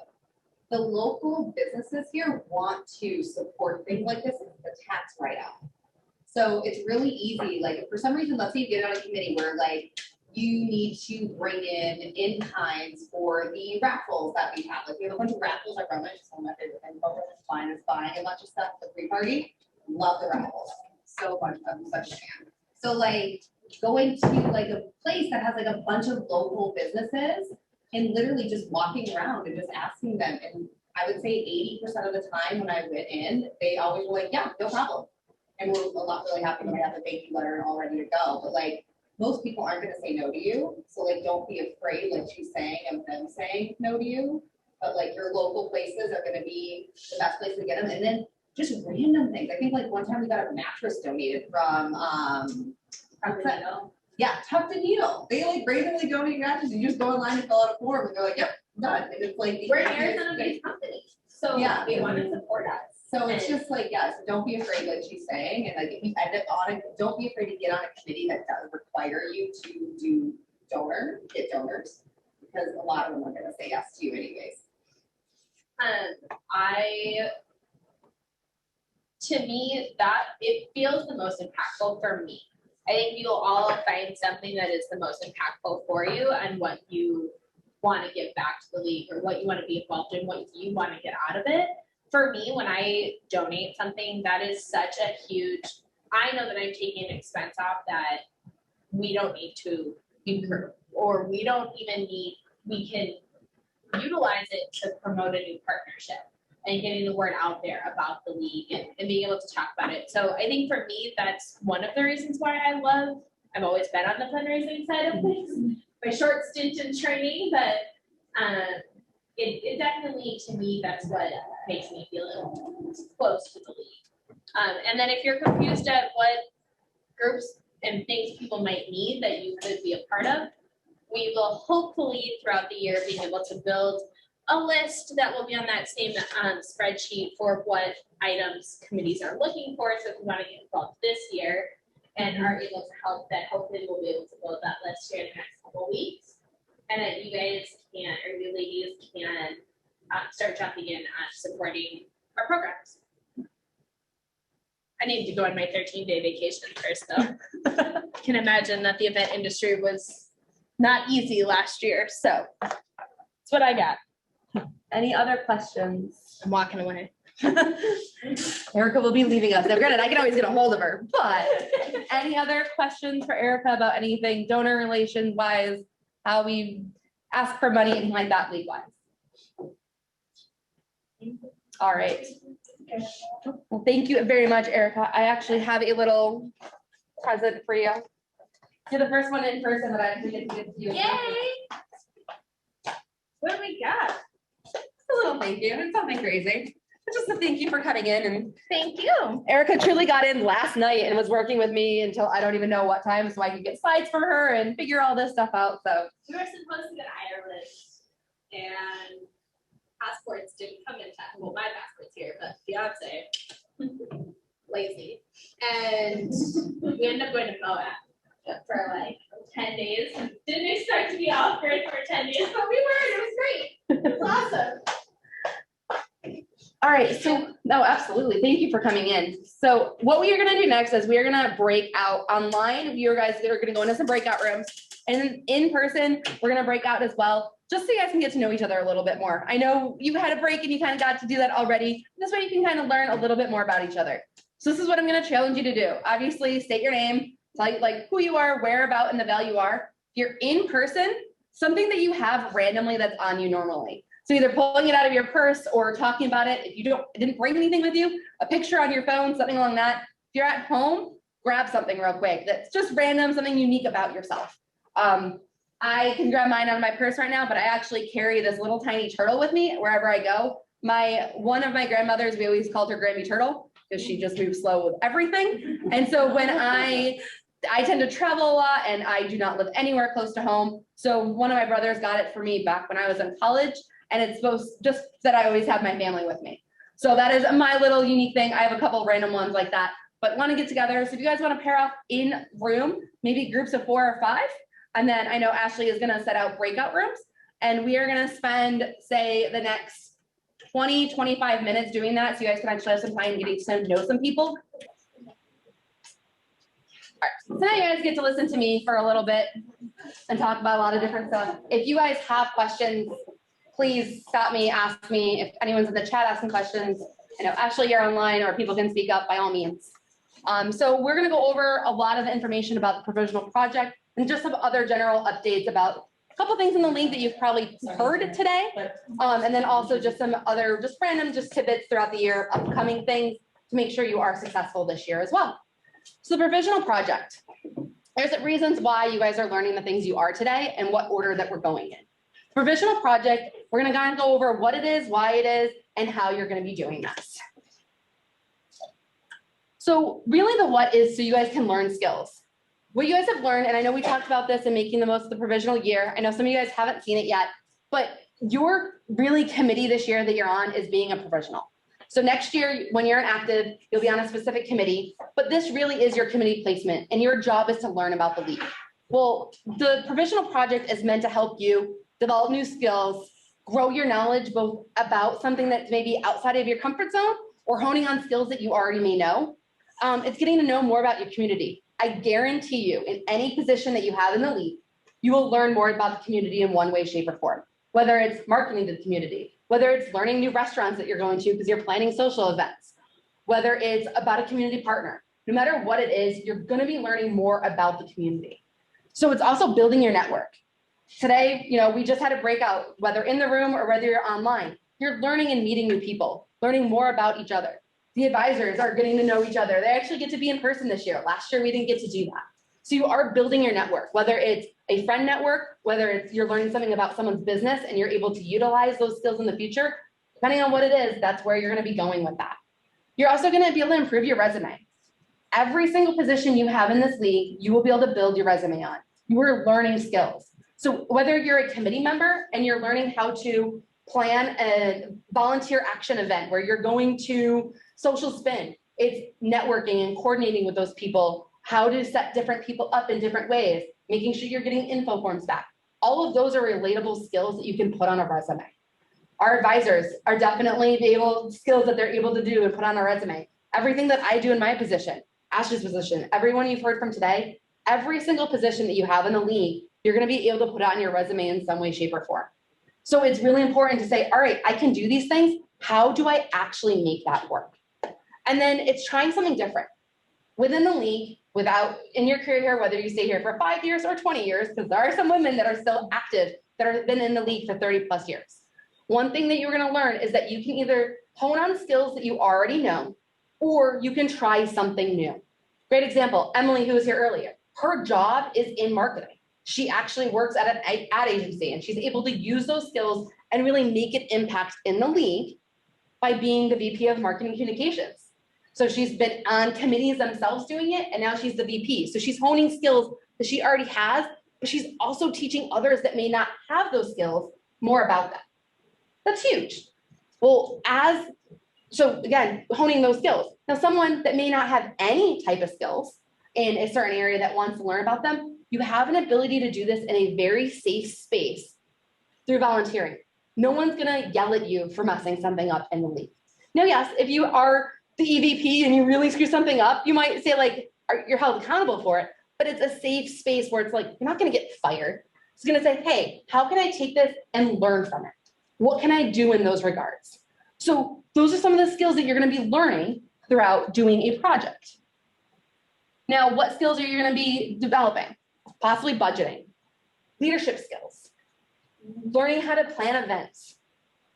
[SPEAKER 17] the local businesses here want to support things like this, it's the tax write-off. So it's really easy, like if for some reason, let's say you get on a committee where like you need to bring in kinds for the raffles that we have. Like we have a bunch of raffles I run, just one method, and fine is buying a bunch of stuff for the pre-party. Love the raffles. So much, I'm such a fan. So like going to like a place that has like a bunch of local businesses and literally just walking around and just asking them. And I would say 80% of the time when I went in, they always were like, yeah, no problem. And we're really happy when I have a thank you letter all ready to go. But like most people aren't gonna say no to you. So like don't be afraid, like she's saying, of them saying no to you. But like your local places are gonna be the best place to get them. And then just random things. I think like one time we got a mattress donated from yeah, Tucked and Needle. They like randomly donate mattresses. You just go online and fill out a form and they're like, yep, done. And it's like
[SPEAKER 16] We're an Arizona-based company, so
[SPEAKER 17] yeah,
[SPEAKER 16] they want to support us.
[SPEAKER 17] so it's just like, yeah, so don't be afraid, like she's saying, and like if you end up on it, don't be afraid to get on a committee that does require you to get donors, because a lot of them are gonna say yes to you anyways.
[SPEAKER 16] To me, that it feels the most impactful for me. I think you'll all find something that is the most impactful for you and what you want to give back to the league or what you want to be involved in, what you want to get out of it. For me, when I donate something, that is such a huge, I know that I'm taking an expense off that we don't need to incur, or we don't even need, we can utilize it to promote a new partnership and getting the word out there about the league and being able to talk about it. So I think for me, that's one of the reasons why I've always been on the fundraising side of things. My short stint in training, but it definitely, to me, that's what makes me feel close to the league. And then if you're confused at what groups and things people might need that you could be a part of, we will hopefully throughout the year be able to build a list that will be on that same spreadsheet for what items committees are looking for. So if you want to get involved this year and are able to help, that hopefully we'll be able to build that list here in the next couple of weeks. And that you guys can, or you ladies can start jumping in on supporting our programs. I need to go on my 13-day vacation first though. Can imagine that the event industry was not easy last year. So that's what I got.
[SPEAKER 18] Any other questions?
[SPEAKER 16] I'm walking away.
[SPEAKER 18] Erica will be leaving us. Now granted, I can always get a hold of her, but any other questions for Erica about anything donor relations wise, how we ask for money, anything like that league wise? All right. Well, thank you very much, Erica. I actually have a little present for you. You're the first one in person that I actually get to give to you.
[SPEAKER 16] Yay! What do we got?
[SPEAKER 18] A little thank you. It's nothing crazy. It's just a thank you for coming in, and
[SPEAKER 16] thank you.
[SPEAKER 18] Erica truly got in last night and was working with me until I don't even know what time, so I could get slides for her and figure all this stuff out. So
[SPEAKER 16] We were supposed to go to Ireland and passports didn't come in time. Well, my passport's here, but fiance lazy. And we ended up going to Moab for like 10 days. Didn't expect to be off grid for 10 days, but we were, and it was great. It was awesome.
[SPEAKER 18] all right, so no, absolutely. Thank you for coming in. So what we are gonna do next is we are gonna break out online. You guys are gonna go into some breakout rooms, and in person, we're gonna break out as well, just so you guys can get to know each other a little bit more. I know you had a break and you kind of got to do that already. This way you can kind of learn a little bit more about each other. So this is what I'm gonna challenge you to do. Obviously, state your name, tell you like who you are, where about, and the value you are. If you're in person, something that you have randomly that's on you normally. So either pulling it out of your purse or talking about it. If you didn't bring anything with you, a picture on your phone, something along that. If you're at home, grab something real quick that's just random, something unique about yourself. I can grab mine out of my purse right now, but I actually carry this little tiny turtle with me wherever I go. One of my grandmothers, we always called her Grammy Turtle because she just moves slow with everything. And so when I tend to travel a lot and I do not live anywhere close to home. So one of my brothers got it for me back when I was in college, and it's just that I always have my family with me. So that is my little unique thing. I have a couple of random ones like that, but want to get together. So if you guys want to pair off in room, maybe groups of 4 or 5. And then I know Ashley is going to set out breakout rooms, and we are going to spend, say, the next
[SPEAKER 1] 20, 25 minutes doing that so you guys can actually have some time getting to know some people. All right, so now you guys get to listen to me for a little bit and talk about a lot of different stuff. If you guys have questions, please stop me, ask me. If anyone's in the chat asking questions, I know Ashley, you're online, or people can speak up by all means. So we're gonna go over a lot of the information about the provisional project and just some other general updates about a couple things in the league that you've probably heard today. And then also just some other, just random, just tidbits throughout the year, upcoming things to make sure you are successful this year as well. So the provisional project, there's reasons why you guys are learning the things you are today and what order that we're going in. Provisional project, we're gonna kind of go over what it is, why it is, and how you're gonna be doing this. So really the what is so you guys can learn skills. What you guys have learned, and I know we talked about this in making the most of the provisional year. I know some of you guys haven't seen it yet, but your really committee this year that you're on is being a provisional. So next year, when you're an active, you'll be on a specific committee, but this really is your committee placement, and your job is to learn about the league. Well, the provisional project is meant to help you develop new skills, grow your knowledge both about something that's maybe outside of your comfort zone or honing on skills that you already may know. It's getting to know more about your community. I guarantee you, in any position that you have in the league, you will learn more about the community in one way, shape, or form. Whether it's marketing to the community, whether it's learning new restaurants that you're going to because you're planning social events, whether it's about a community partner. No matter what it is, you're going to be learning more about the community. So it's also building your network. Today, we just had a breakout, whether in the room or whether you're online. You're learning and meeting new people, learning more about each other. The advisors are getting to know each other. They actually get to be in person this year. Last year, we didn't get to do that. So you are building your network, whether it's a friend network, whether it's you're learning something about someone's business and you're able to utilize those skills in the future, depending on what it is, that's where you're going to be going with that. You're also going to be able to improve your resume. Every single position you have in this league, you will be able to build your resume on. You are learning skills. So whether you're a committee member and you're learning how to plan a volunteer action event where you're going to social spin, it's networking and coordinating with those people, how to set different people up in different ways, making sure you're getting info forms back. All of those are relatable skills that you can put on a resume. Our advisors are definitely skills that they're able to do and put on a resume. Everything that I do in my position, Ashley's position, everyone you've heard from today, every single position that you have in the league, you're going to be able to put on your resume in some way, shape, or form. So it's really important to say, all right, I can do these things. How do I actually make that work? And then it's trying something different within the league, in your career here, whether you stay here for 5 years or 20 years, because there are some women that are still active that have been in the league for 30 plus years. One thing that you're going to learn is that you can either hone on skills that you already know, or you can try something new. Great example, Emily, who was here earlier, her job is in marketing. She actually works at an ad agency, and she's able to use those skills and really make an impact in the league by being the VP of Marketing Communications. So she's been on committees themselves doing it, and now she's the VP. So she's honing skills that she already has, but she's also teaching others that may not have those skills more about them. That's huge. Well, so again, honing those skills. Now, someone that may not have any type of skills in a certain area that wants to learn about them, you have an ability to do this in a very safe space through volunteering. No one's gonna yell at you for messing something up in the league. Now, yes, if you are the EVP and you really screw something up, you might say you're held accountable for it, but it's a safe space where it's you're not gonna get fired. It's gonna say, hey, how can I take this and learn from it? What can I do in those regards? So those are some of the skills that you're gonna be learning throughout doing a project. Now, what skills are you gonna be developing? Possibly budgeting, leadership skills, learning how to plan events,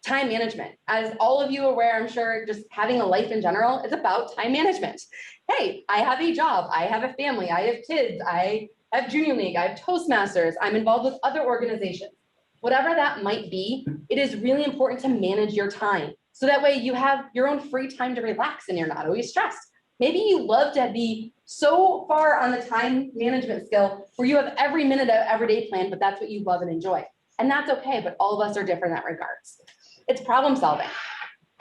[SPEAKER 1] time management. As all of you are aware, I'm sure just having a life in general is about time management. Hey, I have a job, I have a family, I have kids, I have Junior League, I have Toastmasters, I'm involved with other organizations. Whatever that might be, it is really important to manage your time. So that way you have your own free time to relax and you're not always stressed. Maybe you love to be so far on the time management skill where you have every minute of every day planned, but that's what you love and enjoy. And that's okay, but all of us are different in that regards. It's problem solving.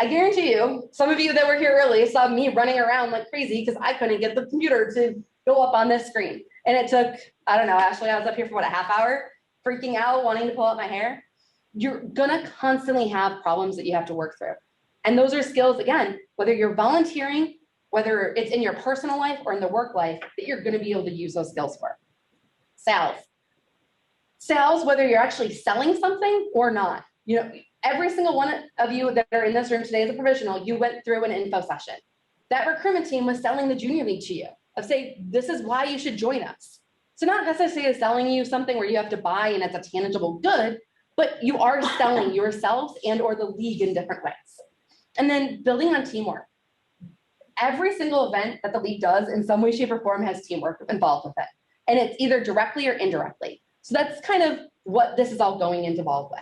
[SPEAKER 1] I guarantee you, some of you that were here early saw me running around like crazy because I couldn't get the computer to go up on this screen. And it took, I don't know, Ashley, I was up here for a half hour, freaking out, wanting to pull out my hair. You're gonna constantly have problems that you have to work through.
[SPEAKER 18] And those are skills, again, whether you're volunteering, whether it's in your personal life or in the work life, that you're going to be able to use those skills for. Sales. Sales, whether you're actually selling something or not. You know, every single one of you that are in this room today as a provisional, you went through an info session. That recruitment team was selling the junior league to you, of saying, this is why you should join us. So not necessarily selling you something where you have to buy and it's a tangible good, but you are selling yourselves and or the league in different ways. And then building on teamwork. Every single event that the league does in some way, shape, or form has teamwork involved with it. And it's either directly or indirectly. So that's kind of what this is all going involved with.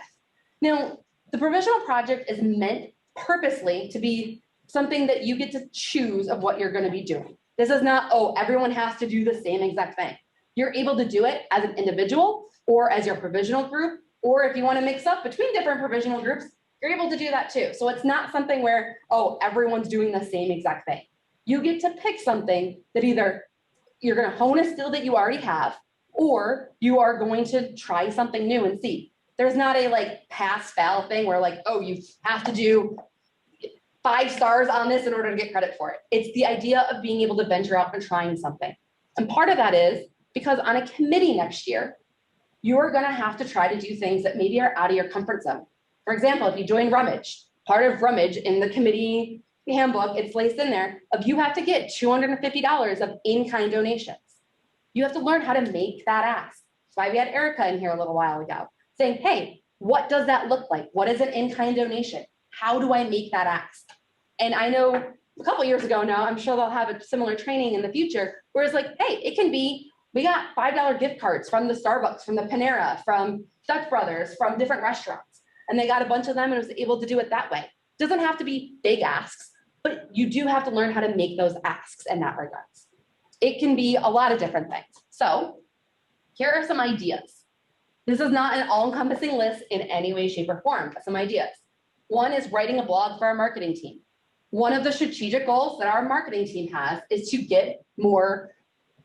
[SPEAKER 18] Now, the provisional project is meant purposely to be something that you get to choose of what you're going to be doing. This is not, oh, everyone has to do the same exact thing. You're able to do it as an individual or as your provisional group, or if you want to mix up between different provisional groups, you're able to do that too. So it's not something where, oh, everyone's doing the same exact thing. You get to pick something that either you're going to hone a skill that you already have, or you are going to try something new and see. There's not a like pass fail thing where like, oh, you have to do 5 stars on this in order to get credit for it. It's the idea of being able to venture out and trying something. And part of that is because on a committee next year, you're going to have to try to do things that maybe are out of your comfort zone. For example, if you join Rummage, part of Rummage in the committee handbook, it's placed in there of you have to get $250 of in-kind donations. You have to learn how to make that ask. That's why we had Erica in here a little while ago saying, hey, what does that look like? What is an in-kind donation? How do I make that ask? And I know a couple years ago now, I'm sure they'll have a similar training in the future, where it's like, hey, it can be, we got $5 gift cards from the Starbucks, from the Panera, from Dutch Brothers, from different restaurants. And they got a bunch of them and was able to do it that way. It doesn't have to be big asks, but you do have to learn how to make those asks in that regard. It can be a lot of different things. So here are some ideas. This is not an all-encompassing list in any way, shape, or form, but some ideas. One is writing a blog for our marketing team. One of the strategic goals that our marketing team has is to get more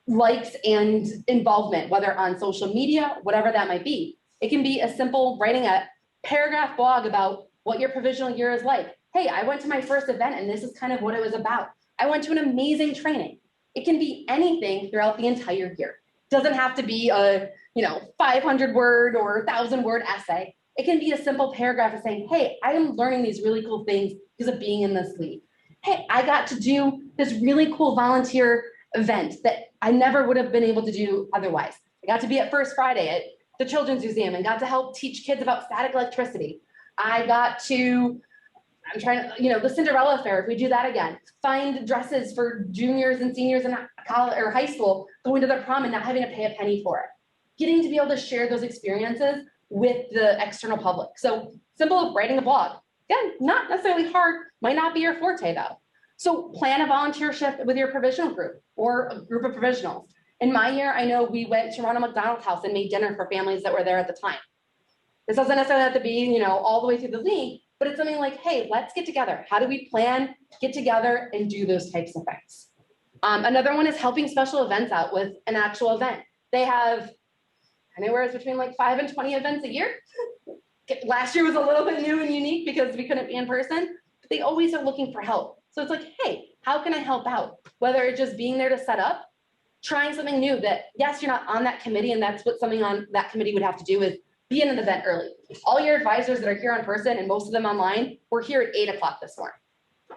[SPEAKER 18] likes and involvement, whether on social media, whatever that might be. It can be as simple writing a paragraph blog about what your provisional year is like. Hey, I went to my first event and this is kind of what it was about. I went to an amazing training. It can be anything throughout the entire year. It doesn't have to be a 500 word or 1,000 word essay. It can be a simple paragraph of saying, hey, I am learning these really cool things because of being in this league. Hey, I got to do this really cool volunteer event that I never would have been able to do otherwise. I got to be at First Friday at the Children's Museum and got to help teach kids about static electricity. I got to, the Cinderella Fair, if we do that again, find dresses for juniors and seniors in college or high school, going to their prom and not having to pay a penny for it. Getting to be able to share those experiences with the external public. So simple writing a blog. Again, not necessarily hard, might not be your forte though. So plan a volunteer shift with your provisional group or a group of provisionals. In my year, I know we went to Ronald McDonald's house and made dinner for families that were there at the time. This doesn't necessarily have to be, all the way through the league, but it's something like, hey, let's get together. How do we plan, get together and do those types of things? Another one is helping special events out with an actual event. They have anywhere between like 5 and 20 events a year. Last year was a little bit new and unique because we couldn't be in person, but they always are looking for help. So it's like, hey, how can I help out? Whether it's just being there to set up, trying something new that, yes, you're not on that committee and that's what something on that committee would have to do is be in an event early. All your advisors that are here in person and most of them online were here at 8 o'clock this morning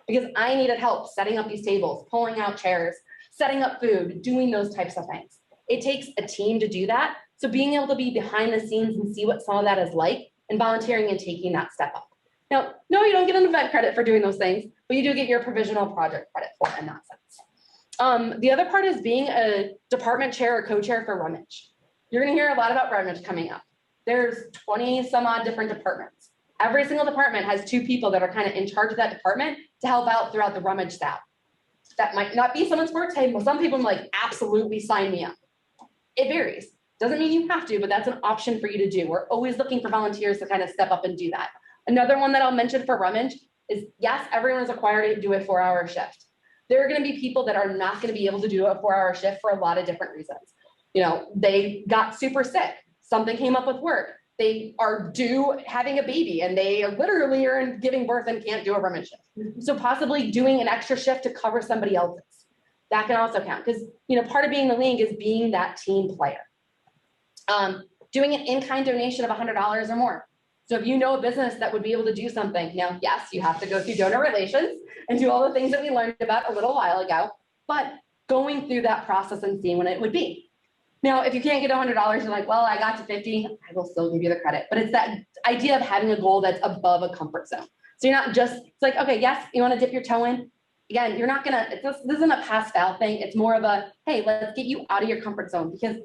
[SPEAKER 18] because I needed help setting up these tables, pulling out chairs, setting up food, doing those types of things. It takes a team to do that. So being able to be behind the scenes and see what some of that is like and volunteering and taking that step up. Now, no, you don't get an event credit for doing those things, but you do get your provisional project credit for it in that sense. The other part is being a department chair or co-chair for Rummage. You're gonna hear a lot about Rummage coming up. There's 20 some odd different departments. Every single department has 2 people that are kind of in charge of that department to help out throughout the Rummage staff. That might not be someone's forte, but some people are like, absolutely sign me up. It varies. Doesn't mean you have to, but that's an option for you to do. We're always looking for volunteers to kind of step up and do that. Another one that I'll mention for Rummage is, yes, everyone is required to do a 4-hour shift. There are going to be people that are not going to be able to do a 4-hour shift for a lot of different reasons. They got super sick. Something came up with work. they are due having a baby and they literally are giving birth and can't do a room shift. So possibly doing an extra shift to cover somebody else's. That can also count because, part of being the league is being that team player. Doing an in-kind donation of $100 or more. So if you know a business that would be able to do something, now, yes, you have to go through donor relations and do all the things that we learned about a little while ago, but going through that process and seeing what it would be. Now, if you can't get $100, you're like, well, I got to 50, I will still give you the credit. But it's that idea of having a goal that's above a comfort zone. So you're not just, it's like, okay, yes, you want to dip your toe in. Again, you're not gonna, this isn't a pass fail thing. It's more of a, hey, let's get you out of your comfort zone, because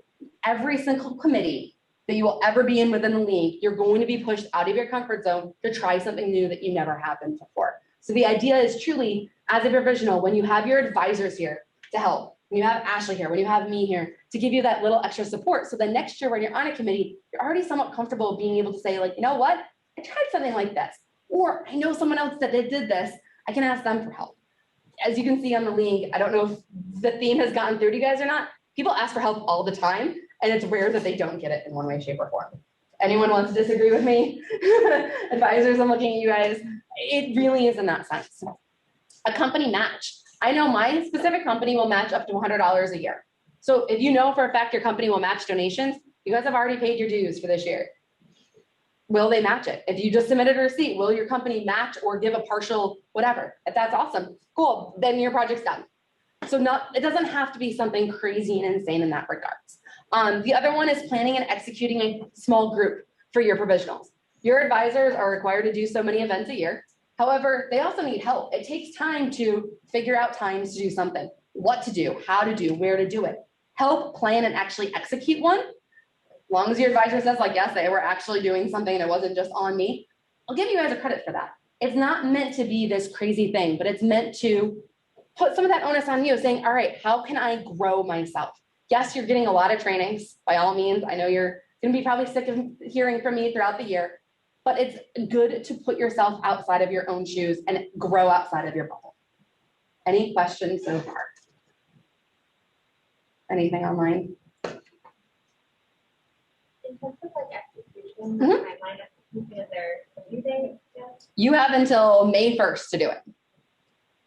[SPEAKER 18] every single committee that you will ever be in within the league, you're going to be pushed out of your comfort zone to try something new that you never have been before. So the idea is truly, as a provisional, when you have your advisors here to help, when you have Ashley here, when you have me here, to give you that little extra support. So then next year when you're on a committee, you're already somewhat comfortable being able to say, like, you know what, I tried something like this, or I know someone else that did this, I can ask them for help. As you can see on the league, I don't know if the theme has gotten through to you guys or not. People ask for help all the time, and it's rare that they don't get it in one way, shape, or form. Anyone wants to disagree with me? Advisors, I'm looking at you guys. It really is in that sense. A company match. I know my specific company will match up to $100 a year. So if you know for a fact your company will match donations, you guys have already paid your dues for this year. Will they match it? If you just submitted a receipt, will your company match or give a partial whatever? If that's awesome, cool, then your project's done. So it doesn't have to be something crazy and insane in that regards. The other one is planning and executing a small group for your provisionals. Your advisors are required to do so many events a year. However, they also need help. It takes time to figure out times to do something, what to do, how to do, where to do it. Help plan and actually execute one. As long as your advisor says, like, yes, they were actually doing something and it wasn't just on me, I'll give you guys a credit for that. It's not meant to be this crazy thing, but it's meant to put some of that onus on you, saying, all right, how can I grow myself? Yes, you're getting a lot of trainings, by all means. I know you're going to be probably sick of hearing from me throughout the year, but it's good to put yourself outside of your own shoes and grow outside of your bubble. Any questions so far? Anything online?
[SPEAKER 4] In terms of like execution, timeline execution, is there a due date yet?
[SPEAKER 18] You have until May 1st to do it.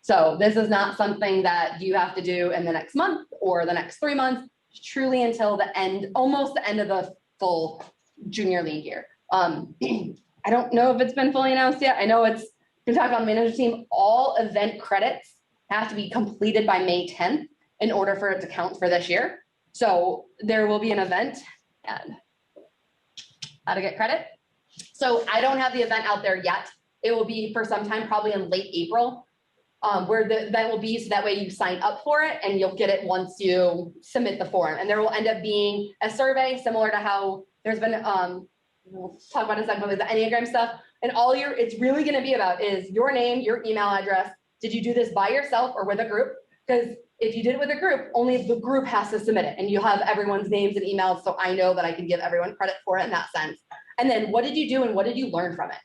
[SPEAKER 18] So this is not something that you have to do in the next month or the next 3 months, truly until the end, almost the end of the full junior league year. I don't know if it's been fully announced yet. I know it's, we're talking about the manager team, all event credits have to be completed by May 10th in order for it to count for this year. So there will be an event and how to get credit. So I don't have the event out there yet. It will be for some time, probably in late April, where the event will be, so that way you sign up for it and you'll get it once you submit the form. And there will end up being a survey similar to how there's been, we'll talk about in a second, but the Enneagram stuff. And all it's really going to be about is your name, your email address. Did you do this by yourself or with a group? Because if you did it with a group, only the group has to submit it, and you have everyone's names and emails, so I know that I can give everyone credit for it in that sense. And then what did you do and what did you learn from it?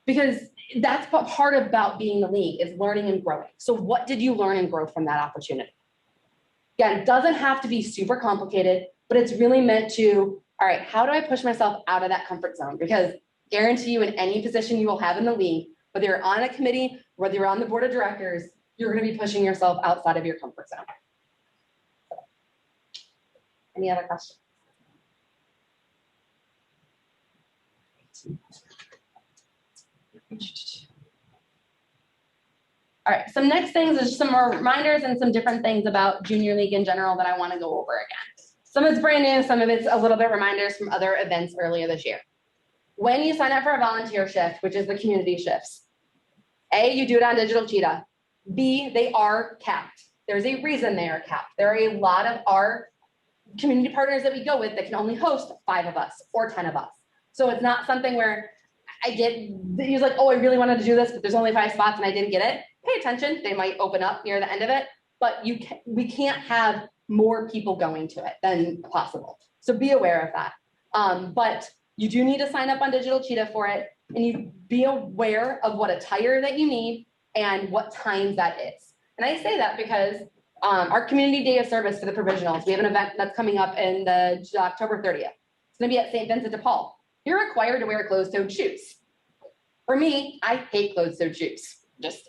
[SPEAKER 18] Because that's what part about being the league is learning and growing. So what did you learn and grow from that opportunity? Again, it doesn't have to be super complicated, but it's really meant to, all right, how do I push myself out of that comfort zone? Because guarantee you in any position you will have in the league, whether you're on a committee, whether you're on the board of directors, you're going to be pushing yourself outside of your comfort zone. Any other questions? All right, some next things is some more reminders and some different things about Junior League in general that I want to go over again. Some of it's brand new, some of it's a little bit reminders from other events earlier this year. When you sign up for a volunteer shift, which is the community shifts, A, you do it on Digital Cheetah. B, they are capped. There's a reason they are capped. There are a lot of our community partners that we go with that can only host 5 of us or 10 of us. So it's not something where he's like, oh, I really wanted to do this, but there's only 5 spots and I didn't get it. Pay attention. They might open up near the end of it, but we can't have more people going to it than possible. So be aware of that. But you do need to sign up on Digital Cheetah for it, and you be aware of what attire that you need and what times that is. And I say that because our community day of service for the provisionals, we have an event that's coming up in October 30th. It's going to be at St. Vincent de Paul. you're required to wear closed-toed shoes. For me, I hate closed-toed shoes.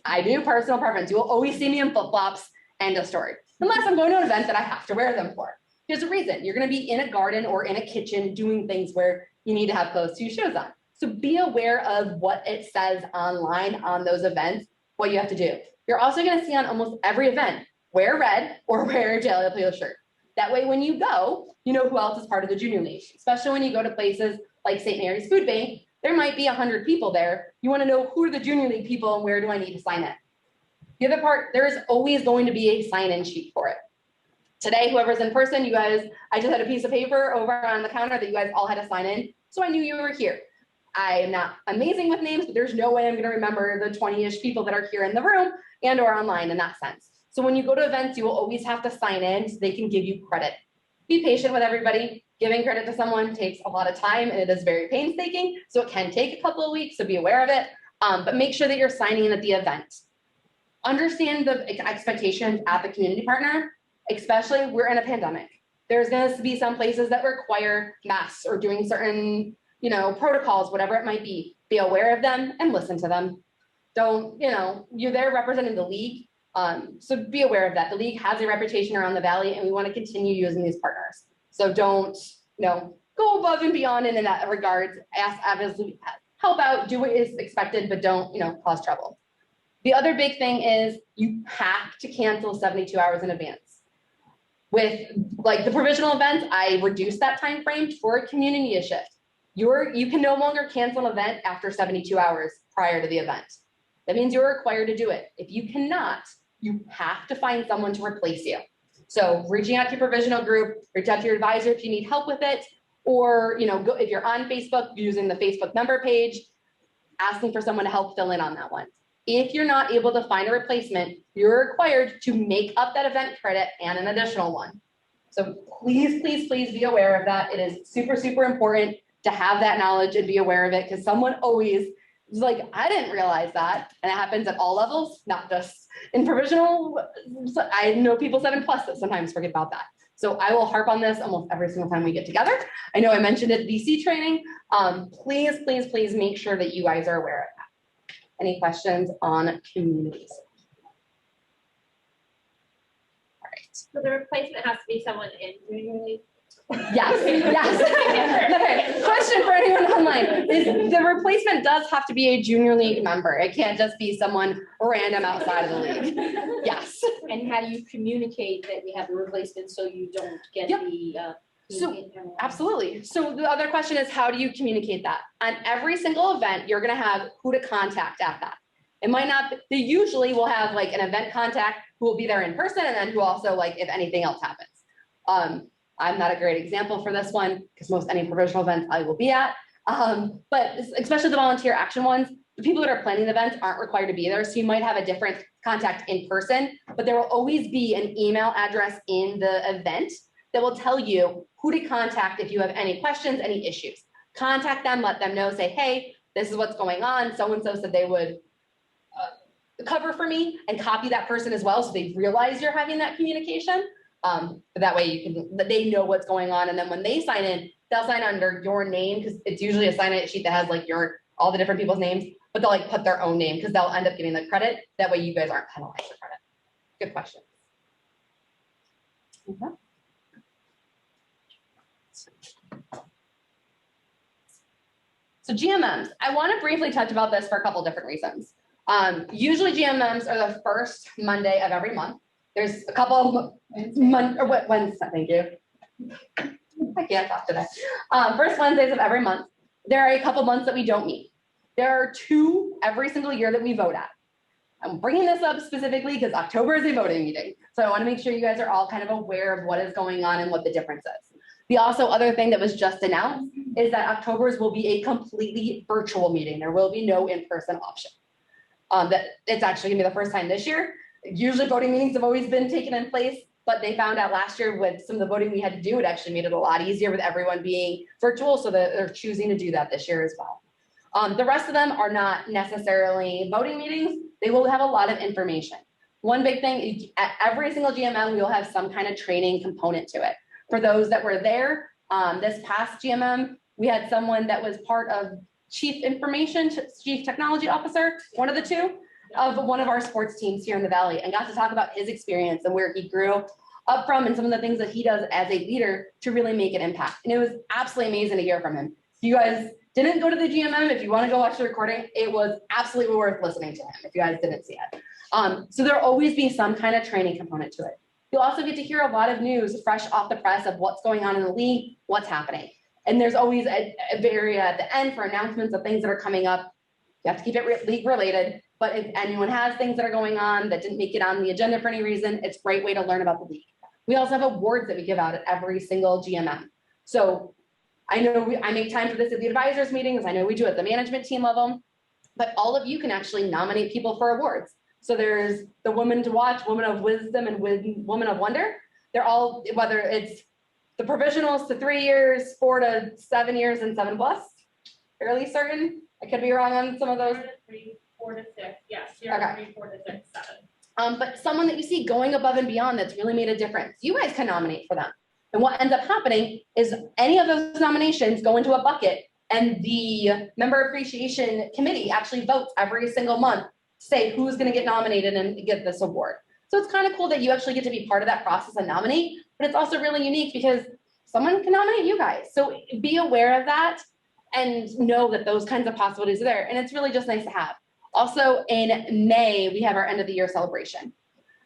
[SPEAKER 18] I do personal preference. You will always see me in flip-flops, end of story. Unless I'm going to an event that I have to wear them for. There's a reason. You're going to be in a garden or in a kitchen doing things where you need to have closed-toed shoes on. So be aware of what it says online on those events, what you have to do. You're also going to see on almost every event, wear red or wear a JLPO shirt. That way, when you go, you know who else is part of the Junior League, especially when you go to places like St. Mary's Food Bank. There might be 100 people there. You want to know who are the Junior League people and where do I need to sign in. The other part, there is always going to be a sign-in sheet for it. Today, whoever's in person, you guys, I just had a piece of paper over on the counter that you guys all had to sign in, so I knew you were here. I am not amazing with names, but there's no way I'm going to remember the 20-ish people that are here in the room and or online in that sense. So when you go to events, you will always have to sign in so they can give you credit. Be patient with everybody. Giving credit to someone takes a lot of time and it is very painstaking, so it can take a couple of weeks, so be aware of it, but make sure that you're signing in at the event. Understand the expectations at the community partner, especially we're in a pandemic. There's going to be some places that require masks or doing certain, protocols, whatever it might be. Be aware of them and listen to them. Don't, you're there representing the league, so be aware of that. The league has a reputation around the Valley and we want to continue using these partners. So don't, go above and beyond in that regard. Obviously, help out, do what is expected, but don't, cause trouble. The other big thing is you have to cancel 72 hours in advance. With like the provisional events, I reduced that time frame for a community shift. You can no longer cancel an event after 72 hours prior to the event. That means you're required to do it. If you cannot, you have to find someone to replace you. So reaching out to your provisional group, reach out to your advisor if you need help with it, or go if you're on Facebook using the Facebook member page, asking for someone to help fill in on that one. If you're not able to find a replacement, you're required to make up that event credit and an additional one. So please, please, please be aware of that. It is super, super important to have that knowledge and be aware of it because someone always is like, I didn't realize that. And it happens at all levels, not just in provisional. I know people 7+ that sometimes forget about that. So I will harp on this almost every single time we get together. I know I mentioned it at VC training. Please, please, please make sure that you guys are aware of that. Any questions on communities? All right.
[SPEAKER 4] So the replacement has to be someone in Junior League?
[SPEAKER 18] Yes, yes. Okay, question for anyone online is the replacement does have to be a Junior League member. It can't just be someone random outside of the league. Yes.
[SPEAKER 5] And how do you communicate that we have a replacement so you don't get
[SPEAKER 18] Absolutely. So the other question is, how do you communicate that? On every single event, you're going to have who to contact at that. It might not, they usually will have like an event contact who will be there in person and then who also like if anything else happens. I'm not a great example for this one because most any provisional events I will be at. But especially the volunteer action ones, the people that are planning the events aren't required to be there. So you might have a different contact in person, but there will always be an email address in the event that will tell you who to contact if you have any questions, any issues. Contact them, let them know, say, hey, this is what's going on. So-and-so said they would cover for me and copy that person as well so they realize you're having that communication. That way they know what's going on. And then when they sign in, they'll sign under your name because it's usually a sign-in sheet that has like all the different people's names, but they'll like put their own name because they'll end up getting the credit. That way you guys aren't penalized for credit. Good question. Mm-hmm. So GMMs, I want to briefly touch about this for a couple different reasons. Usually GMMs are the first Monday of every month. There's a couple Wednesday, thank you. I can't talk today. First Wednesdays of every month. There are a couple months that we don't meet. There are 2 every single year that we vote at. I'm bringing this up specifically because October is a voting meeting. So I want to make sure you guys are all kind of aware of what is going on and what the difference is. The also other thing that was just announced is that October's will be a completely virtual meeting. There will be no in-person option. That it's actually gonna be the first time this year. Usually voting meetings have always been taken in place, but they found out last year with some of the voting we had to do, it actually made it a lot easier with everyone being virtual. So that they're choosing to do that this year as well. The rest of them are not necessarily voting meetings. They will have a lot of information. One big thing, at every single GMM, we will have some kind of training component to it. For those that were there, this past GMM, we had someone that was part of chief technology officer, one of the two, of one of our sports teams here in the Valley, and got to talk about his experience and where he grew up from and some of the things that he does as a leader to really make an impact. And it was absolutely amazing to hear from him. If you guys didn't go to the GMM, if you want to go watch the recording, it was absolutely worth listening to him if you guys didn't see it. So there'll always be some kind of training component to it. You'll also get to hear a lot of news fresh off the press of what's going on in the league, what's happening. And there's always a area at the end for announcements of things that are coming up. You have to keep it league related, but if anyone has things that are going on that didn't make it on the agenda for any reason, it's a great way to learn about the league. We also have awards that we give out at every single GMM. So I know I make time for this at the advisors meetings. I know we do at the management team level, but all of you can actually nominate people for awards. So there's the Woman to Watch, Woman of Wisdom, and Woman of Wonder. They're all, whether it's the provisionals to 3 years, 4 to 7 years, and 7+, fairly certain. I could be wrong on some of those.
[SPEAKER 4] 3, 4 to 6, yes.
[SPEAKER 18] Okay.
[SPEAKER 4] 3, 4 to 6, 7.
[SPEAKER 18] But someone that you see going above and beyond that's really made a difference, you guys can nominate for them. And what ends up happening is any of those nominations go into a bucket, and the member appreciation committee actually votes every single month to say who's going to get nominated and get this award. So it's kind of cool that you actually get to be part of that process and nominate, but it's also really unique because someone can nominate you guys. So be aware of that and know that those kinds of possibilities are there. And it's really just nice to have. Also in May, we have our end of the year celebration.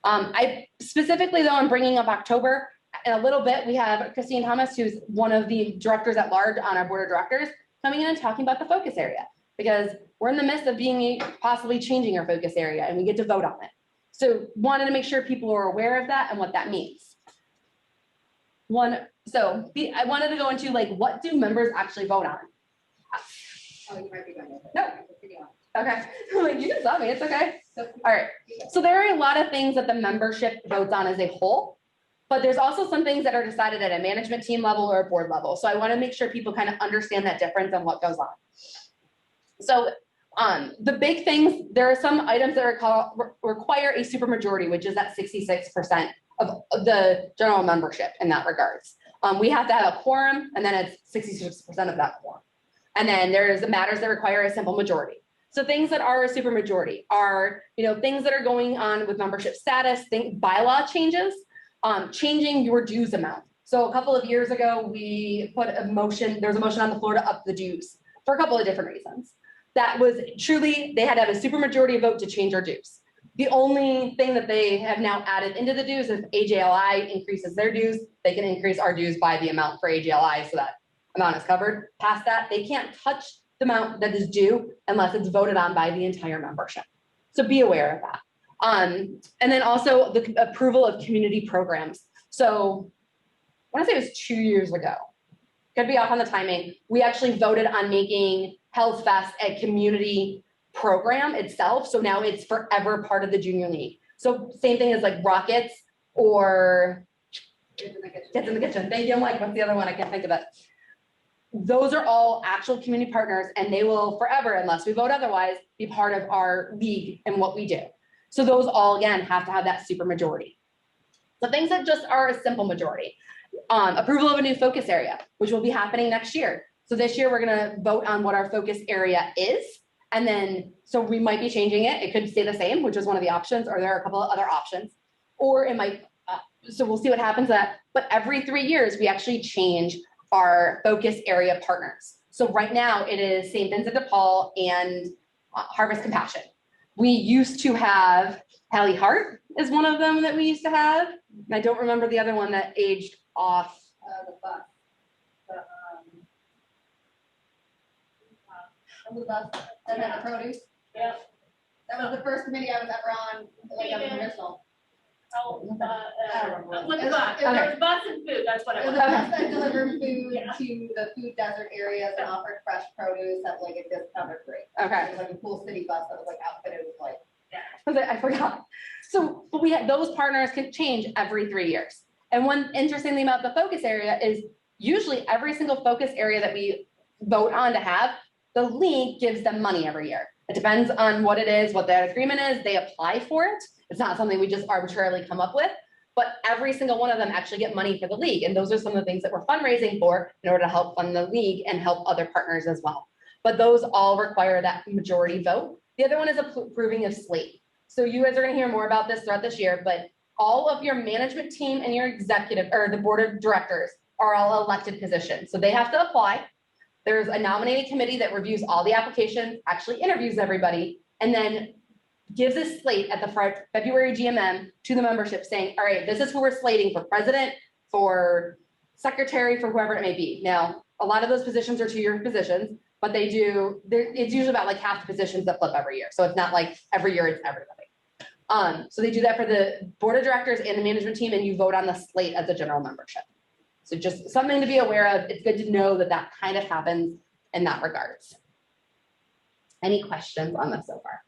[SPEAKER 18] I specifically though, I'm bringing up October. In a little bit, we have Christine Thomas, who's one of the directors at large on our board of directors, coming in and talking about the focus area, because we're in the midst of possibly changing our focus area and we get to vote on it. So wanted to make sure people are aware of that and what that means. I wanted to go into like, what do members actually vote on?
[SPEAKER 17] Oh, you might be going over.
[SPEAKER 18] No. Okay. Like, you can stop me, it's okay. All right. So there are a lot of things that the membership votes on as a whole, but there's also some things that are decided at a management team level or a board level. So I want to make sure people kind of understand that difference and what goes on. So the big things, there are some items that require a supermajority, which is that 66% of the general membership in that regards. We have to have a quorum, and then it's 66% of that quorum. And then there's the matters that require a simple majority. So things that are a supermajority are, things that are going on with membership status, bylaw changes, changing your dues amount. So a couple of years ago, we put a motion, there was a motion on the floor to up the dues for a couple of different reasons. That was truly, they had to have a supermajority vote to change our dues. The only thing that they have now added into the dues is AJLI increases their dues, they can increase our dues by the amount for AJLI, so that amount is covered. Past that, they can't touch the amount that is due unless it's voted on by the entire membership. So be aware of that. And then also the approval of community programs. So I want to say it was 2 years ago. Could be off on the timing. We actually voted on making Health Fest a community program itself. So now it's forever part of the junior league. So same thing as like Rockets or Kids in the Kitchen. Thank you. I'm like, what's the other one? I can't think of it. Those are all actual community partners, and they will forever, unless we vote otherwise, be part of our league and what we do. So those all, again, have to have that super majority. So things that just are a simple majority. Approval of a new focus area, which will be happening next year. So this year, we're going to vote on what our focus area is. And then, so we might be changing it. It could stay the same, which is one of the options, or there are a couple of other options. Or it might, so we'll see what happens to that. But every 3 years, we actually change our focus area partners. So right now, it is St. Vincent de Paul and Harvest Compassion. We used to have Hallie Hart is one of them that we used to have. And I don't remember the other one that aged off.
[SPEAKER 17] The bus. The bus, and then the produce.
[SPEAKER 4] Yeah.
[SPEAKER 17] That was the first committee I was ever on, like, as a professional.
[SPEAKER 4] What's the bus? There was bus and food, that's what
[SPEAKER 17] It
[SPEAKER 4] it
[SPEAKER 17] was
[SPEAKER 4] was.
[SPEAKER 17] a bus that delivered food to the food desert areas and offered fresh produce at like a discounted rate.
[SPEAKER 18] Okay.
[SPEAKER 17] It was like a cool city bus that was like outfitted with like.
[SPEAKER 18] I forgot. So, but we had, those partners can change every 3 years. And one interesting thing about the focus area is usually every single focus area that we vote on to have, the league gives them money every year. It depends on what it is, what that agreement is. They apply for it. It's not something we just arbitrarily come up with. but every single one of them actually get money for the league. And those are some of the things that we're fundraising for in order to help fund the league and help other partners as well. But those all require that majority vote. The other one is approving of slate. So you guys are gonna hear more about this throughout this year, but all of your management team and your executive or the board of directors are all elected positions. So they have to apply. There's a nominating committee that reviews all the applications, actually interviews everybody, and then gives a slate at the February GMM to the membership saying, all right, this is who we're slating for president, for secretary, for whoever it may be. Now, a lot of those positions are 2-year positions, but it's usually about like half the positions that flip every year. So it's not like every year it's everybody. So they do that for the board of directors and the management team, and you vote on the slate as a general membership. So just something to be aware of. It's good to know that that kind of happens in that regards. Any questions on this so far?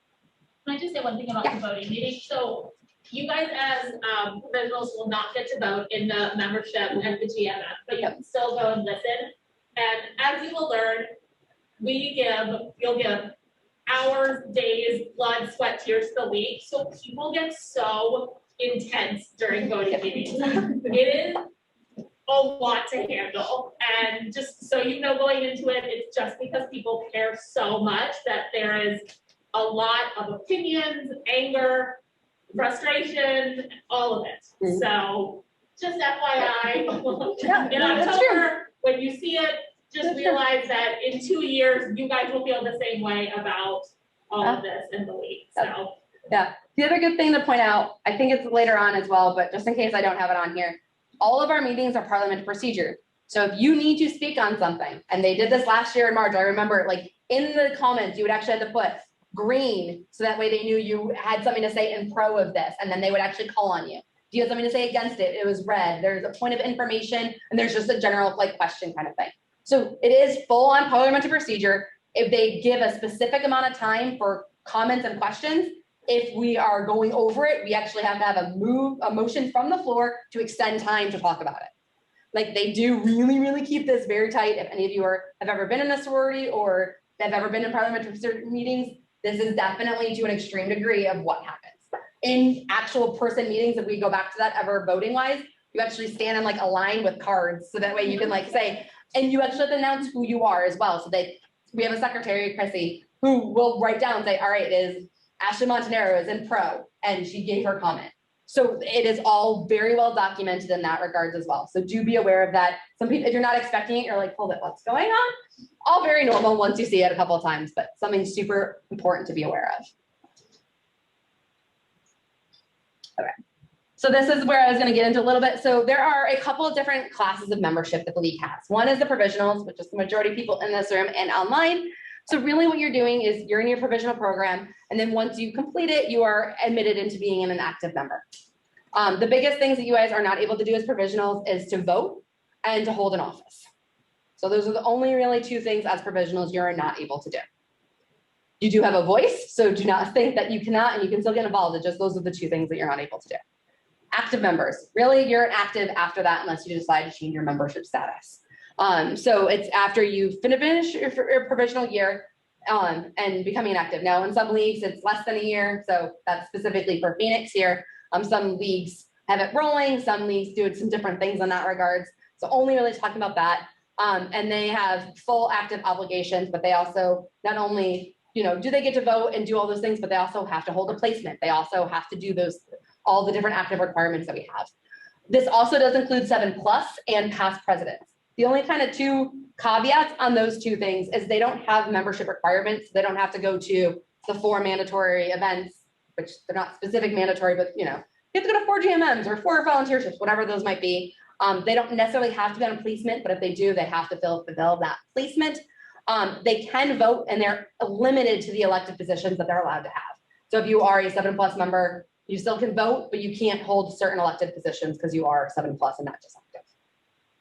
[SPEAKER 4] Can I just say one thing about the voting meeting? So you guys as provisionals will not get to vote in the membership and the GMF, but you can still go and listen. And as you will learn, you'll give hours, days, blood, sweat, tears to the week. So people get so intense during voting meetings. It is a lot to handle. And just so you know, going into it, it's just because people care so much that there is a lot of opinions, anger, frustration, all of it. So just FYI, in October, when you see it, just realize that in 2 years, you guys will feel the same way about all of this in the league. So
[SPEAKER 18] yeah. The other good thing to point out, I think it's later on as well, but just in case I don't have it on here, all of our meetings are parliamentary procedure. So if you need to speak on something, and they did this last year in March, I remember like in the comments, you would actually have to put green, so that way they knew you had something to say in pro of this, and then they would actually call on you. Do you have something to say against it? It was red. There's a point of information, and there's just a general like question kind of thing. So it is full on parliamentary procedure. If they give a specific amount of time for comments and questions, if we are going over it, we actually have to have a motion from the floor to extend time to talk about it. Like they do really, really keep this very tight. If any of you have ever been in a sorority or have ever been in parliamentary meetings, this is definitely to an extreme degree of what happens. In actual person meetings, if we go back to that ever voting wise, you actually stand in like a line with cards. So that way you can like say, and you actually have to announce who you are as well. So we have a secretary, Chrissy, who will write down and say, all right, it is Ashley Montanaro is in pro, and she gave her comment. So it is all very well documented in that regards as well. So do be aware of that. Some people, if you're not expecting it, you're like, hold it, what's going on? All very normal once you see it a couple of times, but something super important to be aware of. Okay. So this is where I was going to get into a little bit. So there are a couple of different classes of membership that the league has. One is the provisionals, which is the majority of people in this room and online. So really what you're doing is you're in your provisional program, and then once you complete it, you are admitted into being an active member. The biggest things that you guys are not able to do as provisionals is to vote and to hold an office. So those are the only really two things as provisionals you're not able to do. You do have a voice, so do not think that you cannot, and you can still get involved. It's just those are the two things that you're not able to do. Active members, really you're an active after that unless you decide to change your membership status. So it's after you finish your provisional year and becoming an active. Now in some leagues it's less than a year, so that's specifically for Phoenix here. Some leagues have it rolling, some leagues do some different things in that regards. So only really talking about that. And they have full active obligations, but they also not only, do they get to vote and do all those things, but they also have to hold a placement. They also have to do all the different active requirements that we have. This also does include 7+ and past presidents. The only kind of two caveats on those two things is they don't have membership requirements. They don't have to go to the 4 mandatory events, which they're not specific mandatory, but you have to go to 4 GMMs or 4 volunteerships, whatever those might be. They don't necessarily have to be on a placement, but if they do, they have to fulfill that placement. They can vote, and they're limited to the elected positions that they're allowed to have. So if you are a 7+ member, you still can vote, but you can't hold certain elected positions because you are 7+ and not just active.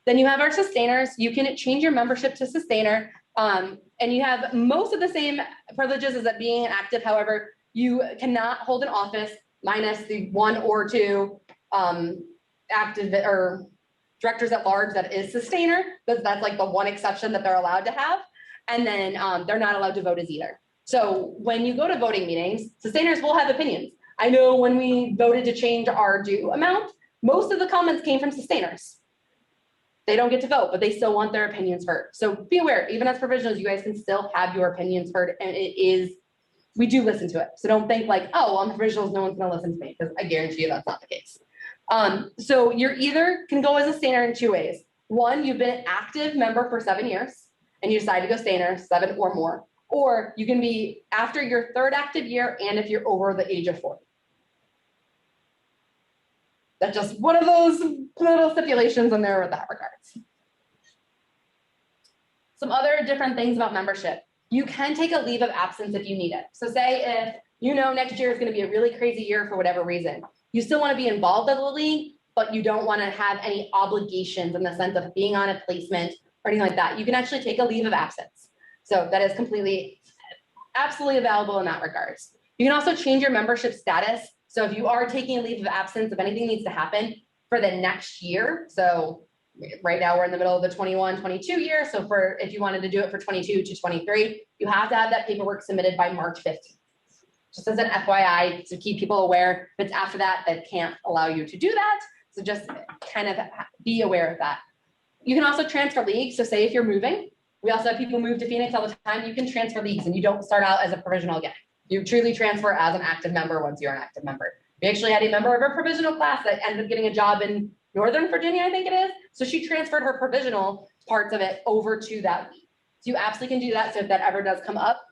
[SPEAKER 18] Then you have our sustainers. You can change your membership to sustainer, and you have most of the same privileges as being an active. However, you cannot hold an office minus the 1 or 2 active or directors at large that is sustainer, because that's like the one exception that they're allowed to have. And then they're not allowed to vote as either. So when you go to voting meetings, sustainers will have opinions. I know when we voted to change our due amount, Most of the comments came from sustainers. They don't get to vote, but they still want their opinions heard. So be aware, even as provisionals, you guys can still have your opinions heard, and we do listen to it. So don't think like, oh, well, I'm provisionals, no one's gonna listen to me, because I guarantee you that's not the case. So you're either can go as a stainer in 2 ways. One, you've been an active member for 7 years, and you decide to go stainer 7 or more. Or you can be after your 3rd active year and if you're over the age of 40. That's just one of those little stipulations in there with that regards. Some other different things about membership. You can take a leave of absence if you need it. So say if you know next year is going to be a really crazy year for whatever reason, you still want to be involved in the league, but you don't want to have any obligations in the sense of being on a placement or anything like that. You can actually take a leave of absence. So that is absolutely available in that regards. You can also change your membership status. So if you are taking a leave of absence, if anything needs to happen for the next year, so right now we're in the middle of the 21-22 year. So if you wanted to do it for 22 to 23, you have to have that paperwork submitted by March 15th. Just as an FYI to keep people aware, if it's after that, that can't allow you to do that. So just kind of be aware of that. You can also transfer leagues. So say if you're moving, we also have people move to Phoenix all the time. You can transfer leagues and you don't start out as a provisional again. You truly transfer as an active member once you're an active member. We actually had a member of our provisional class that ended up getting a job in Northern Virginia, I think it is. So she transferred her provisional parts of it over to that league. So you absolutely can do that. So if that ever does come up,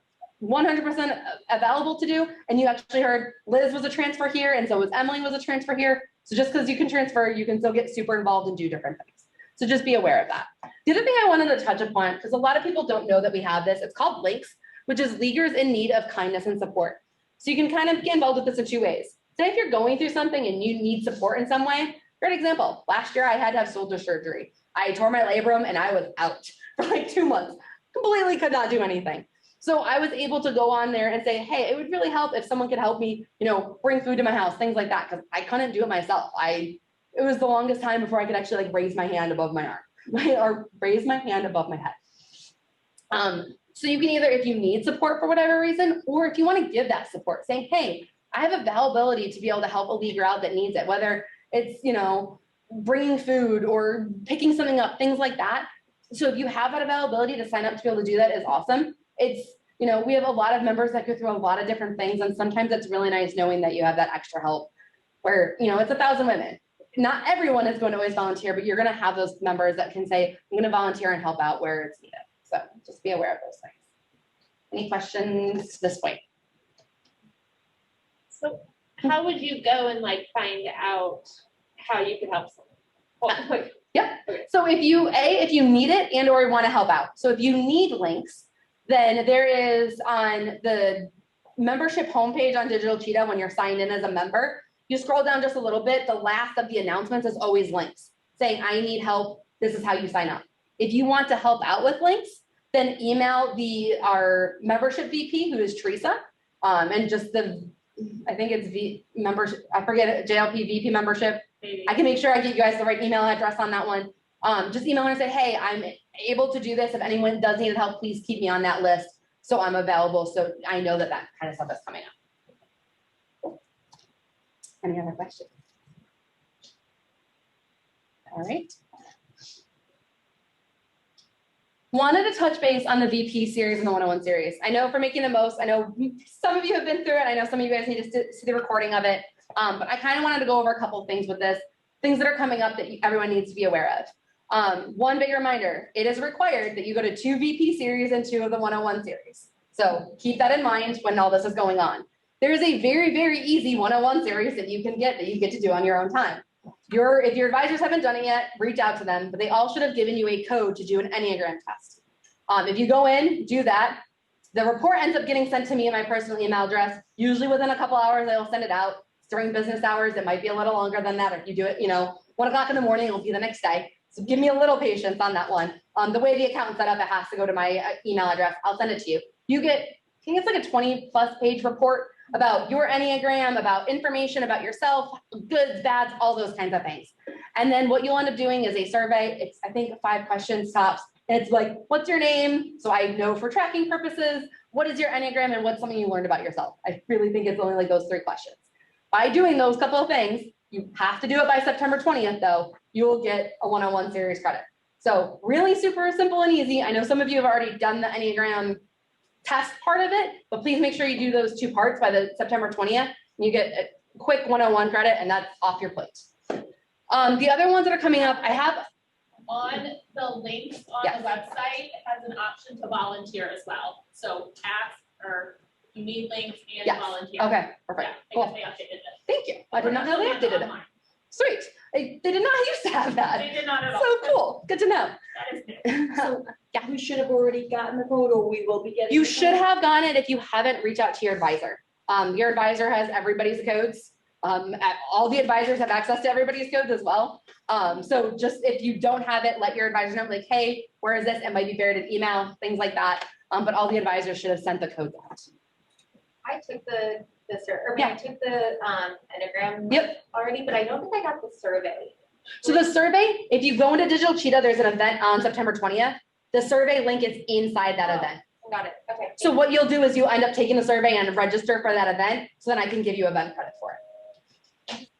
[SPEAKER 18] 100% available to do. And you actually heard Liz was a transfer here, and so was Emily was a transfer here. So just because you can transfer, you can still get super involved and do different things. So just be aware of that. The other thing I wanted to touch upon, because a lot of people don't know that we have this, it's called Links, which is Leaguers in Need of Kindness and Support. So you can kind of get involved with this in 2 ways. Say if you're going through something and you need support in some way. Great example, last year I had to have shoulder surgery. I tore my labrum and I was out for like 2 months, completely could not do anything. So I was able to go on there and say, hey, it would really help if someone could help me, bring food to my house, things like that, because I couldn't do it myself. It was the longest time before I could actually like raise my hand above my arm, or raise my hand above my head. So you can either, if you need support for whatever reason, or if you want to give that support, saying, hey, I have availability to be able to help a leaguer out that needs it, whether it's, bringing food or picking something up, things like that. So if you have that availability to sign up to be able to do that is awesome. It's, we have a lot of members that go through a lot of different things. And sometimes it's really nice knowing that you have that extra help where, it's 1,000 women. Not everyone is going to always volunteer, but you're going to have those members that can say, I'm going to volunteer and help out where it's needed. So just be aware of those things. Any questions to this point?
[SPEAKER 4] So how would you go and find out how you could help someone?
[SPEAKER 18] Yeah. So if you need it and or want to help out. So if you need links, then there is on the membership homepage on Digital Cheetah, when you're signed in as a member, you scroll down just a little bit. The last of the announcements is always links saying, I need help. This is how you sign up. If you want to help out with links, then email our membership VP, who is Teresa, and just I think it's membership. I forget it, JLP VP membership. Maybe. I can make sure I get you guys the right email address on that one. Just email her and say, hey, I'm able to do this. If anyone does need help, please keep me on that list so I'm available. So I know that kind of stuff is coming up. Cool. Any other questions? All right. Wanted to touch base on the VP series and the 101 series. I know for Making the Most, I know some of you have been through it. I know some of you guys need to see the recording of it. But I kind of wanted to go over a couple of things with this, things that are coming up that everyone needs to be aware of. One big reminder, it is required that you go to 2 VP series and 2 of the 101 series. So keep that in mind when all this is going on. There is a very, very easy 101 series that you can get that you get to do on your own time. If your advisors haven't done it yet, reach out to them, but they all should have given you a code to do an Enneagram test. If you go in, do that. The report ends up getting sent to me at my personal email address. Usually within a couple hours, I will send it out. During business hours, it might be a little longer than that. If you do it, 1 o'clock in the morning, it'll be the next day. So give me a little patience on that one. The way the account's set up, it has to go to my email address. I'll send it to you. You get, I think it's like a 20+ page report about your Enneagram, about information about yourself, goods, bads, all those kinds of things. And then what you'll end up doing is a survey. It's, I think, 5 questions tops. And it's like, what's your name? So I know for tracking purposes, what is your Enneagram and what's something you learned about yourself? I really think it's only like those 3 questions. By doing those couple of things, You have to do it by September 20th though. You will get a one-on-one series credit. So really super simple and easy. I know some of you have already done the Enneagram test part of it, but please make sure you do those 2 parts by the September 20th. You get a quick 101 credit and that's off your plate. The other ones that are coming up, I have
[SPEAKER 16] On the links on
[SPEAKER 18] Yes.
[SPEAKER 16] the website, it has an option to volunteer as well. So ask, or you need links and
[SPEAKER 18] Yes.
[SPEAKER 16] volunteer.
[SPEAKER 18] Okay, perfect.
[SPEAKER 16] Yeah, I
[SPEAKER 18] Cool.
[SPEAKER 16] guess they updated it.
[SPEAKER 18] Thank you. I did not know they updated it. Sweet. They did not used to have that.
[SPEAKER 16] They did not at all.
[SPEAKER 18] So cool. Good to know.
[SPEAKER 16] That is new.
[SPEAKER 5] So we should have already gotten the code, or we will be getting.
[SPEAKER 18] You
[SPEAKER 5] the
[SPEAKER 18] should
[SPEAKER 5] code?
[SPEAKER 18] have gotten it. If you haven't, reach out to your advisor. Your advisor has everybody's codes. All the advisors have access to everybody's codes as well. So just if you don't have it, let your advisor know, like, hey, where is this? It might be buried in email, things like that. But all the advisors should have sent the codes out.
[SPEAKER 4] I took the
[SPEAKER 18] Yeah.
[SPEAKER 4] I took the Enneagram
[SPEAKER 18] Yep.
[SPEAKER 4] already, but I don't think I got the survey.
[SPEAKER 18] So the survey, if you go into Digital Cheetah, there's an event on September 20th. The survey link is inside that event.
[SPEAKER 4] Got it. Okay.
[SPEAKER 18] So what you'll do is you end up taking the survey and register for that event. So then I can give you event credit for it.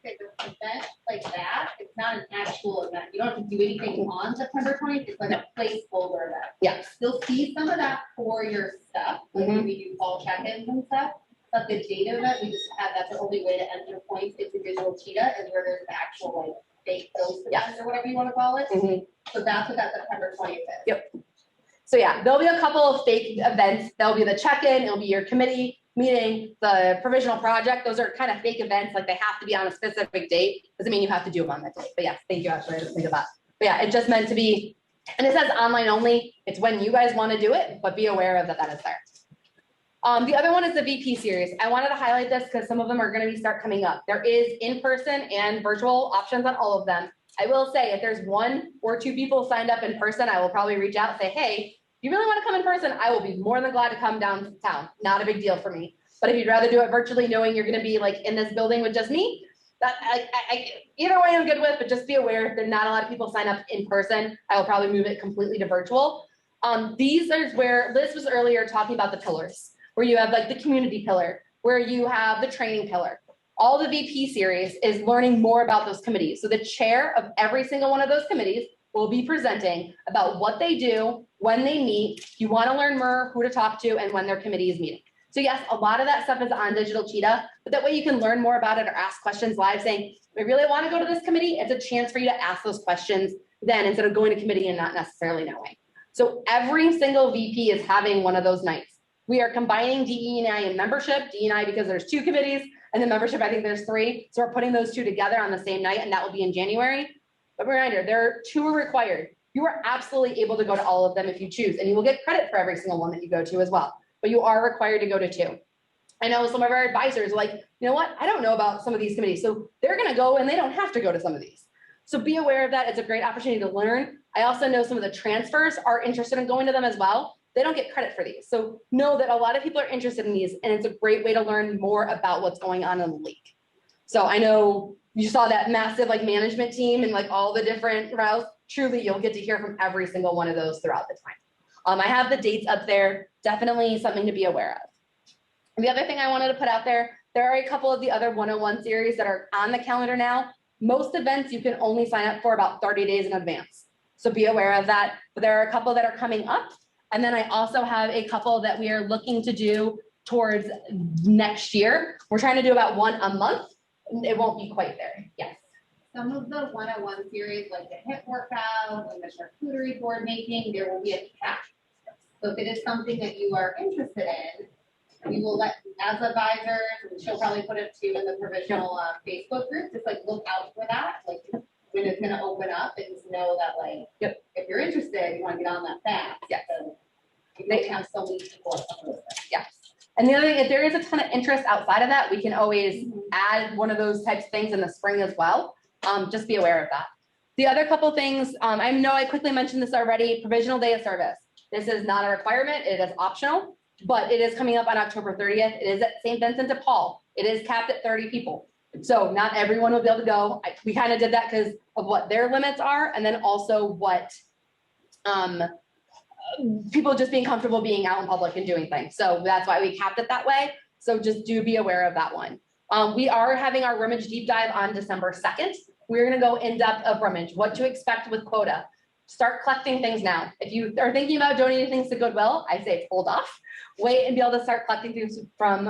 [SPEAKER 17] Okay, the event like that, it's not an actual event. You don't have to do anything on September 20th. It's like a placeholder event.
[SPEAKER 18] Yeah.
[SPEAKER 17] You'll see some of that for your stuff, like
[SPEAKER 18] Mhm.
[SPEAKER 17] we do fall check-ins and stuff. But the data event, we just have, that's the only way to enter points into Digital Cheetah is where there's the actual like fake post event or whatever you want to call it.
[SPEAKER 18] Mhm.
[SPEAKER 17] So that's what that September 20th is.
[SPEAKER 18] Yep. So yeah, there'll be a couple of fake events. There'll be the check-in, it'll be your committee meeting, the provisional project. Those are kind of fake events, like they have to be on a specific date. Doesn't mean you have to do them on that date. But yes, thank you, Ashley. I didn't think of that. But yeah, it's just meant to be, and it says online only. It's when you guys want to do it, but be aware of that is there. The other one is the VP series. I wanted to highlight this because some of them are going to start coming up. There is in-person and virtual options on all of them. I will say if there's 1 or 2 people signed up in person, I will probably reach out and say, hey, if you really want to come in person, I will be more than glad to come downtown. Not a big deal for me. But if you'd rather do it virtually, knowing you're going to be like in this building with just me, that either way I'm good with, but just be aware that not a lot of people sign up in person. I will probably move it completely to virtual. These are where Liz was earlier talking about the pillars, where you have like the community pillar, where you have the training pillar. All the VP series is learning more about those committees. So the chair of every single one of those committees will be presenting about what they do, when they meet, if you want to learn more, who to talk to, and when their committee is meeting. So yes, a lot of that stuff is on Digital Cheetah, but that way you can learn more about it or ask questions live saying, I really want to go to this committee. It's a chance for you to ask those questions then instead of going to committee and not necessarily knowing. So every single VP is having one of those nights. We are combining DE&I and membership, DE&I because there's 2 committees, and then membership, I think there's 3. So we're putting those 2 together on the same night, and that will be in January. But reminder, there are 2 are required. You are absolutely able to go to all of them if you choose, and you will get credit for every single one that you go to as well. But you are required to go to 2. I know some of our advisors are like, you know what? I don't know about some of these committees. So they're going to go and they don't have to go to some of these. So be aware of that. It's a great opportunity to learn. I also know some of the transfers are interested in going to them as well. They don't get credit for these. So know that a lot of people are interested in these, and it's a great way to learn more about what's going on in the league. So I know you saw that massive like management team and like all the different routes. Truly, you'll get to hear from every single one of those throughout the time. I have the dates up there. Definitely something to be aware of. And the other thing I wanted to put out there are a couple of the other 101 series that are on the calendar now. Most events you can only sign up for about 30 days in advance. So be aware of that. But there are a couple that are coming up. And then I also have a couple that we are looking to do towards next year. We're trying to do about 1 a month. It won't be quite there. Yes.
[SPEAKER 17] Some of the 101 series, like the HIIT workout and the charcuterie board making, there will be a cap. So if it is something that you are interested in, we will let, as advisors, and she'll probably put it too in the provisional Facebook group, just like look out for that, like when it's gonna open up and just know that like, if you're interested, you wanna get on that fast.
[SPEAKER 18] Yes.
[SPEAKER 17] So you may have so many people. Some of those things.
[SPEAKER 18] Yes. And the other thing, if there is a ton of interest outside of that, we can always add one of those types of things in the spring as well. Just be aware of that. The other couple things, I know I quickly mentioned this already, provisional day of service. This is not a requirement, it is optional, but it is coming up on October 30th. It is at St. Vincent de Paul. It is capped at 30 people. So not everyone will be able to go. We kind of did that because of what their limits are, and then also what people just being comfortable being out in public and doing things. So that's why we capped it that way. So just do be aware of that one. We are having our rummage deep dive on December 2nd. We're gonna go in depth of rummage, what to expect with quota. Start collecting things now. If you are thinking about donating things to Goodwill, I say hold off. Wait and be able to start collecting things from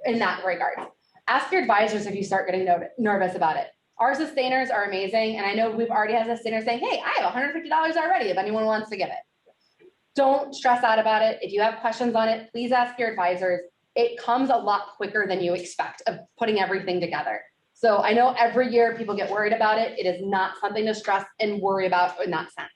[SPEAKER 18] in that regard. Ask your advisors if you start getting nervous about it. Our sustainers are amazing, and I know we've already had a sustainer saying, hey, I have $150 already if anyone wants to give it. Don't stress out about it. If you have questions on it, please ask your advisors. It comes a lot quicker than you expect of putting everything together. So I know every year people get worried about it. It is not something to stress and worry about in that sense.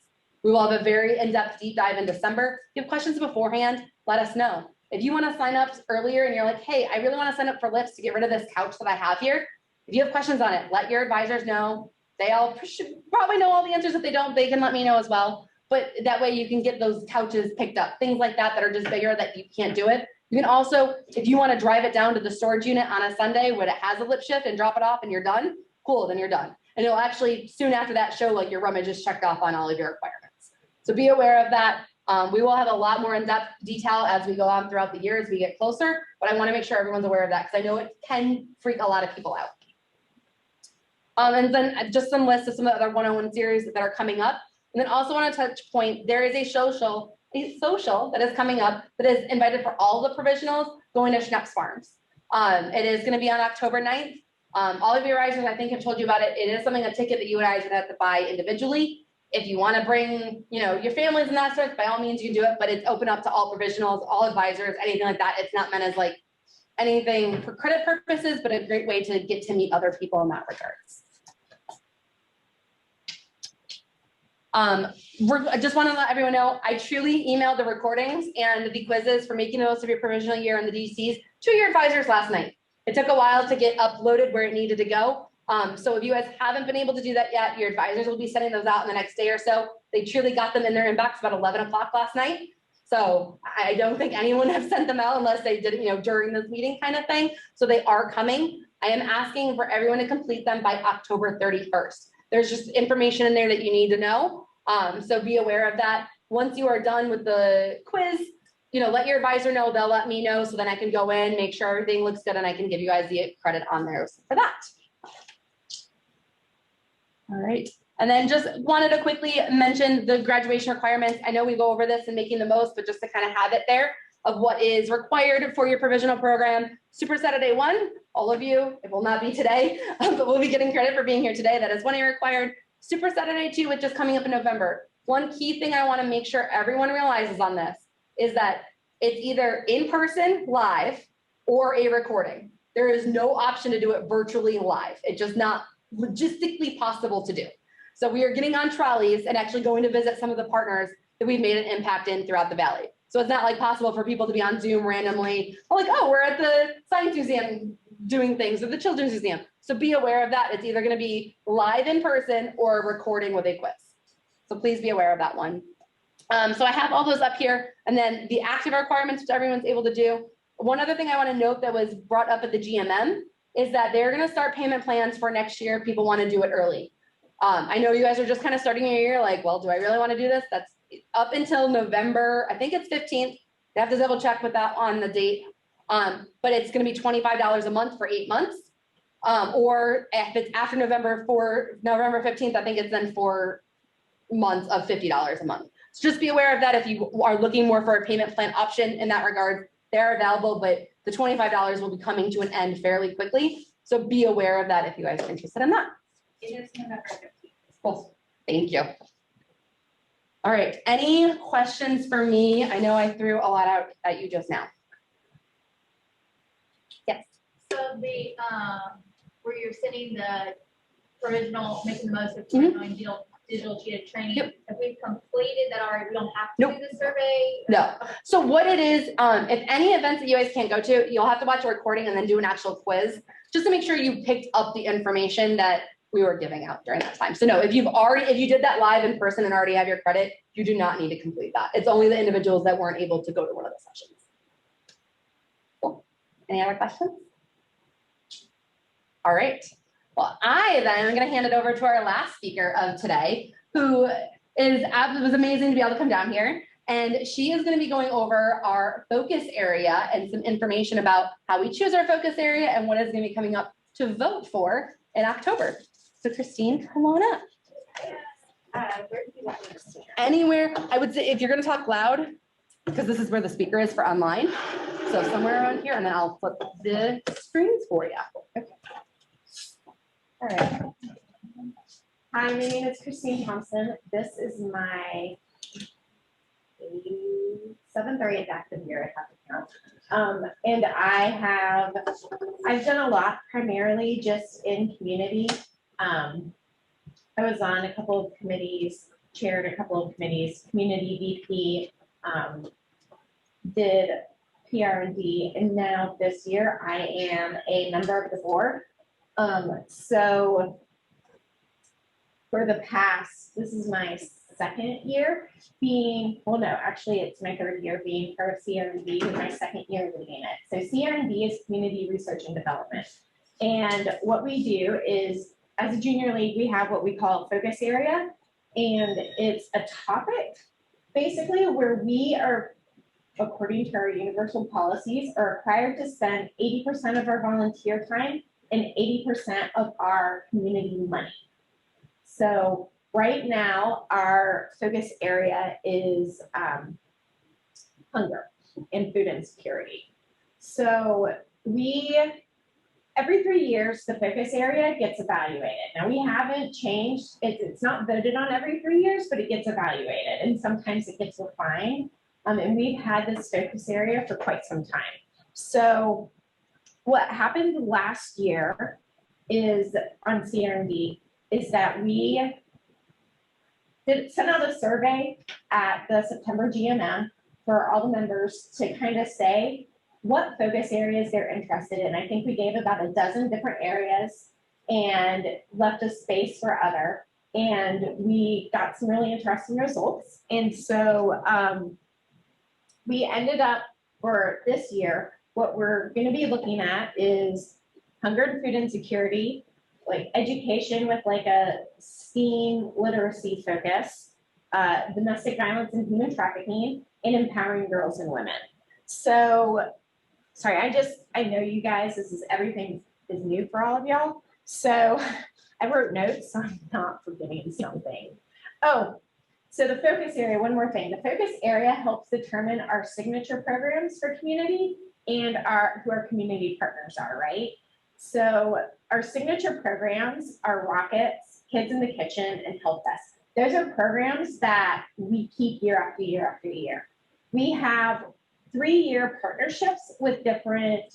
[SPEAKER 18] We will have a very in-depth deep dive in December. If you have questions beforehand, let us know. If you want to sign up earlier and you're like, hey, I really want to sign up for lifts to get rid of this couch that I have here. If you have questions on it, let your advisors know. They all should probably know all the answers. If they don't, they can let me know as well. But that way you can get those couches picked up, things like that that are just bigger that you can't do it. You can also, if you want to drive it down to the storage unit on a Sunday when it has a lift shift and drop it off and you're done, cool, then you're done. And it'll actually soon after that show like your rummage is checked off on all of your requirements. So be aware of that. We will have a lot more in-depth detail as we go on throughout the year as we get closer, but I want to make sure everyone's aware of that because I know it can freak a lot of people out. And then just some lists of some of the other 101 series that are coming up. And then also want to touch point, there is a social that is coming up that is invited for all the provisionals going to Schnepp's Farms. It is going to be on October 9th. All of your advisors, I think, have told you about it. It is something, a ticket that you and I would have to buy individually. If you want to bring, your families and that sort, by all means you can do it, but it's open up to all provisionals, all advisors, anything like that. It's not meant as like anything for credit purposes, but a great way to get to meet other people in that regards. I just want to let everyone know, I truly emailed the recordings and the quizzes for making the most of your provisional year and the DCs to your advisors last night. It took a while to get uploaded where it needed to go. So if you guys haven't been able to do that yet, your advisors will be sending those out in the next day or so. They truly got them in their inbox about 11 o'clock last night. So I don't think anyone has sent them out unless they did it, during this meeting kind of thing. So they are coming. I am asking for everyone to complete them by October 31st. There's just information in there that you need to know. So be aware of that. Once you are done with the quiz, let your advisor know, they'll let me know so then I can go in, make sure everything looks good and I can give you guys the credit on there for that. All right. And then just wanted to quickly mention the graduation requirements. I know we go over this and making the most, but just to kind of have it there of what is required for your provisional program. Super Saturday 1, all of you, it will not be today, but we'll be getting credit for being here today. That is 1 year required. Super Saturday 2, which is coming up in November. One key thing I want to make sure everyone realizes on this is that it's either in person, live, or a recording. There is no option to do it virtually live. It's just not logistically possible to do. So we are getting on trolleys and actually going to visit some of the partners that we've made an impact in throughout the valley. So it's not like possible for people to be on Zoom randomly, or like, oh, we're at the Science Museum doing things, or the Children's Museum. So be aware of that. It's either going to be live in person or a recording with a quiz. So please be aware of that one. So I have all those up here. And then the active requirements, which everyone's able to do. One other thing I want to note that was brought up at the GMM is that they're going to start payment plans for next year. People want to do it early. I know you guys are just kind of starting your year like, well, do I really want to do this? That's up until November. I think it's 15th. You have to double check with that on the date. But it's going to be $25 a month for 8 months. Or if it's after November 15th, I think it's then 4 months of $50 a month. So just be aware of that. If you are looking more for a payment plan option in that regard, they're available, but the $25 will be coming to an end fairly quickly. So be aware of that if you guys are interested in that.
[SPEAKER 8] It is November 15th.
[SPEAKER 18] Cool. Thank you. All right. Any questions for me? I know I threw a lot out at you just now. Yes.
[SPEAKER 19] So the where you're sending the provisional, making the most of provisional digital cheated training.
[SPEAKER 18] Yep.
[SPEAKER 19] Have we completed that already? We don't have to
[SPEAKER 18] Nope.
[SPEAKER 19] do the survey?
[SPEAKER 18] No. So what it is, if any events that you guys can't go to, you'll have to watch a recording and then do an actual quiz just to make sure you picked up the information that we were giving out during that time. So no, if you did that live in person and already have your credit, you do not need to complete that. It's only the individuals that weren't able to go to one of the sessions. Cool. Any other questions? All right. Well, I then am going to hand it over to our last speaker of today, who it was amazing to be able to come down here.
[SPEAKER 1] And she is going to be going over our focus area and some information about how we choose our focus area and what is going to be coming up to vote for in October. So Christine, come on up.
[SPEAKER 4] Where do you want me to stand?
[SPEAKER 1] Anywhere, I would say if you're going to talk loud, because this is where the speaker is for online. So somewhere around here, and then I'll flip the screens for you. Okay.
[SPEAKER 4] All right. Hi, my name is Christine Thompson. This is my 7th or 8th active year, I have to count. And I've done a lot primarily just in community. I was on a couple of committees, chaired a couple of committees, community VP, did PR&D, and now this year I am a member of the board. So for the past, this is my 2nd year being, well, no, actually it's my 3rd year being part of CRND, and my 2nd year leading it. So CRND is Community Research and Development. And what we do is, as a junior league, we have what we call a focus area, and it's a topic basically where we are, according to our universal policies, are required to spend 80% of our volunteer time and 80% of our community money. So right now, our focus area is hunger and food insecurity. So every 3 years, the focus area gets evaluated. Now, we haven't changed, it's not voted on every 3 years, but it gets evaluated, and sometimes it gets refined. And we've had this focus area for quite some time. So what happened last year is on CRND is that we sent out a survey at the September GMM for all the members to kind of say what focus areas they're interested in. I think we gave about a dozen different areas and left a space for other. And we got some really interesting results. And so we ended up for this year, what we're going to be looking at is hunger and food insecurity, like education with like a STEAM literacy focus, domestic violence and human trafficking, and empowering girls and women. So, sorry, I know you guys, everything is new for all of y'all. So I wrote notes, so I'm not forgetting something. Oh, so the focus area, one more thing. The focus area helps determine our signature programs for community and who our community partners are, right? So our signature programs are Rockets, Kids in the Kitchen, and Help Desk. Those are programs that we keep year after year after year. We have 3-year partnerships with different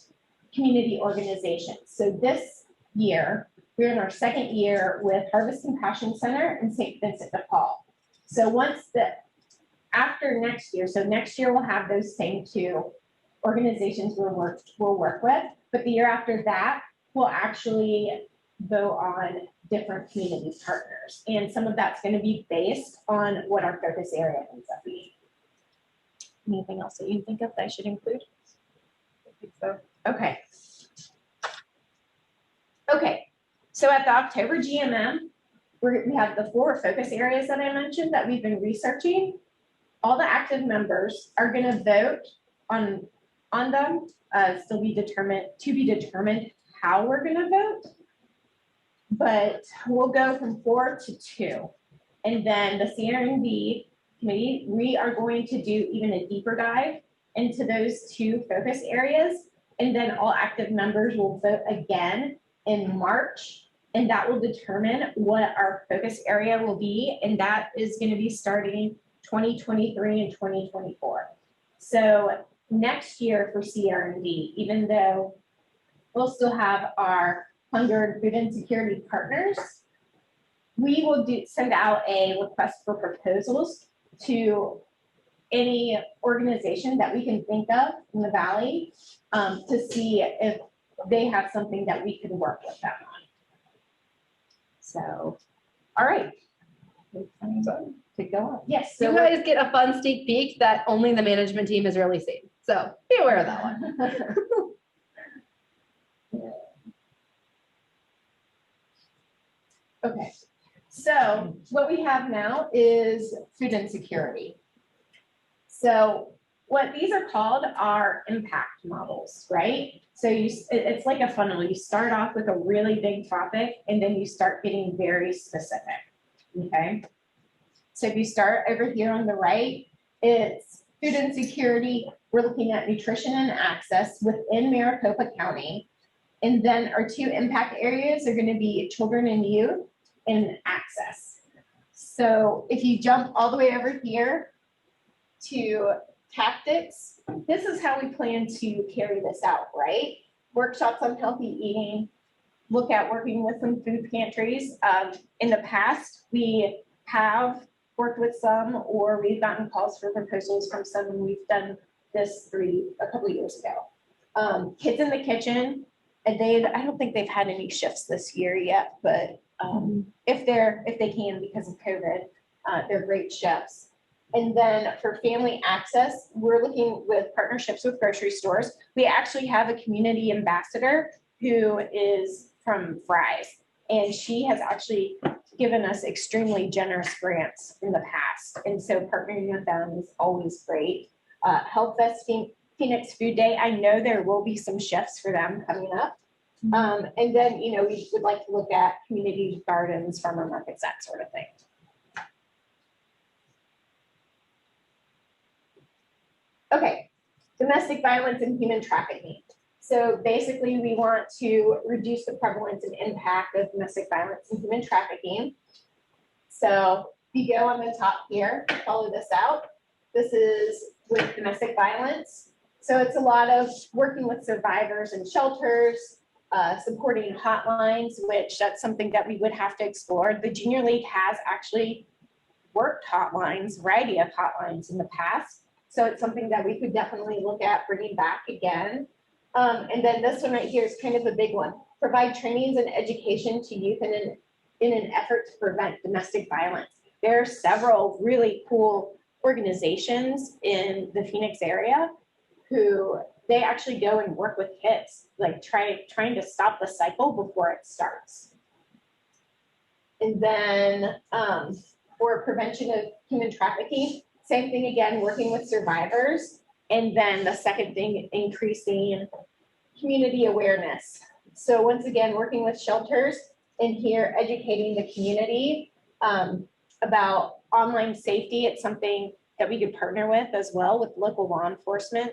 [SPEAKER 4] community organizations. So this year, we're in our 2nd year with Harvest Compassion Center and St. Vincent de Paul. So after next year, so next year we'll have those same 2 organizations we'll work with, but the year after that, we'll actually go on different community partners. And some of that's going to be based on what our focus area ends up being. Anything else that you think of that I should include? I think so. Okay. Okay, so at the October GMM, we have the 4 focus areas that I mentioned that we've been researching. All the active members are going to vote on them, still be determined how we're going to vote. But we'll go from 4 to 2. And then the CRND committee, we are going to do even a deeper dive into those 2 focus areas. And then all active members will vote again in March. And that will determine what our focus area will be. And that is going to be starting 2023 and 2024. So next year for CRND, even though we'll still have our hunger and food insecurity partners, we will send out a request for proposals to any organization that we can think of in the Valley to see if they have something that we can work with them on. So, all right. To go on. Yes.
[SPEAKER 1] So you guys get a fun sneak peek that only the management team has really seen. So be aware of that one. Okay. So what we have now is food insecurity.
[SPEAKER 4] So what these are called are impact models, right? So it's like a funnel. You start off with a really big topic and then you start getting very specific, okay? So if you start over here on the right, it's food insecurity. We're looking at nutrition and access within Maricopa County. And then our 2 impact areas are going to be children and youth and access. So if you jump all the way over here to tactics, this is how we plan to carry this out, right? Workshops on healthy eating, look at working with some food pantries. In the past, we have worked with some, or we've gotten calls for proposals from some, and we've done this a couple of years ago. Kids in the kitchen, and I don't think they've had any shifts this year yet, but if they can because of COVID, they're great chefs. And then for family access, we're looking with partnerships with grocery stores. We actually have a community ambassador who is from Fry's, and she has actually given us extremely generous grants in the past. And so partnering with them is always great. Health Fest Phoenix Food Day, I know there will be some shifts for them coming up. And then, we would like to look at community gardens, farmer markets, that sort of thing. Okay, domestic violence and human trafficking. So basically, we want to reduce the prevalence and impact of domestic violence and human trafficking. So if you go on the top here, follow this out. This is with domestic violence. So it's a lot of working with survivors and shelters, supporting hotlines, which that's something that we would have to explore. The Junior League has actually worked hotlines, variety of hotlines in the past. So it's something that we could definitely look at bringing back again. And then this one right here is kind of a big one. Provide trainings and education to youth in an effort to prevent domestic violence. There are several really cool organizations in the Phoenix area who they actually go and work with kids, like trying to stop the cycle before it starts. And then for prevention of human trafficking, same thing again, working with survivors. And then the second thing, increasing community awareness. So once again, working with shelters and here educating the community about online safety. It's something that we could partner with as well with local law enforcement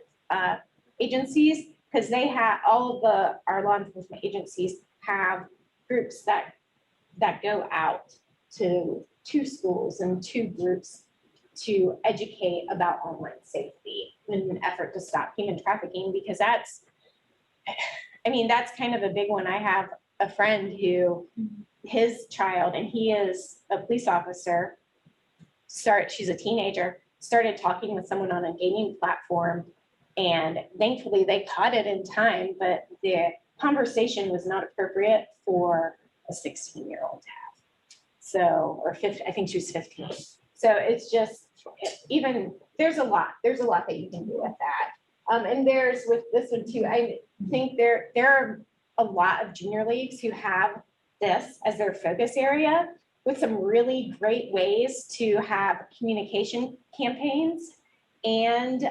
[SPEAKER 4] agencies, because they have all of our law enforcement agencies have groups that go out to schools and to groups to educate about online safety in an effort to stop human trafficking, because that's kind of a big one. I have a friend who his child, and he is a police officer, she's a teenager, started talking with someone on a gaming platform, and thankfully they caught it in time, but the conversation was not appropriate for a 16-year-old to have. So, or 15, I think she was 15. So it's just, there's a lot that you can do with that. And there's with this one too, I think there are a lot of junior leagues who have this as their focus area, with some really great ways to have communication campaigns and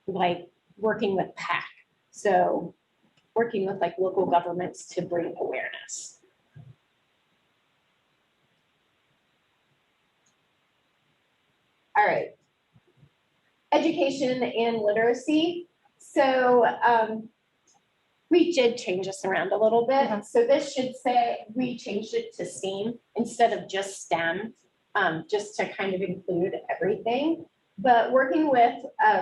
[SPEAKER 4] like working with PAC. So working with like local governments to bring awareness. All right. Education and literacy. So we did change this around a little bit. So this should say, we changed it to STEAM instead of just STEM, just to kind of include everything. But working with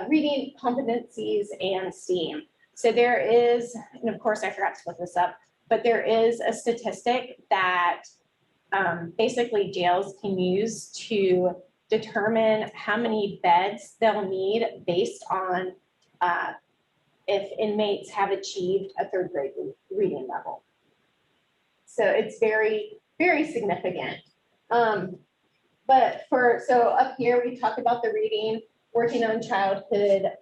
[SPEAKER 4] reading competencies and STEAM. So there is, and of course I forgot to look this up, but there is a statistic that basically jails can use to determine how many beds they'll need based on if inmates have achieved a third grade reading level. So it's very, very significant. So up here, we talk about the reading, working on childhood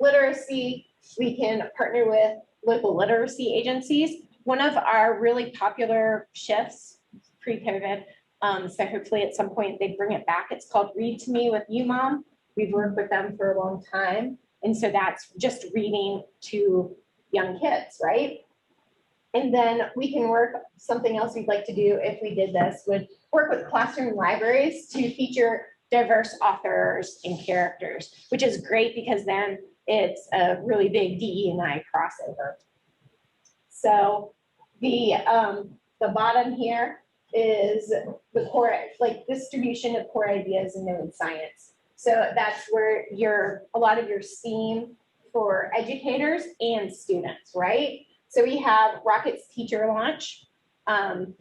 [SPEAKER 4] literacy. We can partner with local literacy agencies. One of our really popular shifts pre-COVID, so hopefully at some point they bring it back. It's called Read to Me with You Mom.
[SPEAKER 5] We've worked with them for a long time. And so that's just reading to young kids, right? And then we can work, something else we'd like to do if we did this would work with classroom libraries to feature diverse authors and characters, which is great because then it's a really big DE&I crossover. So the bottom here is the core, like distribution of core ideas in known science. So that's where a lot of your STEAM for educators and students, right? So we have Rocket's teacher launch. I'm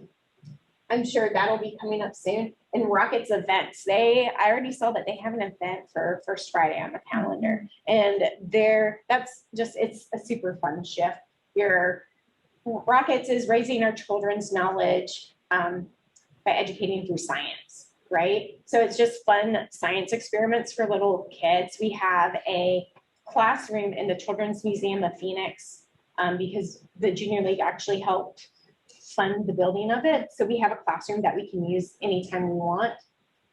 [SPEAKER 5] sure that'll be coming up soon. And Rocket's events, I already saw that they have an event for First Friday on the calendar. And it's a super fun shift. Rockets is raising our children's knowledge by educating through science, right? So it's just fun science experiments for little kids. We have a classroom in the Children's Museum of Phoenix because the Junior League actually helped fund the building of it. So we have a classroom that we can use anytime we want.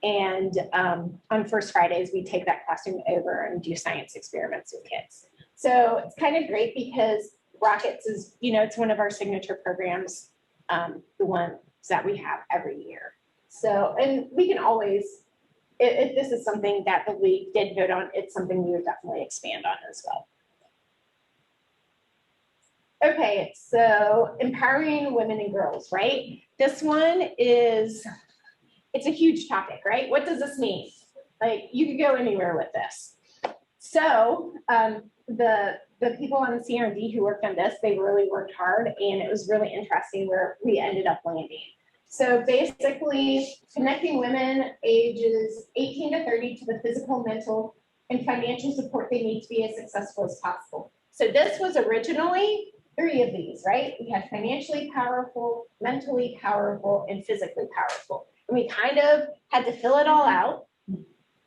[SPEAKER 5] And on First Fridays, we take that classroom over and do science experiments with kids. So it's kind of great because Rockets is, it's one of our signature programs, the ones that we have every year. So, and we can always, if this is something that the league did vote on, it's something we would definitely expand on as well. Okay, so empowering women and girls, right? This one it's a huge topic, right? What does this mean? Like, you could go anywhere with this. So the people on the CRD who worked on this, they really worked hard, and it was really interesting where we ended up landing. So basically, connecting women ages 18 to 30 to the physical, mental, and financial support they need to be as successful as possible. So this was originally 3 of these, right? We had financially powerful, mentally powerful, and physically powerful. And we kind of had to fill it all out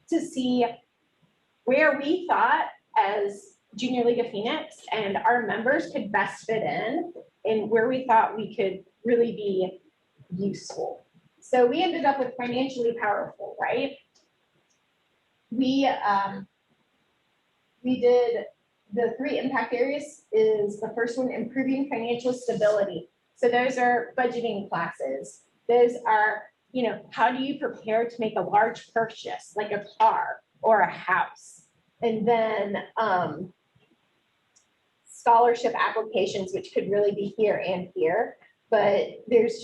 [SPEAKER 5] to see where we thought as Junior League of Phoenix and our members could best fit in and where we thought we could really be useful. So we ended up with financially powerful, right? We did the 3 impact areas. Is the first one, improving financial stability. So those are budgeting classes. Those are, how do you prepare to make a large purchase like a car or a house? And then scholarship applications, which could really be here and here, but there's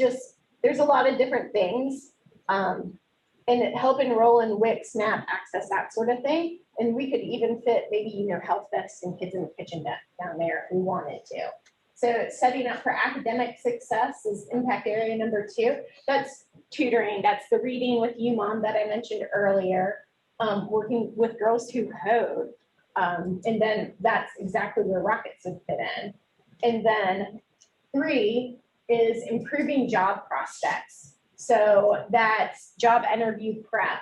[SPEAKER 5] a lot of different things. And help enroll in WIC, SNAP, access, that sort of thing. And we could even fit maybe, health vests and kids in the kitchen down there if we wanted to. So setting up for academic success is impact area number 2. That's tutoring. That's the reading with you, Mom, that I mentioned earlier. Working with girls who code. And then that's exactly where Rockets would fit in. And then 3 is improving job prospects. So that's job interview prep,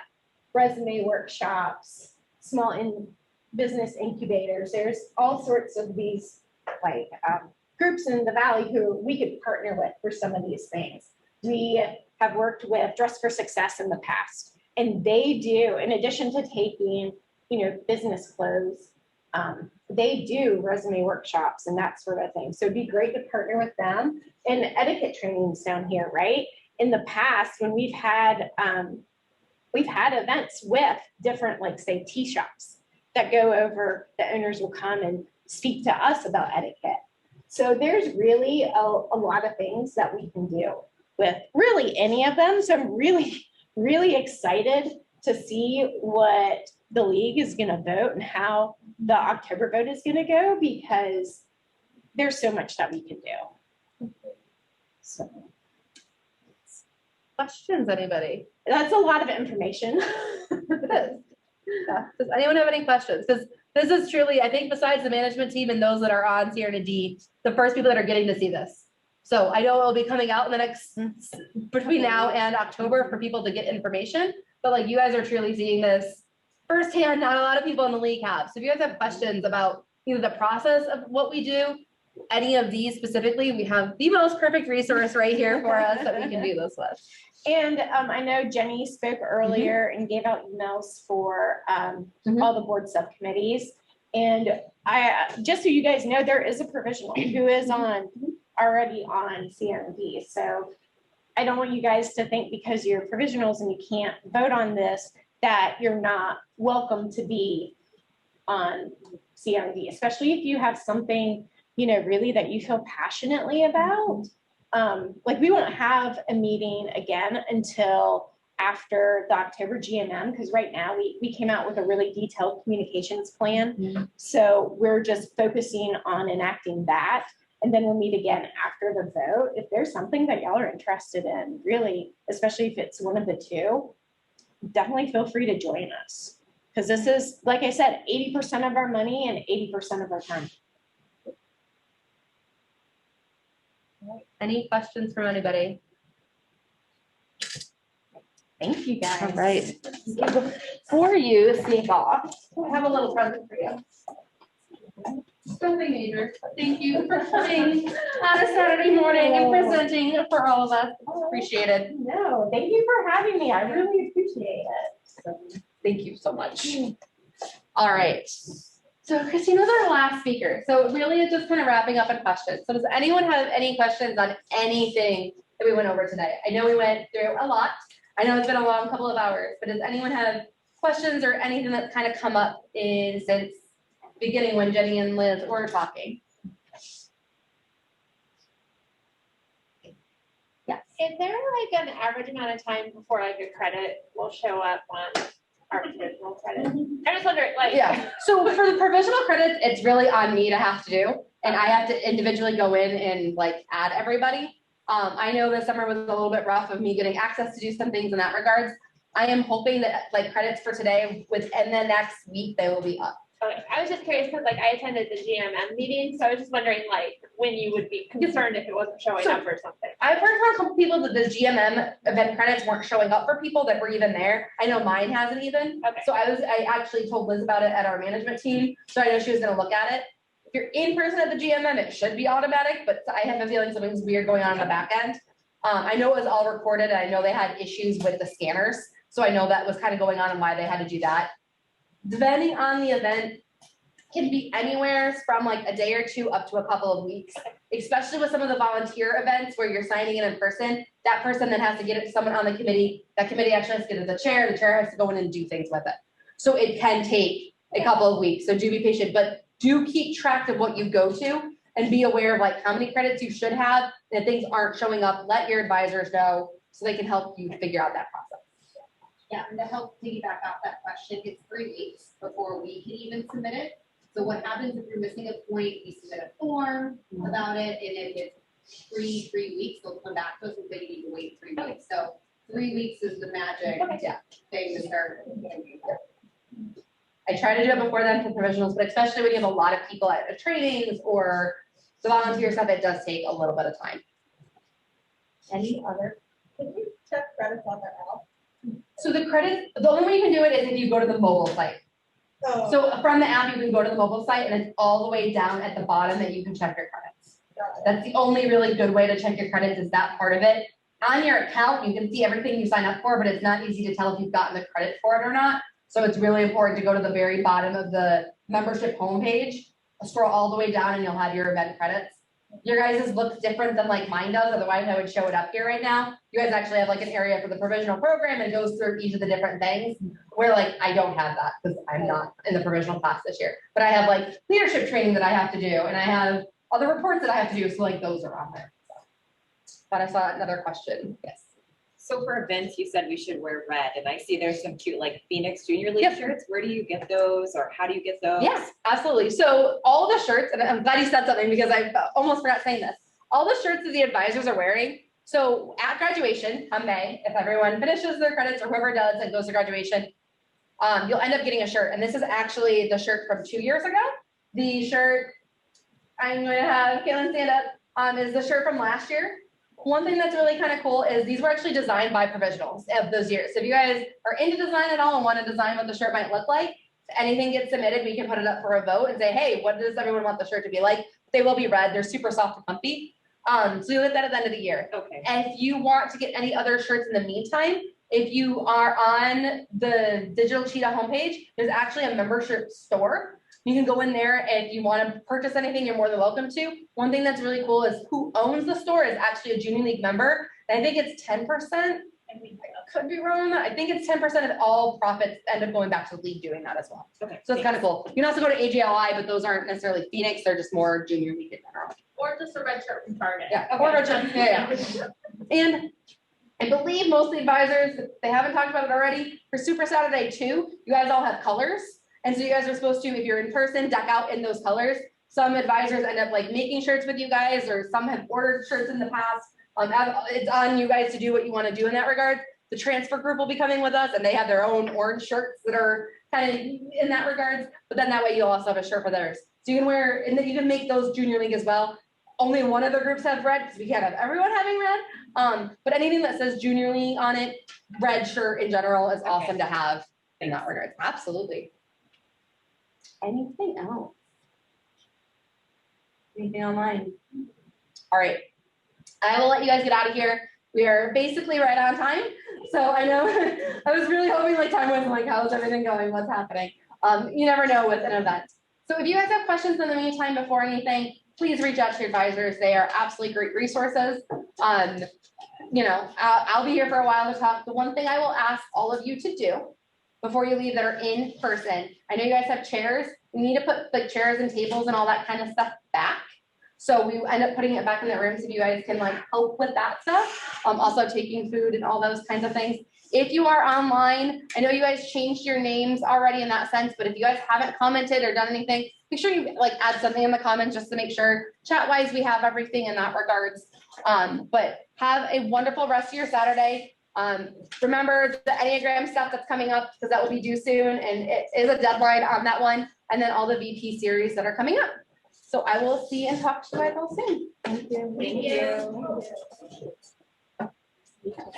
[SPEAKER 5] resume workshops, small business incubators. There's all sorts of these groups in the Valley who we could partner with for some of these things. We have worked with Dress for Success in the past, and they do, in addition to taking, business clothes, they do resume workshops and that sort of thing. So it'd be great to partner with them. And etiquette trainings down here, right? In the past, when we've had events with different, say, tea shops that go over, the owners will come and speak to us about etiquette. So there's really a lot of things that we can do with really any of them. So I'm really, really excited to see what the league is going to vote and how the October vote is going to go, because there's so much that we can do. So.
[SPEAKER 1] Questions, anybody?
[SPEAKER 5] That's a lot of information.
[SPEAKER 1] It is. Yeah. Does anyone have any questions? Because this is truly, I think, besides the management team and those that are on CRD, the first people that are getting to see this. So I know it'll be coming out in the next, between now and October for people to get information, but you guys are truly seeing this firsthand. Not a lot of people in the league have. So if you guys have questions about either the process of what we do, any of these specifically, we have the most perfect resource right here for us that we can do this with.
[SPEAKER 14] And I know Jenny spoke earlier and gave out emails for all the board subcommittees. And just so you guys know, there is a provisional who is already on CMD. So I don't want you guys to think because you're provisionals and you can't vote on this, that you're not welcome to be on CMD, especially if you have something, really that you feel passionately about. Like we won't have a meeting again until after the October GMM, because right now we came out with a really detailed communications plan. So we're just focusing on enacting that. And then we'll meet again after the vote. If there's something that y'all are interested in, really, especially if it's one of the two, definitely feel free to join us. Because this is, like I said, 80% of our money and 80% of our time.
[SPEAKER 1] Any questions from anybody?
[SPEAKER 14] Thank you, guys.
[SPEAKER 1] All right. Before you sneak off, I have a little present for you. Something major. Thank you for coming on a Saturday morning and presenting for all of us. Appreciate it.
[SPEAKER 14] No, thank you for having me. I really appreciate it.
[SPEAKER 1] So, thank you so much. All right. So Christina was our last speaker. So really it's just kind of wrapping up in questions. So does anyone have any questions on anything that we went over today? I know we went through a lot. I know it's been a long couple of hours, but does anyone have questions or anything that's kind of come up since beginning when Jenny and Liz were talking? Yes.
[SPEAKER 4] Is there like an average amount of time before like a credit will show up on our provisional credit? I'm just wondering, like.
[SPEAKER 1] Yeah, so for the provisional credits, it's really on me to have to do, and I have to individually go in and like add everybody. I know this summer was a little bit rough of me getting access to do some things in that regards. I am hoping that like credits for today within the next week, they will be up.
[SPEAKER 4] Okay. I was just curious because like I attended the GMM meeting, so I was just wondering like when you would be concerned if it wasn't showing up or something.
[SPEAKER 1] I've heard from a couple people that the GMM event credits weren't showing up for people that were even there. I know mine hasn't even.
[SPEAKER 4] Okay.
[SPEAKER 1] So I actually told Liz about it at our management team, so I know she was gonna look at it. If you're in person at the GMM, it should be automatic, but I have a feeling something's weird going on in the back end. I know it was all recorded, and I know they had issues with the scanners, so I know that was kind of going on and why they had to do that. Depending on the event, can be anywhere from like a day or two up to a couple of weeks, especially with some of the volunteer events where you're signing in person. That person then has to get it to someone on the committee. That committee actually has to get it to the chair. The chair has to go in and do things with it. So it can take a couple of weeks. So do be patient, but do keep track of what you go to and be aware of like how many credits you should have. And if things aren't showing up, let your advisors know so they can help you figure out that process.
[SPEAKER 17] Yeah, and to help piggyback off that question, it's 3 weeks before we can even submit it. So what happens if you're missing a point, we submit a form about it, and if it's 3 weeks, they'll come back to us and say you need to wait 3 weeks. So 3 weeks is the magic thing to start.
[SPEAKER 1] I try to do it before then for provisionals, but especially when you have a lot of people at the trainings or the volunteer stuff, it does take a little bit of time. Any other?
[SPEAKER 4] Can you check credits on their app?
[SPEAKER 1] So the credits, the only way you can do it is if you go to the mobile site.
[SPEAKER 4] Oh.
[SPEAKER 1] So from the app, you can go to the mobile site and it's all the way down at the bottom that you can check your credits. That's the only really good way to check your credits is that part of it. On your account, you can see everything you sign up for, but it's not easy to tell if you've gotten the credit for it or not. So it's really important to go to the very bottom of the membership homepage, scroll all the way down and you'll have your event credits. Your guys' looks different than like mine does, otherwise I would show it up here right now. You guys actually have like an area for the provisional program and it goes through each of the different things. Where like, I don't have that because I'm not in the provisional class this year. But I have like leadership training that I have to do and I have other reports that I have to do, so like those are on there. But I saw another question, yes.
[SPEAKER 20] So for events, you said we should wear red, and I see there's some cute like Phoenix Junior League shirts. Where do you get those, or how do you get those?
[SPEAKER 1] Yes, absolutely. So all the shirts, and I'm glad you said something because I almost forgot saying this. All the shirts that the advisors are wearing. So at graduation, on May, if everyone finishes their credits or whoever does and goes to graduation, you'll end up getting a shirt. And this is actually the shirt from 2 years ago. The shirt I'm going to have Caitlin stand up is the shirt from last year. One thing that's really kind of cool is these were actually designed by professionals of those years. So if you guys are into design at all and want to design what the shirt might look like, if anything gets submitted, we can put it up for a vote and say, hey, what does everyone want the shirt to be like?
[SPEAKER 18] They will be red. They're super soft and comfy. So you'll get that at the end of the year.
[SPEAKER 20] Okay.
[SPEAKER 18] And if you want to get any other shirts in the meantime, if you are on the Digital Cheetah homepage, there's actually a membership store. You can go in there, and if you want to purchase anything, you're more than welcome to. One thing that's really cool is who owns the store is actually a Junior League member. And I think it's 10%. I mean, I could be wrong on that. I think it's 10% of all profits end up going back to the league doing that as well.
[SPEAKER 20] Okay.
[SPEAKER 18] So it's kind of cool. You can also go to AJLI, but those aren't necessarily Phoenix. They're just more Junior League in general.
[SPEAKER 19] Or just a red shirt from Target.
[SPEAKER 18] Yeah, or red shirt. Yeah. And I believe most of the advisors, if they haven't talked about it already, for Super Saturday 2, you guys all have colors. And so you guys are supposed to, if you're in person, deck out in those colors. Some advisors end up like making shirts with you guys, or some have ordered shirts in the past. It's on you guys to do what you want to do in that regard. The transfer group will be coming with us, and they have their own orange shirts that are kind of in that regards. But then that way you'll also have a shirt for theirs. So you can wear, and then you can make those Junior League as well. Only one of the groups have red because we can't have everyone having red. But anything that says Junior League on it, red shirt in general is awesome to have in that regard. Absolutely. Anything else? Anything online? All right. I will let you guys get out of here. We are basically right on time. So I know I was really hoping like time wasn't like, how's everything going? What's happening? You never know with an event. So if you guys have questions in the meantime before anything, please reach out to your advisors. They are absolutely great resources. You know, I'll be here for a while to talk. The one thing I will ask all of you to do before you leave that are in person, I know you guys have chairs. We need to put like chairs and tables and all that kind of stuff back. So we end up putting it back in the room so you guys can like help with that stuff. Also taking food and all those kinds of things. If you are online, I know you guys changed your names already in that sense, but if you guys haven't commented or done anything, make sure you like add something in the comments just to make sure chat wise we have everything in that regards. But have a wonderful rest of your Saturday. Remember the Enneagram stuff that's coming up because that will be due soon, and it is a deadline on that one. And then all the VP series that are coming up. So I will see and talk to you guys all soon. Thank you.
[SPEAKER 19] Thank you.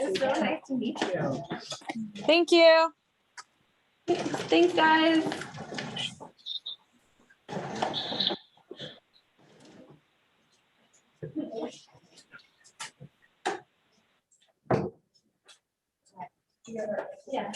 [SPEAKER 6] It's so nice to meet you.
[SPEAKER 12] Thank you.
[SPEAKER 18] Thanks, guys.
[SPEAKER 4] Yeah.